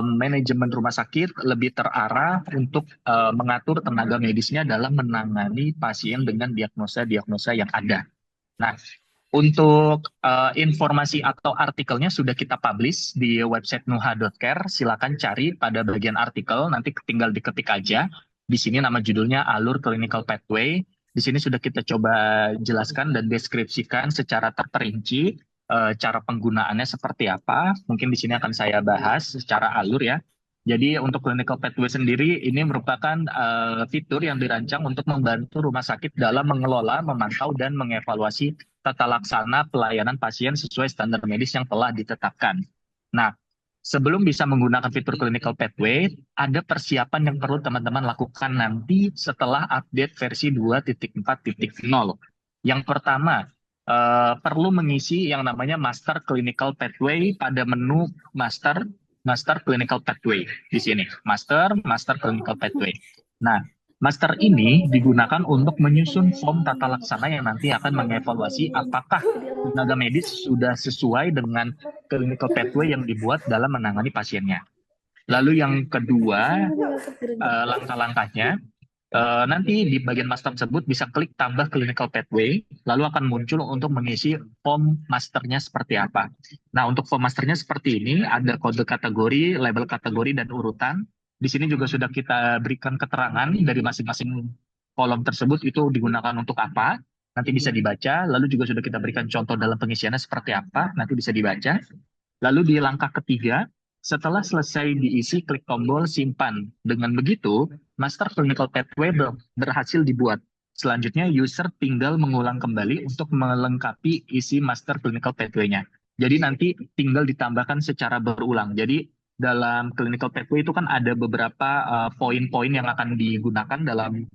manajemen rumah sakit lebih terarah untuk mengatur tenaga medisnya dalam menangani pasien dengan diagnosa-diagnosa yang ada. Nah, untuk informasi atau artikelnya sudah kita publish di website nuha.care. Silakan cari pada bagian artikel, nanti tinggal diketik aja. Di sini nama judulnya Alur Clinical Pathway. Di sini sudah kita coba jelaskan dan deskripsikan secara terperinci cara penggunaannya seperti apa. Mungkin di sini akan saya bahas secara alur ya. Jadi untuk clinical pathway sendiri ini merupakan fitur yang dirancang untuk membantu rumah sakit dalam mengelola, memantau, dan mengevaluasi tata laksana pelayanan pasien sesuai standar medis yang telah ditetapkan. Nah, sebelum bisa menggunakan fitur clinical pathway, ada persiapan yang perlu teman-teman lakukan nanti setelah update versi 2.4.0. Yang pertama, perlu mengisi yang namanya Master Clinical Pathway pada menu Master Clinical Pathway di sini. Master Clinical Pathway. Nah, Master ini digunakan untuk menyusun form tata laksana yang nanti akan mengevaluasi apakah tenaga medis sudah sesuai dengan clinical pathway yang dibuat dalam menangani pasiennya. Lalu yang kedua, langkah-langkahnya, nanti di bagian master tersebut bisa klik tambah clinical pathway, lalu akan muncul untuk mengisi form masternya seperti apa. Nah, untuk form masternya seperti ini, ada kode kategori, label kategori, dan urutan. Di sini juga sudah kita berikan keterangan dari masing-masing kolom tersebut itu digunakan untuk apa, nanti bisa dibaca. Lalu juga sudah kita berikan contoh dalam pengisiannya seperti apa, nanti bisa dibaca. Lalu di langkah ketiga, setelah selesai diisi, klik tombol simpan. Dengan begitu, Master Clinical Pathway berhasil dibuat. Selanjutnya, user tinggal mengulang kembali untuk melengkapi isi Master Clinical Pathway-nya. Jadi nanti tinggal ditambahkan secara berulang. Jadi dalam clinical pathway itu kan ada beberapa poin-poin yang akan digunakan dalam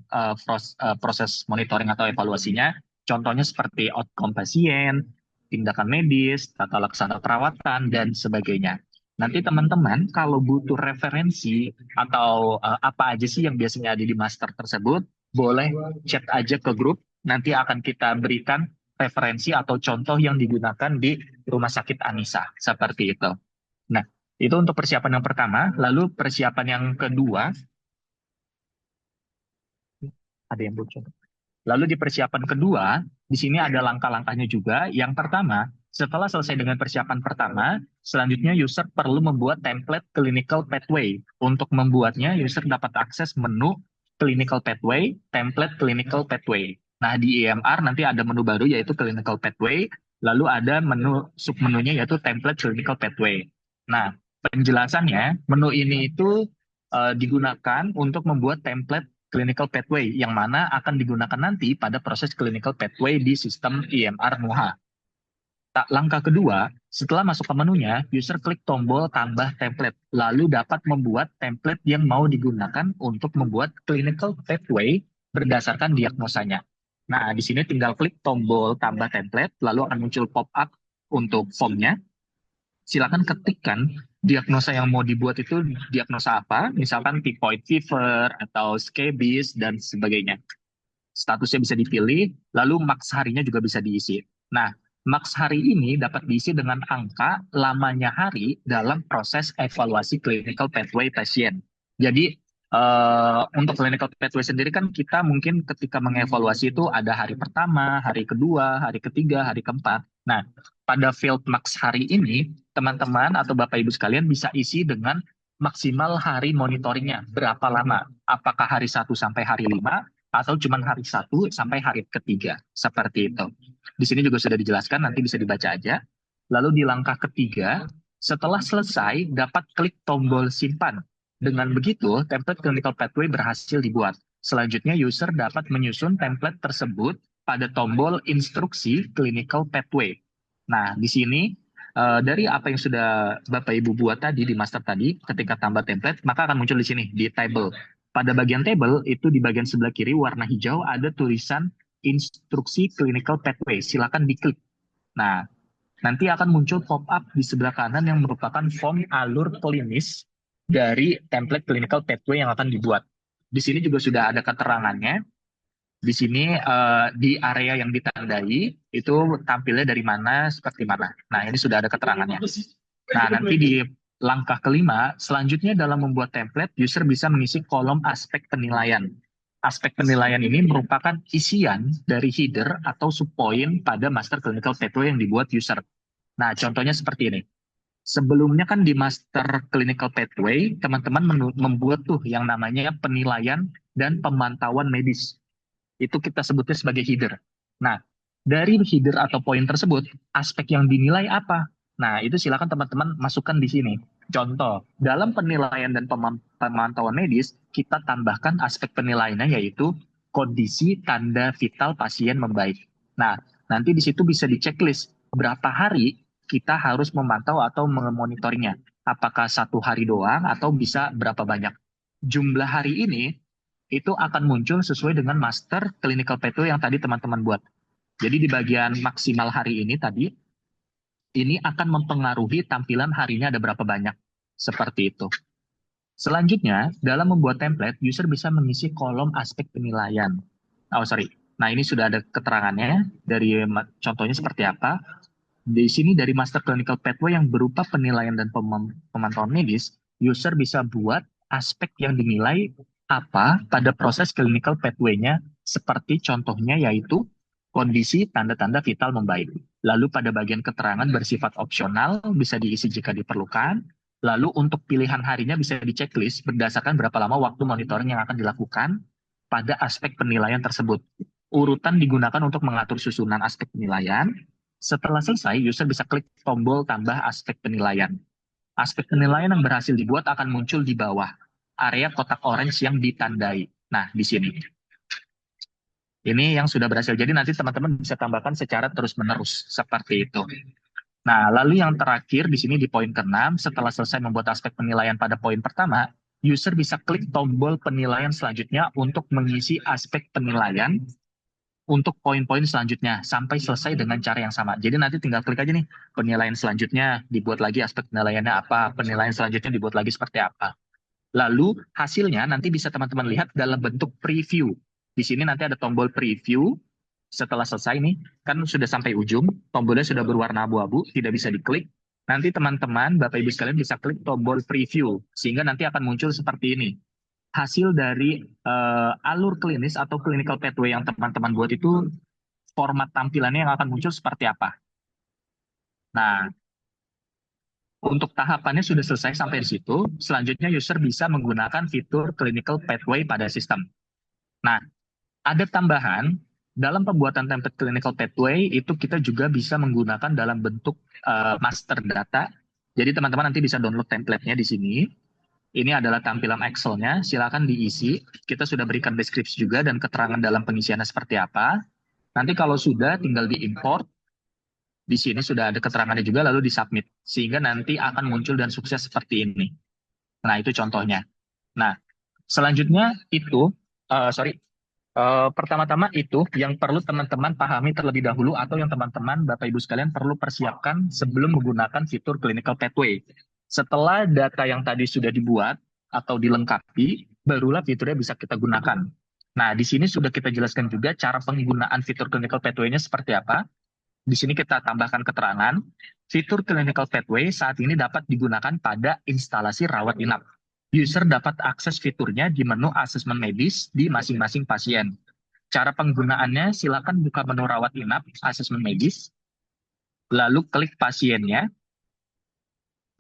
proses monitoring atau evaluasinya. Contohnya seperti outcome pasien, tindakan medis, tata laksana perawatan, dan sebagainya. Nanti teman-teman kalau butuh referensi atau apa aja sih yang biasanya ada di master tersebut, boleh chat aja ke grup. Nanti akan kita berikan referensi atau contoh yang digunakan di Rumah Sakit Anissa. Seperti itu. Nah, itu untuk persiapan yang pertama. Lalu persiapan yang kedua, ada yang bocor. Lalu di persiapan kedua, di sini ada langkah-langkahnya juga. Yang pertama, setelah selesai dengan persiapan pertama, selanjutnya user perlu membuat template clinical pathway. Untuk membuatnya, user dapat akses menu clinical pathway, template clinical pathway. Nah, di EMR nanti ada menu baru yaitu clinical pathway, lalu ada menu submenunya yaitu template clinical pathway. Nah, penjelasannya, menu ini itu digunakan untuk membuat template clinical pathway yang mana akan digunakan nanti pada proses clinical pathway di sistem EMR Nuha. Langkah kedua, setelah masuk ke menunya, user klik tombol tambah template, lalu dapat membuat template yang mau digunakan untuk membuat clinical pathway berdasarkan diagnosanya. Nah, di sini tinggal klik tombol tambah template, lalu akan muncul pop-up untuk formnya. Silakan ketikkan diagnosa yang mau dibuat itu diagnosa apa, misalkan typhoid fever atau scabies dan sebagainya. Statusnya bisa dipilih, lalu max harinya juga bisa diisi. Nah, max hari ini dapat diisi dengan angka lamanya hari dalam proses evaluasi clinical pathway pasien. Jadi, untuk clinical pathway sendiri kan kita mungkin ketika mengevaluasi itu ada hari pertama, hari kedua, hari ketiga, hari keempat. Nah, pada field max hari ini, teman-teman atau Bapak Ibu sekalian bisa isi dengan maksimal hari monitoringnya. Berapa lama? Apakah hari 1 sampai hari 5? Atau cuma hari 1 sampai hari ketiga, seperti itu. Di sini juga sudah dijelaskan, nanti bisa dibaca aja. Lalu di langkah ketiga, setelah selesai, dapat klik tombol simpan. Dengan begitu, template clinical pathway berhasil dibuat. Selanjutnya, user dapat menyusun template tersebut pada tombol instruksi clinical pathway. Nah, di sini, dari apa yang sudah Bapak Ibu buat tadi di master tadi, ketika tambah template, maka akan muncul di sini, di table. Pada bagian table, itu di bagian sebelah kiri warna hijau ada tulisan instruksi clinical pathway. Silakan diklik. Nah, nanti akan muncul pop-up di sebelah kanan yang merupakan form alur klinis dari template clinical pathway yang akan dibuat. Di sini juga sudah ada keterangannya. Di sini di area yang ditandai itu tampilnya dari mana, seperti mana. Nah, ini sudah ada keterangannya. Nah, nanti di langkah kelima, selanjutnya dalam membuat template, user bisa mengisi kolom aspek penilaian. Aspek penilaian ini merupakan isian dari header atau subpoint pada master clinical pathway yang dibuat user. Nah, contohnya seperti ini. Sebelumnya kan di master clinical pathway, teman-teman membuat tuh yang namanya penilaian dan pemantauan medis. Itu kita sebutnya sebagai header. Nah, dari header atau poin tersebut, aspek yang dinilai apa? Nah, itu silakan teman-teman masukkan di sini. Contoh, dalam penilaian dan pemantauan medis, kita tambahkan aspek penilaiannya yaitu kondisi tanda vital pasien membaik. Nah, nanti di situ bisa di-checklist berapa hari kita harus memantau atau memonitornya. Apakah 1 hari doang atau bisa berapa banyak. Jumlah hari ini itu akan muncul sesuai dengan master clinical pathway yang tadi teman-teman buat. Jadi di bagian maksimal hari ini tadi, ini akan mempengaruhi tampilan harinya ada berapa banyak. Seperti itu. Selanjutnya, dalam membuat template, user bisa mengisi kolom aspek penilaian. Nah, ini sudah ada keterangannya dari contohnya seperti apa. Di sini dari master clinical pathway yang berupa penilaian dan pemantauan medis, user bisa buat aspek yang dinilai apa pada proses clinical pathway-nya, seperti contohnya yaitu kondisi tanda-tanda vital membaik. Lalu pada bagian keterangan bersifat opsional, bisa diisi jika diperlukan. Lalu untuk pilihan harinya bisa di-checklist berdasarkan berapa lama waktu monitoring yang akan dilakukan pada aspek penilaian tersebut. Urutan digunakan untuk mengatur susunan aspek penilaian. Setelah selesai, user bisa klik tombol tambah aspek penilaian. Aspek penilaian yang berhasil dibuat akan muncul di bawah area kotak orange yang ditandai. Nah, di sini. Ini yang sudah berhasil. Jadi nanti teman-teman bisa tambahkan secara terus-menerus seperti itu. Nah, lalu yang terakhir di sini di poin ke-6, setelah selesai membuat aspek penilaian pada poin pertama, user bisa klik tombol penilaian selanjutnya untuk mengisi aspek penilaian untuk poin-poin selanjutnya sampai selesai dengan cara yang sama. Jadi nanti tinggal klik aja nih, penilaian selanjutnya dibuat lagi aspek penilaiannya apa, penilaian selanjutnya dibuat lagi seperti apa. Lalu hasilnya nanti bisa teman-teman lihat dalam bentuk preview. Di sini nanti ada tombol preview. Setelah selesai nih, kan sudah sampai ujung, tombolnya sudah berwarna abu-abu, tidak bisa diklik. Nanti teman-teman, Bapak Ibu sekalian bisa klik tombol preview, sehingga nanti akan muncul seperti ini. Hasil dari alur klinis atau clinical pathway yang teman-teman buat itu, format tampilannya yang akan muncul seperti apa. Nah, untuk tahapannya sudah selesai sampai di situ, selanjutnya user bisa menggunakan fitur clinical pathway pada sistem. Nah, ada tambahan, dalam pembuatan template clinical pathway itu kita juga bisa menggunakan dalam bentuk master data. Jadi teman-teman nanti bisa download template-nya di sini. Ini adalah tampilan Excel-nya, silakan diisi. Kita sudah berikan deskripsi juga dan keterangan dalam pengisiannya seperti apa. Nanti kalau sudah tinggal diimport. Di sini sudah ada keterangannya juga lalu disubmit sehingga nanti akan muncul dan sukses seperti ini. Nah, itu contohnya. Nah, selanjutnya itu pertama-tama itu yang perlu teman-teman pahami terlebih dahulu atau yang teman-teman Bapak Ibu sekalian perlu persiapkan sebelum menggunakan fitur clinical pathway. Setelah data yang tadi sudah dibuat atau dilengkapi, barulah fiturnya bisa kita gunakan. Nah, di sini sudah kita jelaskan juga cara penggunaan fitur clinical pathway-nya seperti apa. Di sini kita tambahkan keterangan, fitur clinical pathway saat ini dapat digunakan pada instalasi rawat inap. User dapat akses fiturnya di menu asesmen medis di masing-masing pasien. Cara penggunaannya, silakan buka menu rawat inap, asesmen medis, lalu klik pasiennya.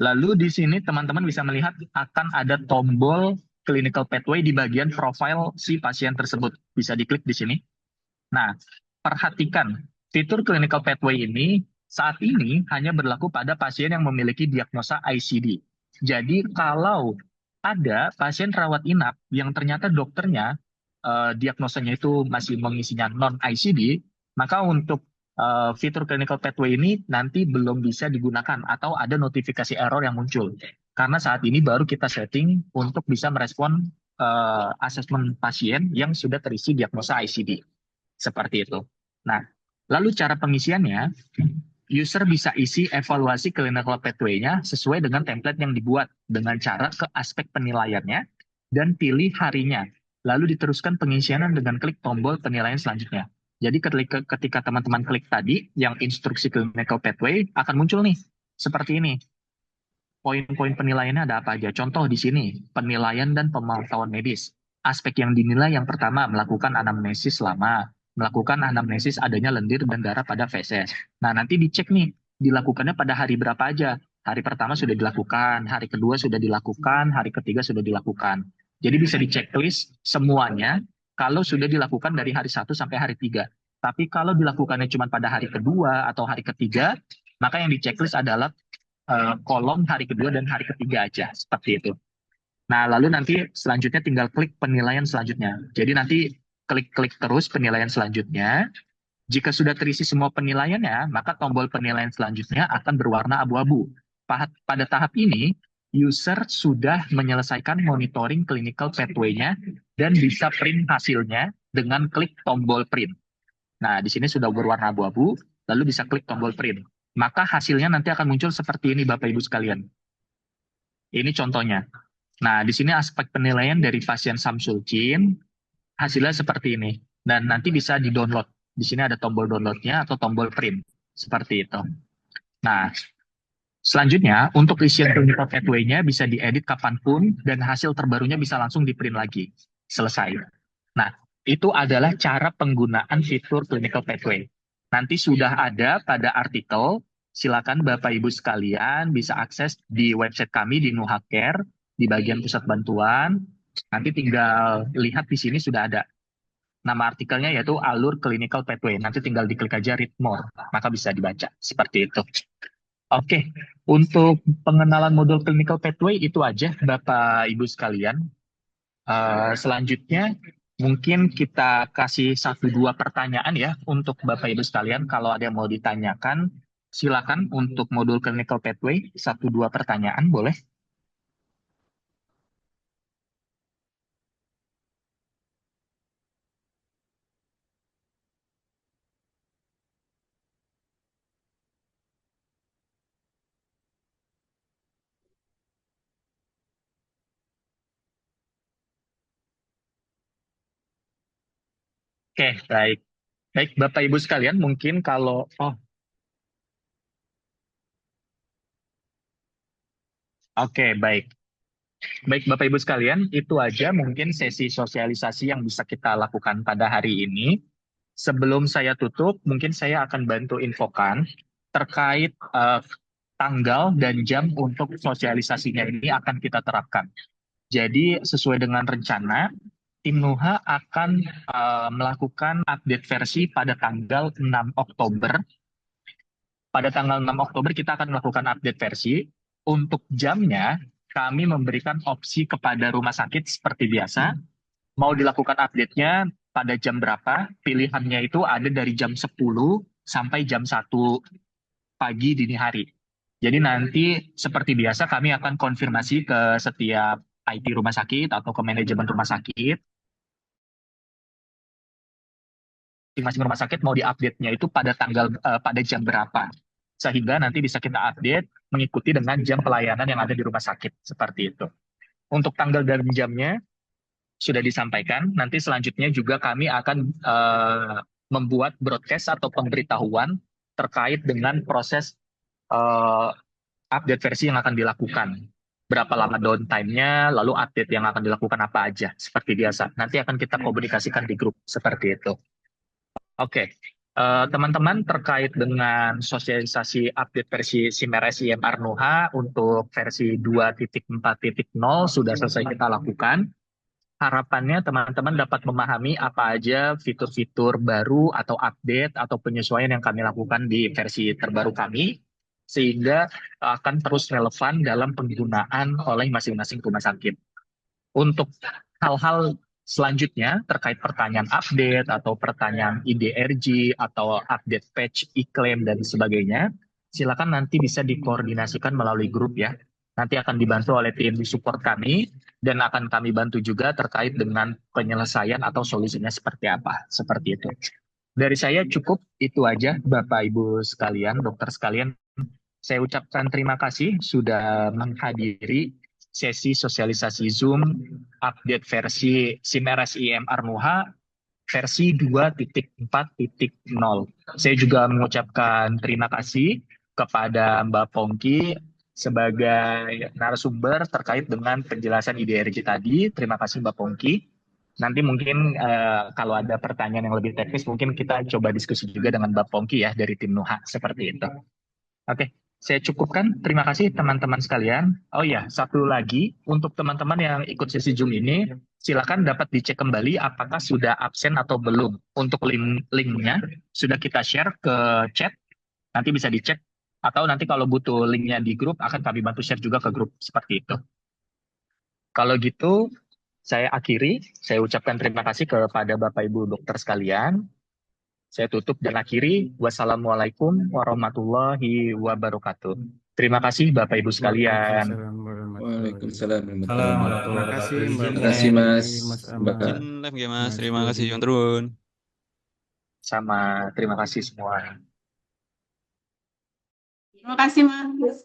Lalu di sini teman-teman bisa melihat akan ada tombol clinical pathway di bagian profile si pasien tersebut. Bisa diklik di sini. Nah, perhatikan, fitur clinical pathway ini saat ini hanya berlaku pada pasien yang memiliki diagnosa ICD. Jadi kalau ada pasien rawat inap yang ternyata dokternya diagnosanya itu masih mengisinya non-ICD, maka untuk fitur clinical pathway ini nanti belum bisa digunakan atau ada notifikasi error yang muncul. Karena saat ini baru kita setting untuk bisa merespon asesmen pasien yang sudah terisi diagnosa ICD. Seperti itu. Nah, lalu cara pengisiannya, user bisa isi evaluasi clinical pathway-nya sesuai dengan template yang dibuat dengan cara ke aspek penilaiannya dan pilih harinya. Lalu diteruskan pengisian dengan klik tombol penilaian selanjutnya. Jadi ketika teman-teman klik tadi, yang instruksi clinical pathway akan muncul nih, seperti ini. Poin-poin penilaiannya ada apa aja? Contoh di sini, penilaian dan pemantauan medis. Aspek yang dinilai yang pertama, melakukan anamnesis lama, melakukan anamnesis adanya lendir dan darah pada feses. Nah, nanti dicek nih, dilakukannya pada hari berapa aja. Hari pertama sudah dilakukan, hari kedua sudah dilakukan, hari ketiga sudah dilakukan. Jadi bisa di-checklist semuanya kalau sudah dilakukan dari hari 1 sampai hari 3. Tapi kalau dilakukannya cuma pada hari kedua atau hari ketiga, maka yang di-checklist adalah kolom hari kedua dan hari ketiga aja, seperti itu. Nah, lalu nanti selanjutnya tinggal klik penilaian selanjutnya. Jadi nanti klik-klik terus penilaian selanjutnya. Jika sudah terisi semua penilaiannya, maka tombol penilaian selanjutnya akan berwarna abu-abu. Pada tahap ini, user sudah menyelesaikan monitoring clinical pathway-nya dan bisa print hasilnya dengan klik tombol print. Nah, di sini sudah berwarna abu-abu, lalu bisa klik tombol print. Maka hasilnya nanti akan muncul seperti ini, Bapak Ibu sekalian. Ini contohnya. Nah, di sini aspek penilaian dari pasien Samsul Chin, hasilnya seperti ini. Dan nanti bisa di-download. Di sini ada tombol download-nya atau tombol print. Seperti itu. Nah, selanjutnya, untuk isian clinical pathway-nya bisa diedit kapanpun dan hasil terbarunya bisa langsung di-print lagi. Selesai. Nah, itu adalah cara penggunaan fitur clinical pathway. Nanti sudah ada pada artikel, silakan Bapak Ibu sekalian bisa akses di website kami di Nuhacare, di bagian pusat bantuan. Nanti tinggal lihat di sini sudah ada. Nama artikelnya yaitu Alur Clinical Pathway. Nanti tinggal diklik aja read more, maka bisa dibaca. Seperti itu. Oke, untuk pengenalan modul clinical pathway itu aja Bapak Ibu sekalian. Selanjutnya mungkin kita kasih 1-2 pertanyaan ya untuk Bapak Ibu sekalian. Kalau ada yang mau ditanyakan, silakan untuk modul clinical pathway 1-2 pertanyaan boleh. Oke, baik. Baik, Bapak Ibu sekalian, mungkin kalau Oke, baik. Baik, Bapak Ibu sekalian, itu aja mungkin sesi sosialisasi yang bisa kita lakukan pada hari ini. Sebelum saya tutup, mungkin saya akan bantu infokan terkait tanggal dan jam untuk sosialisasinya ini akan kita terapkan. Jadi sesuai dengan rencana, tim Nuha akan melakukan update versi pada tanggal 6 Oktober. Pada tanggal 6 Oktober kita akan melakukan update versi. Untuk jamnya, kami memberikan opsi kepada rumah sakit seperti biasa. Mau dilakukan update-nya pada jam berapa? Pilihannya itu ada dari jam 10 sampai jam 1 pagi dini hari. Jadi nanti seperti biasa kami akan konfirmasi ke setiap IT rumah sakit atau ke manajemen rumah sakit. Masing-masing rumah sakit mau diupdate-nya itu pada jam berapa. Sehingga nanti bisa kita update mengikuti dengan jam pelayanan yang ada di rumah sakit. Seperti itu. Untuk tanggal dan jamnya sudah disampaikan. Nanti selanjutnya juga kami akan membuat broadcast atau pemberitahuan terkait dengan proses update versi yang akan dilakukan. Berapa lama downtime-nya, lalu update yang akan dilakukan apa aja, seperti biasa. Nanti akan kita komunikasikan di grup, seperti itu. Oke, teman-teman terkait dengan sosialisasi update versi SIMRS IMR NUHA untuk versi 2.4.0 sudah selesai kita lakukan. Harapannya teman-teman dapat memahami apa aja fitur-fitur baru atau update atau penyesuaian yang kami lakukan di versi terbaru kami, sehingga akan terus relevan dalam penggunaan oleh masing-masing rumah sakit. Untuk hal-hal selanjutnya terkait pertanyaan update atau pertanyaan IDRG atau update patch, iklim, dan sebagainya, silakan nanti bisa dikoordinasikan melalui grup ya. Nanti akan dibantu oleh tim support kami, dan akan kami bantu juga terkait dengan penyelesaian atau solusinya seperti apa. Seperti itu. Dari saya cukup itu aja, Bapak Ibu sekalian, dokter sekalian. Saya ucapkan terima kasih sudah menghadiri sesi sosialisasi Zoom update versi SIMRS IMR NUHA versi 2.4.0. Saya juga mengucapkan terima kasih kepada Mbak Pongki sebagai narasumber terkait dengan penjelasan IDRG tadi. Terima kasih Mbak Pongki. Nanti mungkin kalau ada pertanyaan yang lebih teknis, mungkin kita coba diskusi juga dengan Mbak Pongki ya dari tim NUHA, seperti itu. Oke, saya cukupkan. Terima kasih teman-teman sekalian. Oh ya, satu lagi untuk teman-teman yang ikut sesi Zoom ini, silakan dapat dicek kembali apakah sudah absen atau belum. Untuk link-nya sudah kita share ke chat, nanti bisa dicek. Atau nanti kalau butuh linknya di grup, akan kami bantu share juga ke grup, seperti itu. Kalau gitu, saya akhiri. Saya ucapkan terima kasih kepada Bapak Ibu dokter sekalian. Saya tutup dan akhiri. Wassalamualaikum warahmatullahi wabarakatuh. Terima kasih Bapak Ibu sekalian. Waalaikumsalam Terima kasih Mbak Terima kasih Mas. Mbak Mbak. Live ya Mas, terima kasih John Turun. Sama, terima kasih semua. Terima kasih, Mas.